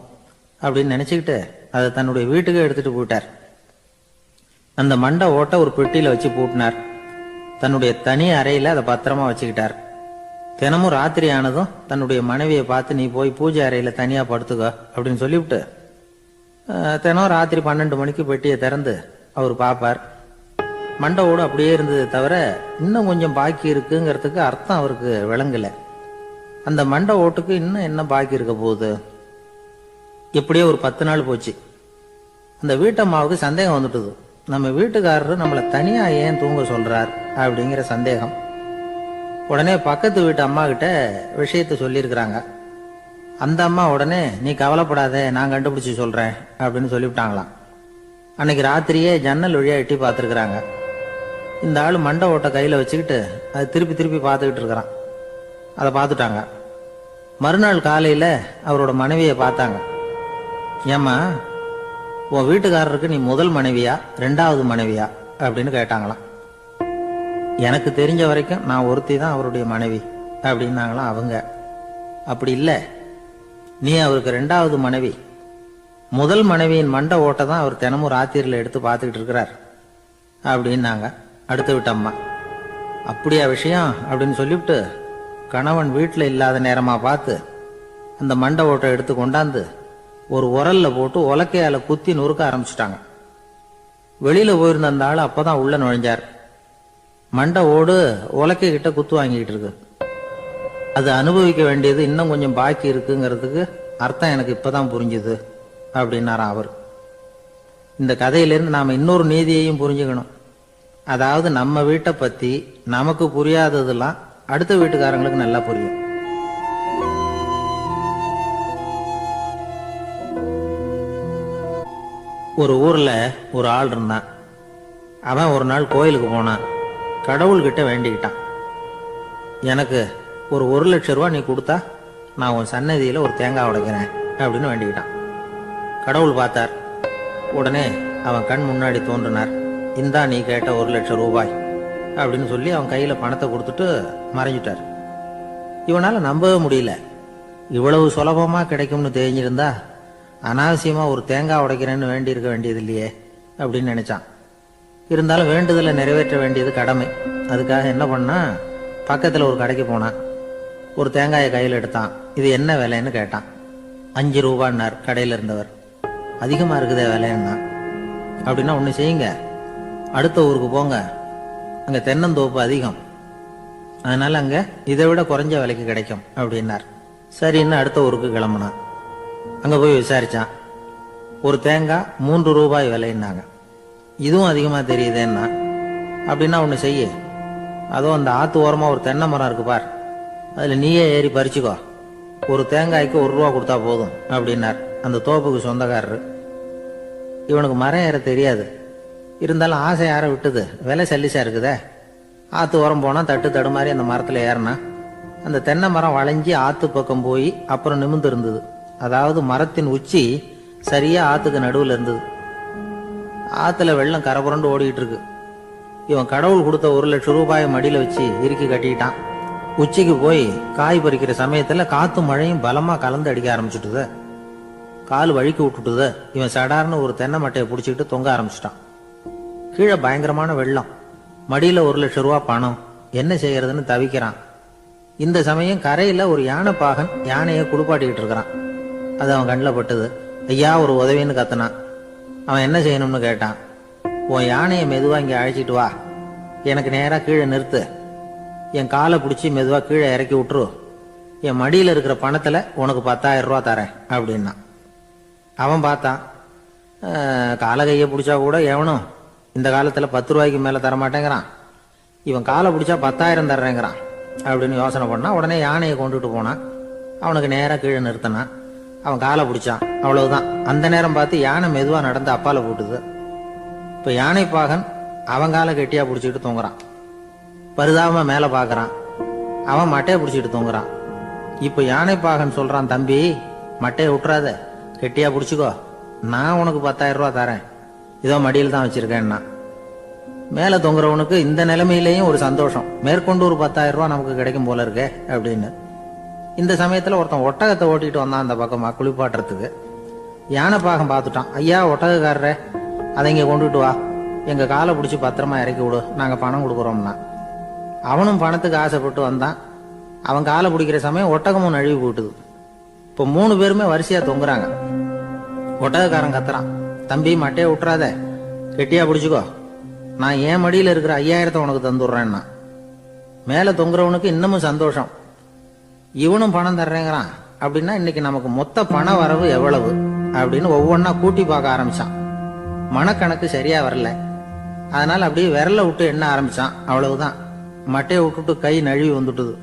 அப்படின்னு நினைச்சுக்கிட்டு அதை தன்னுடைய வீட்டுக்கு எடுத்துட்டு போயிட்டார். அந்த மண்டை ஓட்டை ஒரு பெட்டியில வச்சு பூட்டினார். தன்னுடைய தனி அறையில அதை பத்திரமா வச்சுக்கிட்டார். தினமும் ராத்திரி ஆனதும் தன்னுடைய மனைவியை பார்த்து, நீ போய் பூஜை அறையில தனியா படுத்துக்கோ அப்படின்னு சொல்லிவிட்டு தினம் ராத்திரி 12 மணிக்கு பெட்டியை திறந்து அவர் பார்ப்பார். மண்டை ஓடு அப்படியே இருந்தது தவிர இன்னும் கொஞ்சம் பாக்கி இருக்குங்கிறதுக்கு அர்த்தம் அவருக்கு விளங்கல. அந்த மண்டை ஓட்டுக்கு இன்னும் என்ன பாக்கி இருக்க போகுது? எப்படியோ ஒரு 10 நாள் போச்சு. அந்த வீட்டம்மாவுக்கு சந்தேகம் வந்துட்டுது. நம்ம வீட்டுக்காரரு நம்மளை தனியா ஏன் தூங்க சொல்றார் அப்படிங்கிற சந்தேகம். உடனே பக்கத்து வீட்டு அம்மா கிட்ட விஷயத்த சொல்லியிருக்கிறாங்க. அந்த அம்மா உடனே, நீ கவலைப்படாத, நான் கண்டுபிடிச்சு சொல்றேன் அப்படின்னு சொல்லிவிட்டாங்களாம். அன்னைக்கு ராத்திரியே ஜன்னல் வழியா எட்டி பார்த்துருக்குறாங்க. இந்த ஆள் மண்டை ஓட்டை கையில வச்சுக்கிட்டு அது திருப்பி திருப்பி பார்த்துக்கிட்டு இருக்கிறான். அதை பார்த்துட்டாங்க. மறுநாள் காலையில அவரோட மனைவியை பார்த்தாங்க. ஏம்மா, உன் வீட்டுக்காரருக்கு நீ முதல் மனைவியா 2வது மனைவியா அப்படின்னு கேட்டாங்களாம். எனக்கு தெரிஞ்ச வரைக்கும் நான் ஒருத்தி தான் அவருடைய மனைவி அப்படின்னாங்களாம் அவங்க. அப்படி இல்லை, நீ அவருக்கு 2வது மனைவி. முதல் மனைவியின் மண்டை ஓட்டை தான் அவர் தினமும் ராத்திரியில் எடுத்து பார்த்துக்கிட்டு இருக்கிறார் அப்படின்னாங்க அடுத்து விட்டம்மா. அப்படியா விஷயம் அப்படின்னு சொல்லிவிட்டு கணவன் வீட்டில் இல்லாத நேரமா பார்த்து அந்த மண்டை ஓட்டை எடுத்து கொண்டாந்து ஒரு உரல்ல போட்டு உலக்கையால குத்தி நொறுக்க ஆரம்பிச்சுட்டாங்க. வெளியில போயிருந்த அந்த ஆள் அப்பதான் உள்ள நுழைஞ்சார். மண்டை ஓடு உலக்கை கிட்ட குத்து வாங்கிக்கிட்டு இருக்கு. அது அனுபவிக்க வேண்டியது இன்னும் கொஞ்சம் பாக்கி இருக்குங்கிறதுக்கு அர்த்தம் எனக்கு இப்பதான் புரிஞ்சுது அப்படின்னாராம் அவர். இந்த கதையிலிருந்து நாம இன்னொரு நீதியையும் புரிஞ்சுக்கணும். அதாவது நம்ம வீட்டை பத்தி நமக்கு புரியாததெல்லாம் அடுத்த வீட்டுக்காரங்களுக்கு நல்லா புரியும். ஒரு ஊர்ல ஒரு ஆள் இருந்தான். அவன் ஒரு நாள் கோயிலுக்கு போனான். கடவுள்கிட்ட வேண்டிக்கிட்டான், எனக்கு ஒரு 1 லட்சம் ரூபா நீ கொடுத்தா நான் உன் சன்னதியில ஒரு தேங்காய் உடைக்கிறேன் அப்படின்னு வேண்டிக்கிட்டான். கடவுள் பார்த்தார். உடனே அவன் கண் முன்னாடி தோன்றினார். இந்தா நீ கேட்ட 1 லட்சம் ரூபாய் அப்படின்னு சொல்லி அவன் கையில பணத்தை கொடுத்துட்டு மறைஞ்சிட்டார். இவனால நம்பவே முடியல. இவ்வளவு சுலபமா கிடைக்கும்னு தெரிஞ்சிருந்தா அனாவசியமா ஒரு தேங்காய் உடைக்கிறேன்னு வேண்டி இருக்க வேண்டியது இல்லையே அப்படின்னு நினைச்சான். இருந்தாலும் வேண்டுதலை நிறைவேற்ற வேண்டியது கடமை. அதுக்காக என்ன பண்ணா, பக்கத்துல ஒரு கடைக்கு போனான். ஒரு தேங்காயை கையில் எடுத்தான். இது என்ன விலைன்னு கேட்டான். 5 ரூபான்னார் கடையில இருந்தவர். அதிகமா இருக்குதே விலைன்னா. அப்படின்னா ஒண்ணு செய்யுங்க, அடுத்த ஊருக்கு போங்க, அங்க தென்னந்தோப்பு அதிகம், அதனால அங்க இதை விட குறைஞ்ச விலைக்கு கிடைக்கும் அப்படின்னார். சரின்னு அடுத்த ஊருக்கு கிளம்புனான். அங்க போய் விசாரிச்சான். ஒரு தேங்காய் 3 ரூபாய் விலைன்னாங்க. இதுவும் அதிகமா தெரியுதேன்னா. அப்படின்னா ஒண்ணு செய்ய, அதோ அந்த ஆத்து ஓரமா ஒரு தென்னை மரம் இருக்கு பார், அதுல நீயே ஏறி பறிச்சுக்கோ, ஒரு தேங்காய்க்கு 1 ரூபா கொடுத்தா போதும் அப்படின்னார் அந்த தோப்புக்கு சொந்தக்காரரு. இவனுக்கு மரம் ஏற தெரியாது. இருந்தாலும் ஆசை யார விட்டுது, விலை சல்லிசா இருக்குதே. ஆத்து ஓரம் போனா தட்டு தடுமாறி அந்த மரத்துல ஏறினா அந்த தென்னை மரம் வளைஞ்சி ஆத்து பக்கம் போய் அப்புறம் நிமிர்ந்து இருந்தது. அதாவது மரத்தின் உச்சி சரியா ஆத்துக்கு நடுவில் இருந்தது. ஆத்துல வெள்ளம் கரபுரண்டு ஓடிட்டு இருக்கு. இவன் கடவுள் கொடுத்த 1 லட்சம் ரூபாயை மடியில வச்சு இறுக்கி கட்டிக்கிட்டான். உச்சிக்கு போய் காய் பறிக்கிற சமயத்துல காத்து மழையும் பலமா கலந்து அடிக்க ஆரம்பிச்சுட்டுது. கால் வழுக்கி விட்டுட்டுது. இவன் சடார்னு ஒரு தென்னை மட்டையை பிடிச்சிக்கிட்டு தொங்க ஆரம்பிச்சிட்டான். கீழே பயங்கரமான வெள்ளம், மடியில 1,00,000 ரூபா பணம். என்ன செய்யறதுன்னு தவிக்கிறான். இந்த சமயம் கரையில ஒரு யானைப்பாகன் யானையை குளிப்பாட்டிக்கிட்டு இருக்கிறான். அது அவன் கண்ணில் பட்டுது. ஐயா, ஒரு உதவின்னு கத்துனான். அவன் என்ன செய்யணும்னு கேட்டான். உன் யானையை மெதுவா இங்க அழைச்சிட்டு வா, எனக்கு நேரா கீழே நிறுத்து, என் காலை பிடிச்சி மெதுவா கீழே இறக்கி விட்டுரு, என் மடியில இருக்கிற பணத்துல உனக்கு 10,000 ரூபா தரேன் அப்படின்னா. அவன் பார்த்தான். காலை கையை பிடிச்சா கூட எவனும் இந்த காலத்துல 10 ரூபாய்க்கு மேல தரமாட்டேங்கிறான், இவன் காலை பிடிச்சா 10,000 தர்றேங்கிறான் அப்படின்னு யோசனை பண்ணா. உடனே யானையை கொண்டுட்டு போனான். அவனுக்கு நேரா கீழே நிறுத்தினான். அவன் காலை பிடிச்சான். அவ்வளவுதான். அந்த நேரம் பார்த்து யானை மெதுவா நடந்து அப்பால போட்டுது. இப்ப யானைப்பாகன் அவன் காலை கெட்டியா பிடிச்சிக்கிட்டு தூங்குறான். பரிதாபமா மேல பாக்குறான். அவன் மட்டையை பிடிச்சிட்டு தூங்குறான். இப்ப யானைப்பாகன் சொல்றான், தம்பி மட்டையை விட்டுறாத, கெட்டியா பிடிச்சிக்கோ, நான் உனக்கு 10,000 ரூபா தரேன், இதோ மடியில் தான் வச்சிருக்கேன்னா. மேல தொங்குறவனுக்கு இந்த நிலைமையிலேயும் ஒரு சந்தோஷம், மேற்கொண்டு ஒரு 10,000 ரூபா நமக்கு கிடைக்கும் போல இருக்கே அப்படின்னு. இந்த சமயத்துல ஒருத்தன் ஒட்டகத்தை ஓட்டிட்டு வந்தான் அந்த பக்கமா குளிப்பாட்டுறதுக்கு. யானைப்பாகன் பார்த்துட்டான். ஐயா, ஒட்டகக்காரரே, அதை இங்க கொண்டுட்டு வா, எங்க காலை பிடிச்சி பத்திரமா இறக்கி விடு, நாங்க பணம் கொடுக்குறோம்னா. அவனும் பணத்துக்கு ஆசைப்பட்டு வந்தான். அவன் காலை பிடிக்கிற சமயம் ஒட்டகமும் நழுவி போட்டுது. இப்போ 3 பேருமே வரிசையா தொங்குறாங்க. ஒட்டகக்காரன் கத்துறான், தம்பி மட்டையை விட்டுறாத, கெட்டியா பிடிச்சிக்கோ, நான் என் மடியில இருக்கிற 5,000 உனக்கு தந்துடுறேன்னா. மேல தொங்குறவனுக்கு இன்னமும் சந்தோஷம், இவனும் பணம் தர்றேங்கிறான் அப்படின்னா இன்னைக்கு நமக்கு மொத்த பண வரவு எவ்வளவு அப்படின்னு ஒவ்வொன்னா கூட்டி பார்க்க ஆரம்பிச்சான். மனக்கணக்கு சரியா வரல. அதனால அப்படியே விரல விட்டு எண்ண ஆரம்பிச்சான். அவ்வளவுதான், மட்டையை விட்டுட்டு கை நழுவி வந்துட்டுது.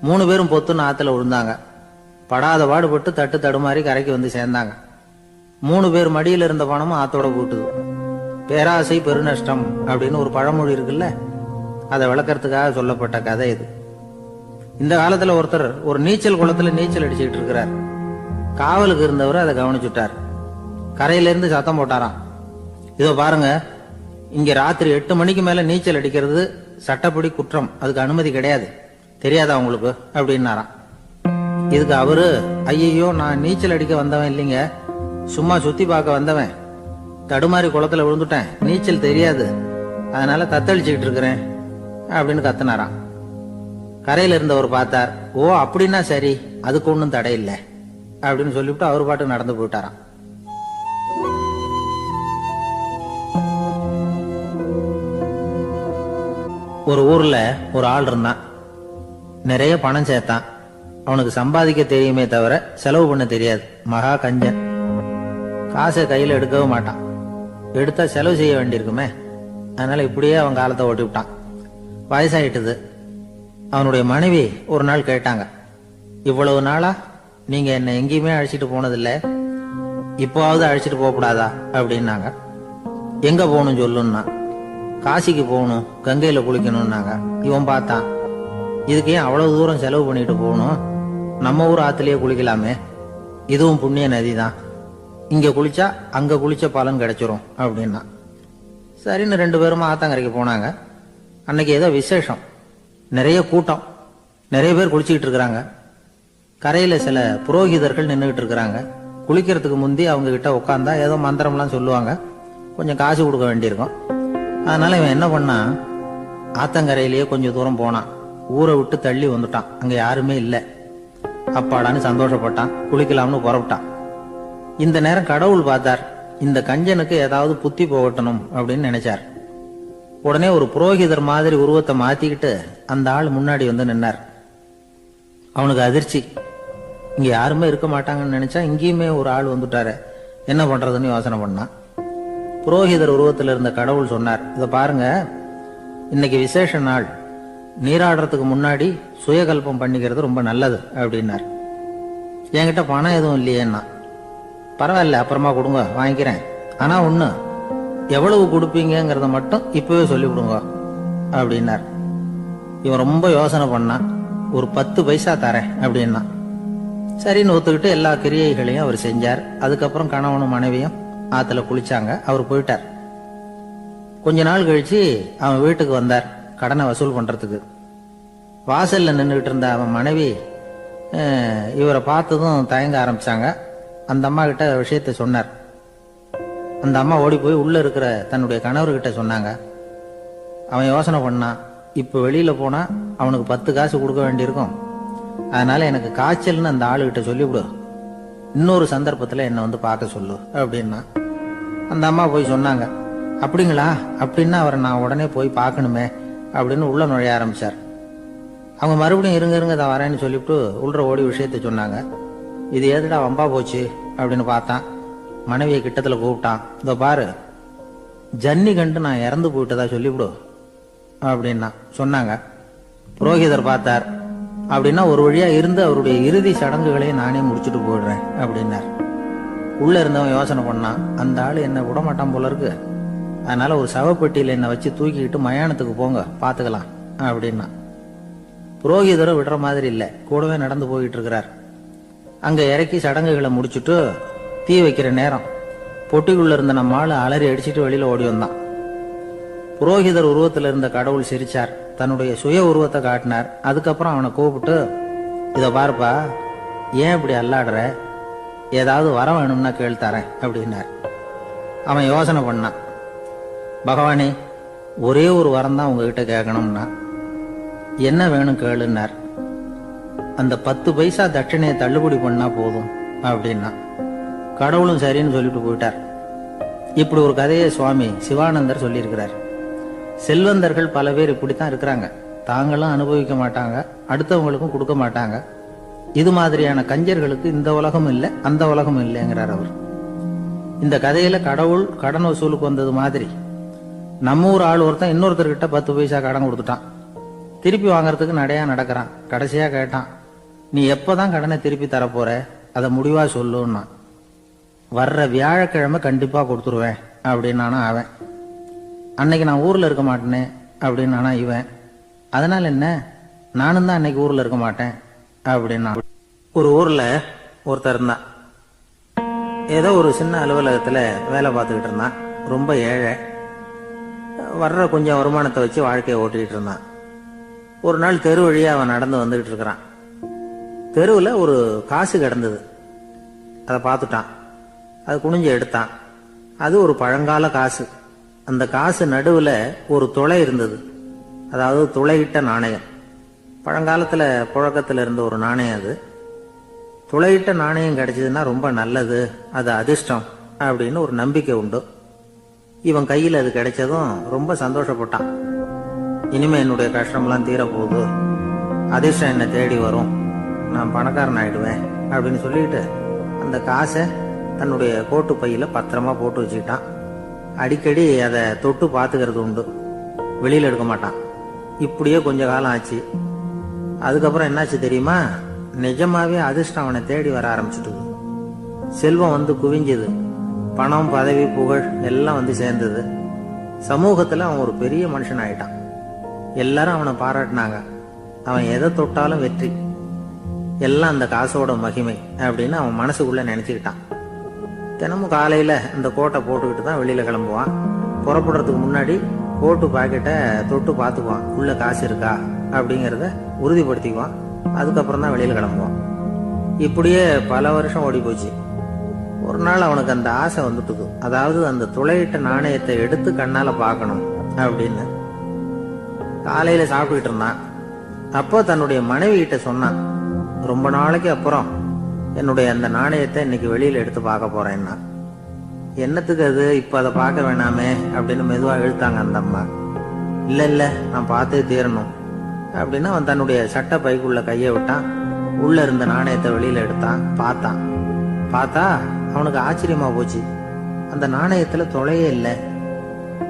3 பேரும் பொத்துன்னு ஆத்துல விழுந்தாங்க. படாத பாடுபட்டு தட்டு தடுமாறி கரைக்கு வந்து சேர்ந்தாங்க. 3 பேர் மடியில இருந்த பணமும் ஆத்தோட போட்டுது. பேராசை பெருநஷ்டம் அப்படின்னு ஒரு பழமொழி இருக்குல்ல, அதை விளக்கறதுக்காக சொல்லப்பட்ட கதை இது. இந்த காலத்துல ஒருத்தர் ஒரு நீச்சல் குளத்துல நீச்சல் அடிச்சுக்கிட்டு இருக்கிறார். காவலுக்கு இருந்தவர் அதை கவனிச்சுட்டார். கரையில இருந்து சத்தம் போட்டாராம், இதோ பாருங்க, இங்க ராத்திரி 8 மணிக்கு மேல நீச்சல் அடிக்கிறது சட்டப்படி குற்றம், அதுக்கு அனுமதி கிடையாது, தெரியாதா உங்களுக்கு அப்படின்னாராம். இதுக்கு அவரு, ஐயோ, நான் நீச்சல் அடிக்க வந்தவன் இல்லைங்க, சும்மா சுத்தி பார்க்க வந்தவன், தடுமாறி குளத்துல விழுந்துட்டேன், நீச்சல் தெரியாது, அதனால தத்தளிச்சுக்கிட்டு இருக்கிறேன் அப்படின்னு கத்துனாராம். கரையில இருந்தவர் பார்த்தார். ஓ அப்படின்னா சரி, அதுக்கு ஒன்றும் தடை இல்லை அப்படின்னு சொல்லிவிட்டு அவர் பாட்டு நடந்து போயிட்டாராம். ஒரு ஊர்ல ஒரு ஆள் இருந்தான். நிறைய பணம் சேர்த்தான். அவனுக்கு சம்பாதிக்க தெரியுமே தவிர செலவு பண்ண தெரியாது. மகா கஞ்சன். காசை கையில எடுக்கவும் மாட்டான். எடுத்தா செலவு செய்ய வேண்டியிருக்குமே, அதனால இப்படியே அவன் காலத்தை ஓட்டி விட்டான். வயசாயிட்டுது. அவனுடைய மனைவி ஒரு நாள் கேட்டாங்க, இவ்வளவு நாளா நீங்க என்ன எங்கேயுமே அழைச்சிட்டு போனதில்லை, இப்போவாவது அழைச்சிட்டு போகக்கூடாதா அப்படின்னாங்க. எங்க போகணும் சொல்லுன்னா. காசிக்கு போகணும், கங்கையில குளிக்கணும்னாங்க. இவன் பார்த்தான், இதுக்கு ஏன் அவ்வளவு தூரம் செலவு பண்ணிட்டு போகணும், நம்ம ஊர் ஆத்துலயே குளிக்கலாமே, இதுவும் புண்ணிய நதி தான், இங்க குளிச்சா அங்க குளிச்ச பலன் கிடைச்சிரும் அப்படின்னா. சரின்னு 2 பேரும் ஆத்தங்கரைக்கு போனாங்க. அன்னைக்கு ஏதோ விசேஷம், நிறைய கூட்டம், நிறைய பேர் குளிச்சுக்கிட்டு இருக்கிறாங்க. கரையில சில புரோகிதர்கள் நின்றுகிட்டு இருக்கிறாங்க. குளிக்கிறதுக்கு முந்தி அவங்க கிட்ட உட்காந்தா ஏதோ மந்திரம்லாம் சொல்லுவாங்க, கொஞ்சம் காசு கொடுக்க வேண்டியிருக்கும். அதனால இவன் என்ன பண்ணா, ஆத்தங்கரையிலேயே கொஞ்சம் தூரம் போனான். ஊரை விட்டு தள்ளி வந்துட்டான். அங்க யாருமே இல்லை. அப்பாடான்னு சந்தோஷப்பட்டான். குளிக்கலாம்னு புறப்பட்டான். இந்த நேரம் கடவுள் பார்த்தார், இந்த கஞ்சனுக்கு ஏதாவது புத்தி போகட்டணும் அப்படின்னு நினைச்சார். உடனே ஒரு புரோகிதர் மாதிரி உருவத்தை மாத்திக்கிட்டு அந்த ஆள் முன்னாடி வந்து நின்னார். அவனுக்கு அதிர்ச்சி, இங்க யாருமே இருக்க மாட்டாங்கன்னு நினைச்சா இங்கேயுமே ஒரு ஆள் வந்துட்டாரு, என்ன பண்றதுன்னு யோசனை பண்ணான். புரோகிதர் உருவத்தில் இருந்த கடவுள் சொன்னார், இதை பாருங்க, இன்னைக்கு விசேஷ நாள், நீராடுறதுக்கு முன்னாடி சுயகல்பம் பண்ணிக்கிறது ரொம்ப நல்லது அப்படின்னார். என்கிட்ட பணம் எதுவும் இல்லையேன்னா. பரவாயில்ல, அப்புறமா கொடுங்க, வாங்கிக்கிறேன், ஆனா ஒண்ணு, எவ்வளவு கொடுப்பீங்கிறத மட்டும் இப்பவே சொல்லிவிடுங்க அப்படின்னார். இவன் ரொம்ப யோசனை பண்ணான். ஒரு 10 பைசா தரேன் அப்படின்னா. சரின்னு ஒத்துக்கிட்டு எல்லா கிரியைகளையும் அவர் செஞ்சார். அதுக்கப்புறம் கணவனும் மனைவியும் ஆத்துல குளிச்சாங்க. அவர் போயிட்டார். கொஞ்ச நாள் கழிச்சு அவன் வீட்டுக்கு வந்தார் கடனை வசூல் பண்றதுக்கு. வாசல்ல நின்றுகிட்டு இருந்த அவன் மனைவி இவரை பார்த்ததும் தயங்க ஆரம்பிச்சாங்க. அந்த அம்மா கிட்ட விஷயத்த சொன்னார். அந்த அம்மா ஓடி போய் உள்ள இருக்கிற தன்னுடைய கணவர்கிட்ட சொன்னாங்க. அவன் யோசனை பண்ணான், இப்ப வெளியில போனா அவனுக்கு 10 காசு கொடுக்க வேண்டியிருக்கும், அதனால எனக்கு காய்ச்சல்னு அந்த ஆளுகிட்ட சொல்லிவிடு, இன்னொரு சந்தர்ப்பத்துல என்ன வந்து பார்க்க சொல்லு அப்படின்னா. அந்த அம்மா போய் சொன்னாங்க. அப்படிங்களா, அப்படின்னா அவரை நான் உடனே போய் பார்க்கணுமே அப்படின்னு உள்ள நுழைய ஆரம்பிச்சார். அவங்க மறுபடியும் இருங்க தான் வரேன்னு சொல்லிவிட்டு உள்ள ஓடி விஷயத்த சொன்னாங்க. இது ஏதுடா வம்பா போச்சு அப்படின்னு பார்த்தான். மனைவியை கிட்டத்துல கூப்பிட்டான். இதோ பாரு, ஜன்னி கண்டு நான் இறந்து போயிட்டதா சொல்லிவிடு அப்படின்னா சொன்னாங்க. புரோகிதர் பார்த்தார். அப்படின்னா ஒரு வழியா இருந்து அவருடைய இறுதி சடங்குகளையும் நானே முடிச்சுட்டு போயிடுறேன் அப்படின்னார். உள்ள இருந்தவன் யோசனை பண்ணான், அந்த ஆளு என்ன விடமாட்டான் போல இருக்கு, அதனால ஒரு சவப்பெட்டியில என்னை வச்சு தூக்கிக்கிட்டு மயானத்துக்கு போங்க பாத்துக்கலாம் அப்படின்னா. புரோகிதரும் விடுற மாதிரி இல்லை, கூடவே நடந்து போயிட்டு இருக்கிறார். அங்க இறக்கி சடங்குகளை முடிச்சுட்டு தீ வைக்கிற நேரம் பொட்டிக்குள்ள இருந்த நம்ம ஆளு அலறி அடிச்சுட்டு வெளியில ஓடி வந்தான். புரோகிதர் உருவத்தில் இருந்த கடவுள் சிரிச்சார், தன்னுடைய சுய உருவத்தை காட்டினார். அதுக்கப்புறம் அவனை கூப்பிட்டு, இத பாருப்பா, ஏன் இப்படி அல்லாடுற, ஏதாவது வரம் வேணும்னா கேள்தரேன் அப்படின்னார். அவன் யோசனை பண்ணான். பகவானே, ஒரே ஒரு வரம் தான் உங்ககிட்ட கேட்கணும்னா. என்ன வேணும் கேளுன்னார். அந்த 10 பைசா தட்சணையை தள்ளுபடி பண்ணா போதும் அப்படின்னா. கடவுளும் சரின்னு சொல்லிட்டு போயிட்டார். இப்படி ஒரு கதையை சுவாமி சிவானந்தர் சொல்லியிருக்கிறார். செல்வந்தர்கள் பல பேர் இப்படித்தான் இருக்கிறாங்க. தாங்களும் அனுபவிக்க மாட்டாங்க, அடுத்தவங்களுக்கும் கொடுக்க மாட்டாங்க. இது மாதிரியான கஞ்சர்களுக்கு இந்த உலகம் இல்லை, அந்த உலகம் இல்லைங்கிறார் அவர். இந்த கதையில கடவுள் கடன் வசூலுக்கு வந்தது மாதிரி நம்ம ஊர் ஆள் ஒருத்தன் இன்னொருத்தர்கிட்ட 10 பைசா கடன் கொடுத்துட்டான். திருப்பி வாங்கறதுக்கு நடையா நடக்கிறான். கடைசியா கேட்டான், நீ எப்பதான் கடனை திருப்பி தரப்போற, அதை முடிவா சொல்லுன்னா. வர்ற வியாழக்கிழமை கண்டிப்பா கொடுத்துருவேன் அப்படின்னானா அவன். அன்னைக்கு நான் ஊர்ல இருக்க மாட்டேனே அப்படின்னானா இவன். அதனால என்ன, நானும் தான் அன்னைக்கு ஊர்ல இருக்க மாட்டேன் அப்படின்னா. ஒரு ஊர்ல ஒருத்தர் இருந்தான். ஏதோ ஒரு சின்ன அலுவலகத்துல வேலை பார்த்துக்கிட்டு இருந்தான். ரொம்ப ஏழை. வர்ற கொஞ்சம் வருமானத்தை வச்சு வாழ்க்கையை ஓட்டிக்கிட்டு இருந்தான். ஒரு நாள் தெரு வழியா அவன் நடந்து வந்துகிட்டு இருக்கிறான். தெருவில் ஒரு காசு கிடந்தது. அதை பார்த்துட்டான். அது குனிஞ்சு எடுத்தான். அது ஒரு பழங்கால காசு. அந்த காசு நடுவில் ஒரு துளை இருந்தது. அதாவது துளையிட்ட நாணயம். பழங்காலத்தில் புழக்கத்தில் இருந்த ஒரு நாணயம் அது. துளையிட்ட நாணயம் கிடைச்சதுன்னா ரொம்ப நல்லது, அது அதிர்ஷ்டம் அப்படின்னு ஒரு நம்பிக்கை உண்டு. இவன் கையில் அது கிடைச்சதும் ரொம்ப சந்தோஷப்பட்டான். இனிமே என்னுடைய கஷ்டம்லாம் தீரப்போகுது, அதிர்ஷ்டம் என்னை தேடி வரும், நான் பணக்காரன் ஆயிடுவேன் அப்படின்னு சொல்லிட்டு அந்த காசை தன்னுடைய கோட்டு பையில பத்திரமா போட்டு வச்சுக்கிட்டான். அடிக்கடி அதை தொட்டு பார்த்துக்கிறது உண்டு, வெளியில் எடுக்க மாட்டான். இப்படியே கொஞ்ச காலம் ஆச்சு. அதுக்கப்புறம் என்னாச்சு தெரியுமா, நிஜமாவே அதிர்ஷ்டம் அவனை தேடி வர ஆரம்பிச்சுட்டு செல்வம் வந்து குவிஞ்சது. பணம், பதவி, புகழ் எல்லாம் வந்து சேர்ந்தது. சமூகத்துல அவன் ஒரு பெரிய மனுஷன் ஆயிட்டான். எல்லாரும் அவனை பாராட்டினாங்க. அவன் எதை தொட்டாலும் வெற்றி, எல்லாம் அந்த காசோட மகிமை அப்படின்னு அவன் மனசுக்குள்ள நினைச்சுக்கிட்டான். தினமும் காலையில இந்த கோட்டை போட்டுக்கிட்டு தான் வெளியில கிளம்புவான். புறப்படுறதுக்கு முன்னாடி கோட்டு பாக்கெட்டை தொட்டு பார்த்துக்குவான், உள்ள காசு இருக்கா அப்படிங்கிறத உறுதிப்படுத்திக்குவான். அதுக்கப்புறம் தான் வெளியில கிளம்புவான். இப்படியே பல வருஷம் ஓடி போச்சு. ஒரு நாள் அவனுக்கு அந்த ஆசை வந்துட்டுது. அதாவது அந்த துளையிட்ட நாணயத்தை எடுத்து கண்ணால பார்க்கணும் அப்படின்னு. காலையில சாப்பிட்டுக்கிட்டு இருந்தான். அப்போ தன்னுடைய மனைவி கிட்ட சொன்னான், ரொம்ப நாளைக்கு அப்புறம் என்னுடைய அந்த நாணயத்தை இன்னைக்கு வெளியில எடுத்து பார்க்க போறேன்னா. என்னத்துக்கு அது, இப்ப அதை பார்க்க வேணாமே அப்படின்னு மெதுவா இழுத்தாங்க அந்த அம்மா. இல்ல இல்ல, நான் பார்த்தே தீரணும் அப்படின்னு அவன் தன்னுடைய சட்டை பைக்குள்ள கையை விட்டான். உள்ள இருந்த நாணயத்தை வெளியில எடுத்தான். பார்த்தா அவனுக்கு ஆச்சரியமா போச்சு. அந்த நாணயத்துல தொலையே இல்லை.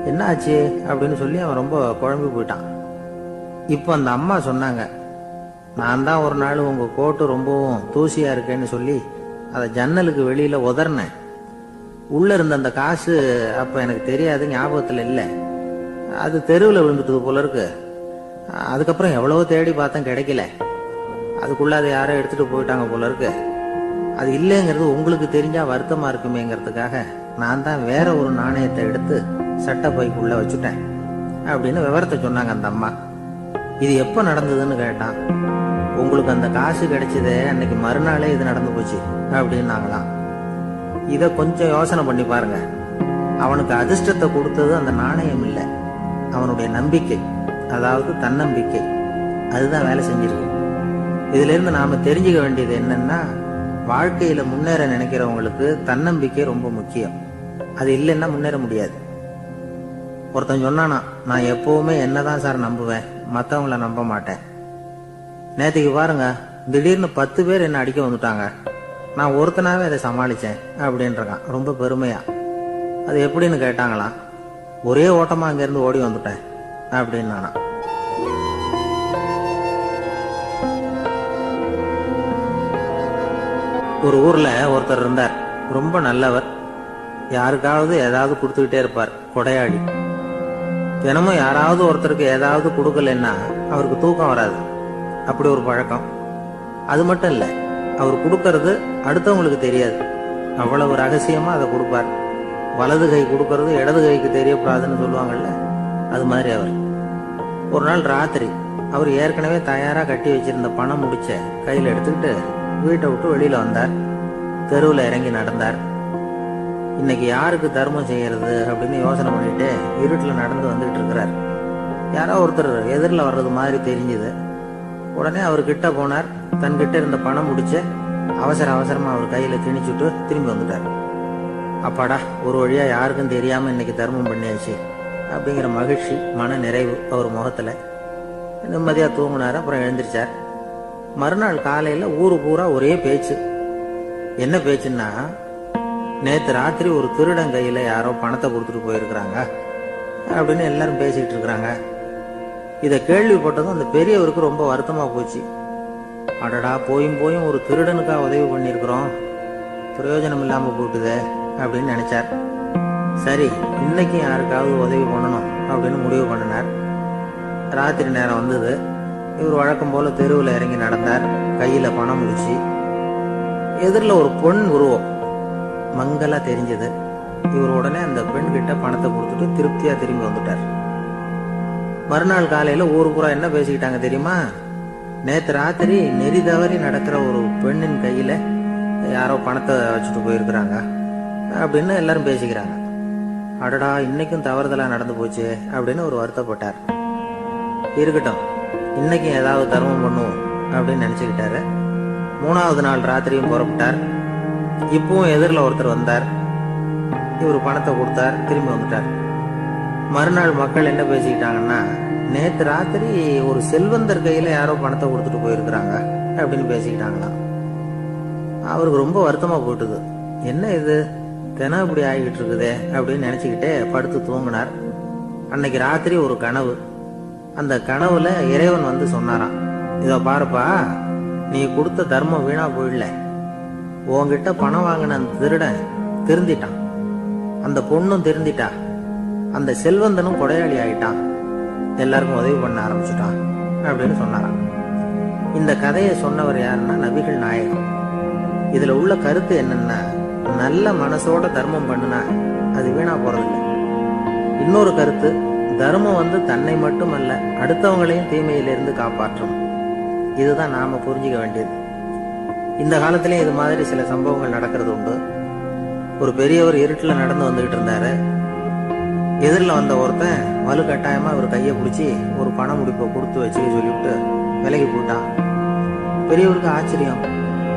என்ன ஆச்சு அப்படின்னு சொல்லி அவன் ரொம்ப குழம்பி போயிட்டான். இப்போ அந்த அம்மா சொன்னாங்க, நான் தான் ஒரு நாள் உங்க கோட்டு ரொம்பவும் தூசியா இருக்கேன்னு சொல்லி அதை ஜன்னலுக்கு வெளியில உதறினேன். உள்ள இருந்த அந்த காசு அப்ப எனக்கு தெரியாது, ஞாபகத்துல இல்லை. அது தெருவில் விழுந்துட்டது போல இருக்கு. அதுக்கப்புறம் எவ்வளவோ தேடி பார்த்தேன், கிடைக்கல. அதுக்குள்ள அதை யாரோ எடுத்துட்டு போயிட்டாங்க போல இருக்கு. அது இல்லைங்கிறது உங்களுக்கு தெரிஞ்சா வருத்தமா இருக்குமேங்கிறதுக்காக நான் தான் வேற ஒரு நாணயத்தை எடுத்து சட்டை பைக்குள்ள வச்சுட்டேன் அப்படின்னு விவரத்தை சொன்னாங்க அந்த அம்மா. இது எப்ப நடந்ததுன்னு கேட்டான். உங்களுக்கு அந்த காசு கிடைச்சதே அன்னைக்கு மறுநாளே இது நடந்து போச்சு அப்படின்னாங்களாம். இத கொஞ்சம் யோசனை பண்ணி பாருங்க. அவனுக்கு அதிர்ஷ்டத்தை கொடுத்தது அந்த நாணயம் இல்லை, அவனுடைய நம்பிக்கை, அதாவது தன்னம்பிக்கை. அதுதான் வேலை செஞ்சிருக்கு. இதுல இருந்து நாம தெரிஞ்சுக்க வேண்டியது என்னன்னா, வாழ்க்கையில முன்னேற நினைக்கிறவங்களுக்கு தன்னம்பிக்கை ரொம்ப முக்கியம். அது இல்லைன்னா முன்னேற முடியாது. ஒருத்தன் சொன்னானா, நான் எப்பவுமே என்னதான் சார் நம்புவேன், மத்தவங்கள நம்ப மாட்டேன். நேற்றுக்கு பாருங்க, திடீர்னு 10 பேர் என்ன அடிக்க வந்துட்டாங்க, நான் ஒருத்தனாவே அதை சமாளிச்சேன் அப்படின்றான் ரொம்ப பெருமையா. அது எப்படின்னு கேட்டாங்களாம். ஒரே ஓட்டமா அங்கிருந்து ஓடி வந்துட்டேன் அப்படின்னு நானா. ஒரு ஊர்ல ஒருத்தர் இருந்தார், ரொம்ப நல்லவர். யாருக்காவது ஏதாவது கொடுத்துக்கிட்டே இருப்பார், கொடையாளி. தினமும் யாராவது ஒருத்தருக்கு ஏதாவது கொடுக்கலன்னா அவருக்கு தூக்கம் வராது, அப்படி ஒரு பழக்கம். அது மட்டும் இல்ல, அவர் கொடுக்கறது அடுத்தவங்களுக்கு தெரியாது, அவ்வளவு ரகசியமா அதை கொடுப்பார். வலது கை கொடுக்கறது இடது கைக்கு தெரியக்கூடாதுன்னு சொல்லுவாங்கல்ல, அது மாதிரி அவர். ஒரு நாள் ராத்திரி அவர் ஏற்கனவே தயாரா கட்டி வச்சிருந்த பணம் முடிச்ச கையில எடுத்துக்கிட்டு வீட்டை விட்டு வெளியில வந்தார். தெருவில் இறங்கி நடந்தார். இன்னைக்கு யாருக்கு தர்மம் செய்யறது அப்படின்னு யோசனை பண்ணிட்டு இருட்டுல நடந்து வந்துகிட்டு இருக்கிறார். யாரோ ஒருத்தர் எதிரில் வர்றது மாதிரி தெரிஞ்சுது. உடனே அவர் கிட்ட போனார். தன்கிட்ட இருந்த பணம் முடிச்ச அவசரமா அவர் கையில திணிச்சுட்டு திரும்பி வந்துட்டார். அப்பாடா, ஒரு வழியா யாருக்கும் தெரியாம இன்னைக்கு தர்மம் பண்ணியாச்சு அப்படிங்கிற மகிழ்ச்சி, மன நிறைவு அவர் முகத்துல. நிம்மதியா தூங்கினார். அப்புறம் எழுந்திருச்சார். மறுநாள் காலையில ஊரு பூரா ஒரே பேச்சு. என்ன பேச்சுன்னா, நேத்து ராத்திரி ஒரு திருடன் கையில யாரோ பணத்தை கொடுத்துட்டு போயிருக்கிறாங்க அப்படின்னு எல்லாரும் பேசிட்டு இருக்கிறாங்க. இத கேள்விப்பட்டதும் அந்த பெரியவருக்கு ரொம்ப வருத்தமா போச்சு. அடடா, போயும் ஒரு திருடனுக்கா உதவி பண்ணிருக்கிறோம், பிரயோஜனம் இல்லாம போட்டுதே அப்படின்னு நினைச்சார். சரி, இன்னைக்கு யாருக்காவது உதவி பண்ணணும் அப்படின்னு முடிவு பண்ணினார். ராத்திரி நேரம் வந்தது. இவர் வழக்கம் போல தெருவில் இறங்கி நடந்தார். கையில பணம் முடிச்சு. எதிரில் ஒரு பெண் உருவம் மங்களா தெரிஞ்சது. இவர் உடனே அந்த பெண் கிட்ட பணத்தை கொடுத்துட்டு திருப்தியா திரும்பி வந்துட்டார். மறுநாள் காலையில ஊரு பூரா என்ன பேசிக்கிட்டாங்க தெரியுமா? நேத்து ராத்திரி நெறி தவறி நடக்கிற ஒரு பெண்ணின் கையில யாரோ பணத்தை வச்சுட்டு போயிருக்கிறாங்க அப்படின்னு எல்லாரும் பேசிக்கிறாங்க. அடடா, இன்னைக்கும் தவறுதலா நடந்து போச்சு அப்படின்னு ஒரு வருத்தப்பட்டார். இருக்கட்டும், இன்னைக்கும் ஏதாவது தர்மம் பண்ணுவோம் அப்படின்னு நினைச்சுக்கிட்டாரு. 3வது நாள் ராத்திரியும் புறப்பட்டார். இப்பவும் எதிரில் ஒருத்தர் வந்தார். இவர் பணத்தை கொடுத்தார், திரும்பி வந்துட்டார். மறுநாள் மக்கள் என்ன பேசிக்கிட்டாங்கன்னா, நேத்து ராத்திரி ஒரு செல்வந்தர் கையில யாரோ பணத்தை கொடுத்துட்டு போயிருக்கிறாங்க அப்படின்னு பேசிக்கிட்டாங்களாம். அவருக்கு ரொம்ப வருத்தமா போயிட்டுது. என்ன இது, தினம் இப்படி ஆகிட்டு இருக்குதே அப்படின்னு நினைச்சுக்கிட்டே படுத்து தூங்கினார். அன்னைக்கு ராத்திரி ஒரு கனவு. அந்த கனவுல இறைவன் வந்து சொன்னாராம், இதோ பாருப்பா, நீ கொடுத்த தர்மம் வீணா போயிடல. உன்கிட்ட பணம் வாங்கின அந்த திருடன் திருந்திட்டான், அந்த பொண்ணும் திருந்திட்டா, அந்த செல்வந்தனும் கொடையாளி ஆயிட்டான், எல்லாருக்கும் உதவி பண்ண ஆரம்பிச்சுட்டான் அப்படின்னு சொன்னாராம். இந்த கதையை சொன்னவர் யாருன்னா நபிகள் நாயகம். இதுல உள்ள கருத்து என்னன்னா, நல்ல மனசோட தர்மம் பண்ணுனா அது வீணா போறதில்லை. இன்னொரு கருத்து, தர்மம் வந்து தன்னை மட்டுமல்ல அடுத்தவங்களையும் தீமையிலிருந்து காப்பாற்றும். இதுதான் நாம புரிஞ்சுக்க வேண்டியது. இந்த காலத்திலயும் இது மாதிரி சில சம்பவங்கள் நடக்கிறது உண்டு. ஒரு பெரியவர் இருட்டுல நடந்து வந்துகிட்டு இருந்தாரு. எதிரில் வந்த ஒருத்தன் வலு கட்டாயமா அவர் கையை பிடிச்சி ஒரு பண முடிப்பை கொடுத்து வச்சுக்க சொல்லிவிட்டு விலகி போட்டான். பெரியவருக்கு ஆச்சரியம்,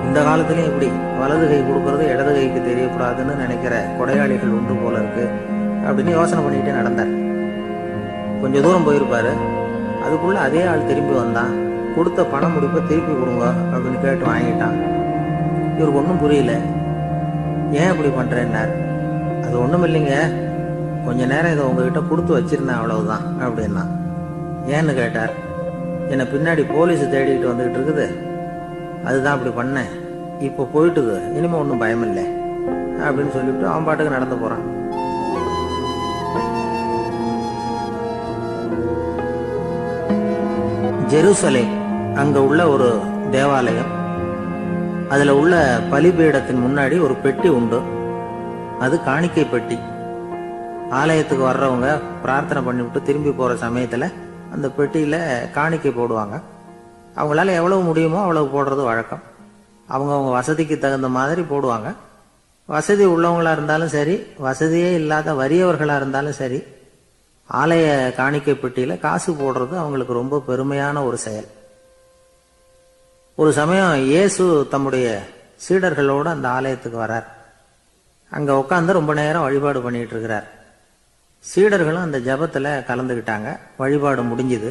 இந்த காலத்திலயும் இப்படி வலது கை கொடுக்கறது இடது கைக்கு தெரியக்கூடாதுன்னு நினைக்கிற கொடையாளிகள் உண்டு போல இருக்கு அப்படின்னு யோசனை பண்ணிக்கிட்டே நடந்தார். கொஞ்சம் தூரம் போயிருப்பாரு. அதுக்குள்ள அதே ஆள் திரும்பி வந்தான். கொடுத்த பண முடிப்பை திருப்பி கொடுங்க அப்படின்னு கேட்டு வாங்கிட்டான். இவருக்கு ஒன்றும் புரியல. ஏன் இப்படி பண்றேன்னார். அது ஒண்ணும் இல்லைங்க, கொஞ்ச நேரம் இதை உங்ககிட்ட கொடுத்து வச்சிருந்தேன், அவ்வளவுதான் அப்படின்னா. ஏன்னு கேட்டார். என்னை பின்னாடி போலீஸ் தேடிக்கிட்டு வந்துகிட்டு இருக்குது, அதுதான் அப்படி பண்ணேன், இப்போ போயிட்டுது, இனிமே ஒன்றும் பயம் இல்லை அப்படின்னு சொல்லிவிட்டு அவன் பாட்டுக்கு நடந்து போறான். ஜெருசலேம், அங்க உள்ள ஒரு தேவாலயம். அதுல உள்ள பலிபீடத்தின் முன்னாடி ஒரு பெட்டி உண்டு. அது காணிக்கை பெட்டி. ஆலயத்துக்கு வர்றவங்க பிரார்த்தனை பண்ணிவிட்டு திரும்பி போற சமயத்துல அந்த பெட்டியில காணிக்கை போடுவாங்க. அவங்களால எவ்வளவு முடியுமோ அவ்வளவு போடுறது வழக்கம். அவங்க வசதிக்கு தகுந்த மாதிரி போடுவாங்க. வசதி உள்ளவங்களா இருந்தாலும் சரி, வசதியே இல்லாத வறியவர்களா இருந்தாலும் சரி, ஆலய காணிக்கை பெட்டியில காசு போடுறது அவங்களுக்கு ரொம்ப பெருமையான ஒரு செயல். ஒரு சமயம் இயேசு தம்முடைய சீடர்களோடு அந்த ஆலயத்துக்கு வரார். அங்க உட்காந்து ரொம்ப நேரம் வழிபாடு பண்ணிட்டு இருக்கிறார். சீடர்களும் அந்த ஜபத்துல கலந்துக்கிட்டாங்க. வழிபாடு முடிஞ்சுது.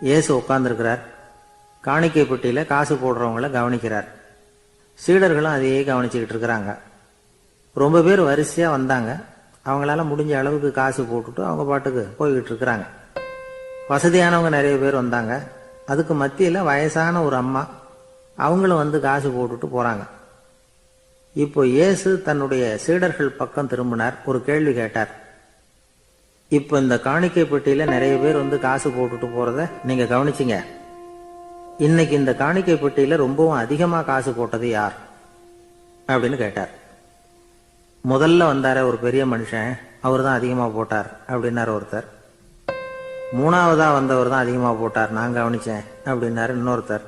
இயேசு உட்கார்ந்துருக்கிறார். காணிக்கை பெட்டியில காசு போடுறவங்கள கவனிக்கிறார். சீடர்களும் அதையே கவனிச்சுக்கிட்டு இருக்கிறாங்க. ரொம்ப பேர் வரிசையா வந்தாங்க. அவங்களால முடிஞ்ச அளவுக்கு காசு போட்டுட்டு அவங்க பாட்டுக்கு போய்கிட்டு இருக்கிறாங்க. வசதியானவங்க நிறைய பேர் வந்தாங்க. அதுக்கு மத்தியில வயசான ஒரு அம்மா, அவங்களும் வந்து காசு போட்டுட்டு போறாங்க. இப்போ இயேசு தன்னுடைய சீடர்கள் பக்கம் திரும்பினார். ஒரு கேள்வி கேட்டார். இப்ப இந்த காணிக்கை பெட்டியில நிறைய பேர் வந்து காசு போட்டுட்டு போறத நீங்க கவனிச்சிங்க. இன்னைக்கு இந்த காணிக்கை பெட்டியில ரொம்பவும் அதிகமா காசு போட்டது யார் அப்படின்னு கேட்டார். முதல்ல வந்தார ஒரு பெரிய மனுஷன், அவர் தான் அதிகமா போட்டார் அப்படின்னாரு ஒருத்தர். மூணாவதா வந்தவர் தான் அதிகமா போட்டார், நான் கவனிச்சேன் அப்படின்னாரு இன்னொருத்தர்.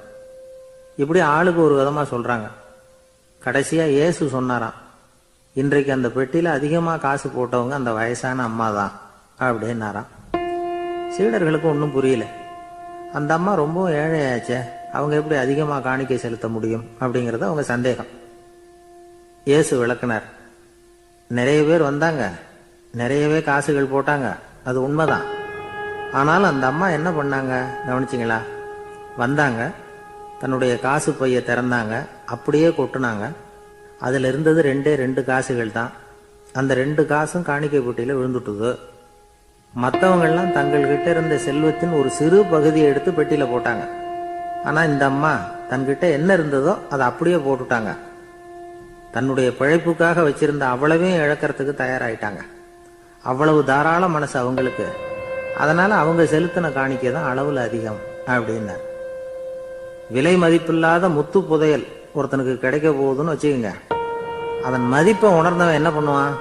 இப்படி ஆளுக்கு ஒரு விதமா சொல்றாங்க. கடைசியா இயேசு சொன்னாராம், இன்றைக்கு அந்த பெட்டியில அதிகமா காசு போட்டவங்க அந்த வயசான அம்மா தான் அப்படின்னாராம். சீடர்களுக்கு ஒன்றும் புரியல. அந்த அம்மா ரொம்ப ஏழையாச்சே, அவங்க எப்படி அதிகமா காணிக்கை செலுத்த முடியும் அப்படிங்கறது அவங்க சந்தேகம். இயேசு விளக்குனார். நிறைய பேர் வந்தாங்க, நிறையவே காசுகள் போட்டாங்க, அது உண்மைதான். ஆனாலும் அந்த அம்மா என்ன பண்ணாங்க கவனிச்சிங்களா? வந்தாங்க, தன்னுடைய காசு பைய திறந்தாங்க, அப்படியே கொட்டுனாங்க. அதுல இருந்தது ரெண்டு காசுகள் தான். அந்த 2 காசும் காணிக்கை பெட்டியில விழுந்துட்டுது. மற்றவங்கெல்லாம் தங்கள்கிட்ட இருந்த செல்வத்தின் ஒரு சிறு பகுதியை எடுத்து பெட்டியில போட்டாங்க. ஆனா இந்த அம்மா தன்கிட்ட என்ன இருந்ததோ அதை அப்படியே போட்டுட்டாங்க. தன்னுடைய பிழைப்புக்காக வச்சிருந்த அவ்வளவையும் இழக்கிறதுக்கு தயாராயிட்டாங்க. அவ்வளவு தாராள மனசு அவங்களுக்கு. அதனால அவங்க செலுத்தின காணிக்கை தான் அளவுல அதிகம் அப்படின்னார். விலை மதிப்பில்லாத முத்து புதையல் ஒருத்தனுக்கு கிடைக்க போகுதுன்னு வச்சுக்கோங்க. அதன் மதிப்பை உணர்ந்தவன் என்ன பண்ணுவான்?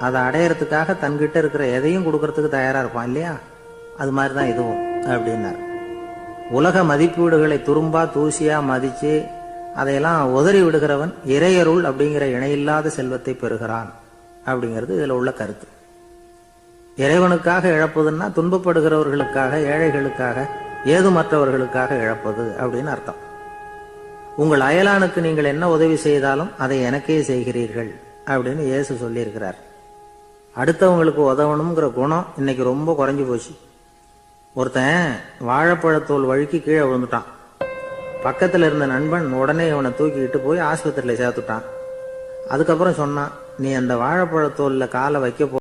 அதை அடையறதுக்காக தன்கிட்ட இருக்கிற எதையும் கொடுக்கறதுக்கு தயாரா இருப்பான் இல்லையா? அது மாதிரிதான் இதுவும் அப்படின்னார். உலக மதிப்பீடுகளை துரும்பா தூசியா மதிச்சு அதையெல்லாம் உதறி விடுகிறவன் இறையருள் அப்படிங்கிற இணையில்லாத செல்வத்தை பெறுகிறான் அப்படிங்கிறது இதுல உள்ள கருத்து. இறைவனுக்காக இழப்பதுன்னா துன்பப்படுகிறவர்களுக்காக, ஏழைகளுக்காக, ஏதுமற்றவர்களுக்காக இழப்பது அப்படின்னு அர்த்தம். உங்கள் அயலானுக்கு நீங்கள் என்ன உதவி செய்தாலும் அதை எனக்கே செய்கிறீர்கள் அப்படின்னு இயேசு சொல்லியிருக்கிறார். அடுத்தவங்களுக்கு உதவணுங்கிற குணம் இன்னைக்கு ரொம்ப குறைஞ்சு போச்சு. ஒருத்தன் வாழைப்பழத்தோல் வழுக்கி கீழே விழுந்துட்டான். பக்கத்துல இருந்த நண்பன் உடனே இவனை தூக்கிக்கிட்டு போய் ஆஸ்பத்திரியில சேர்த்துட்டான். அதுக்கப்புறம் சொன்னான், நீ அந்த வாழைப்பழத்தோல்ல காலை வைக்க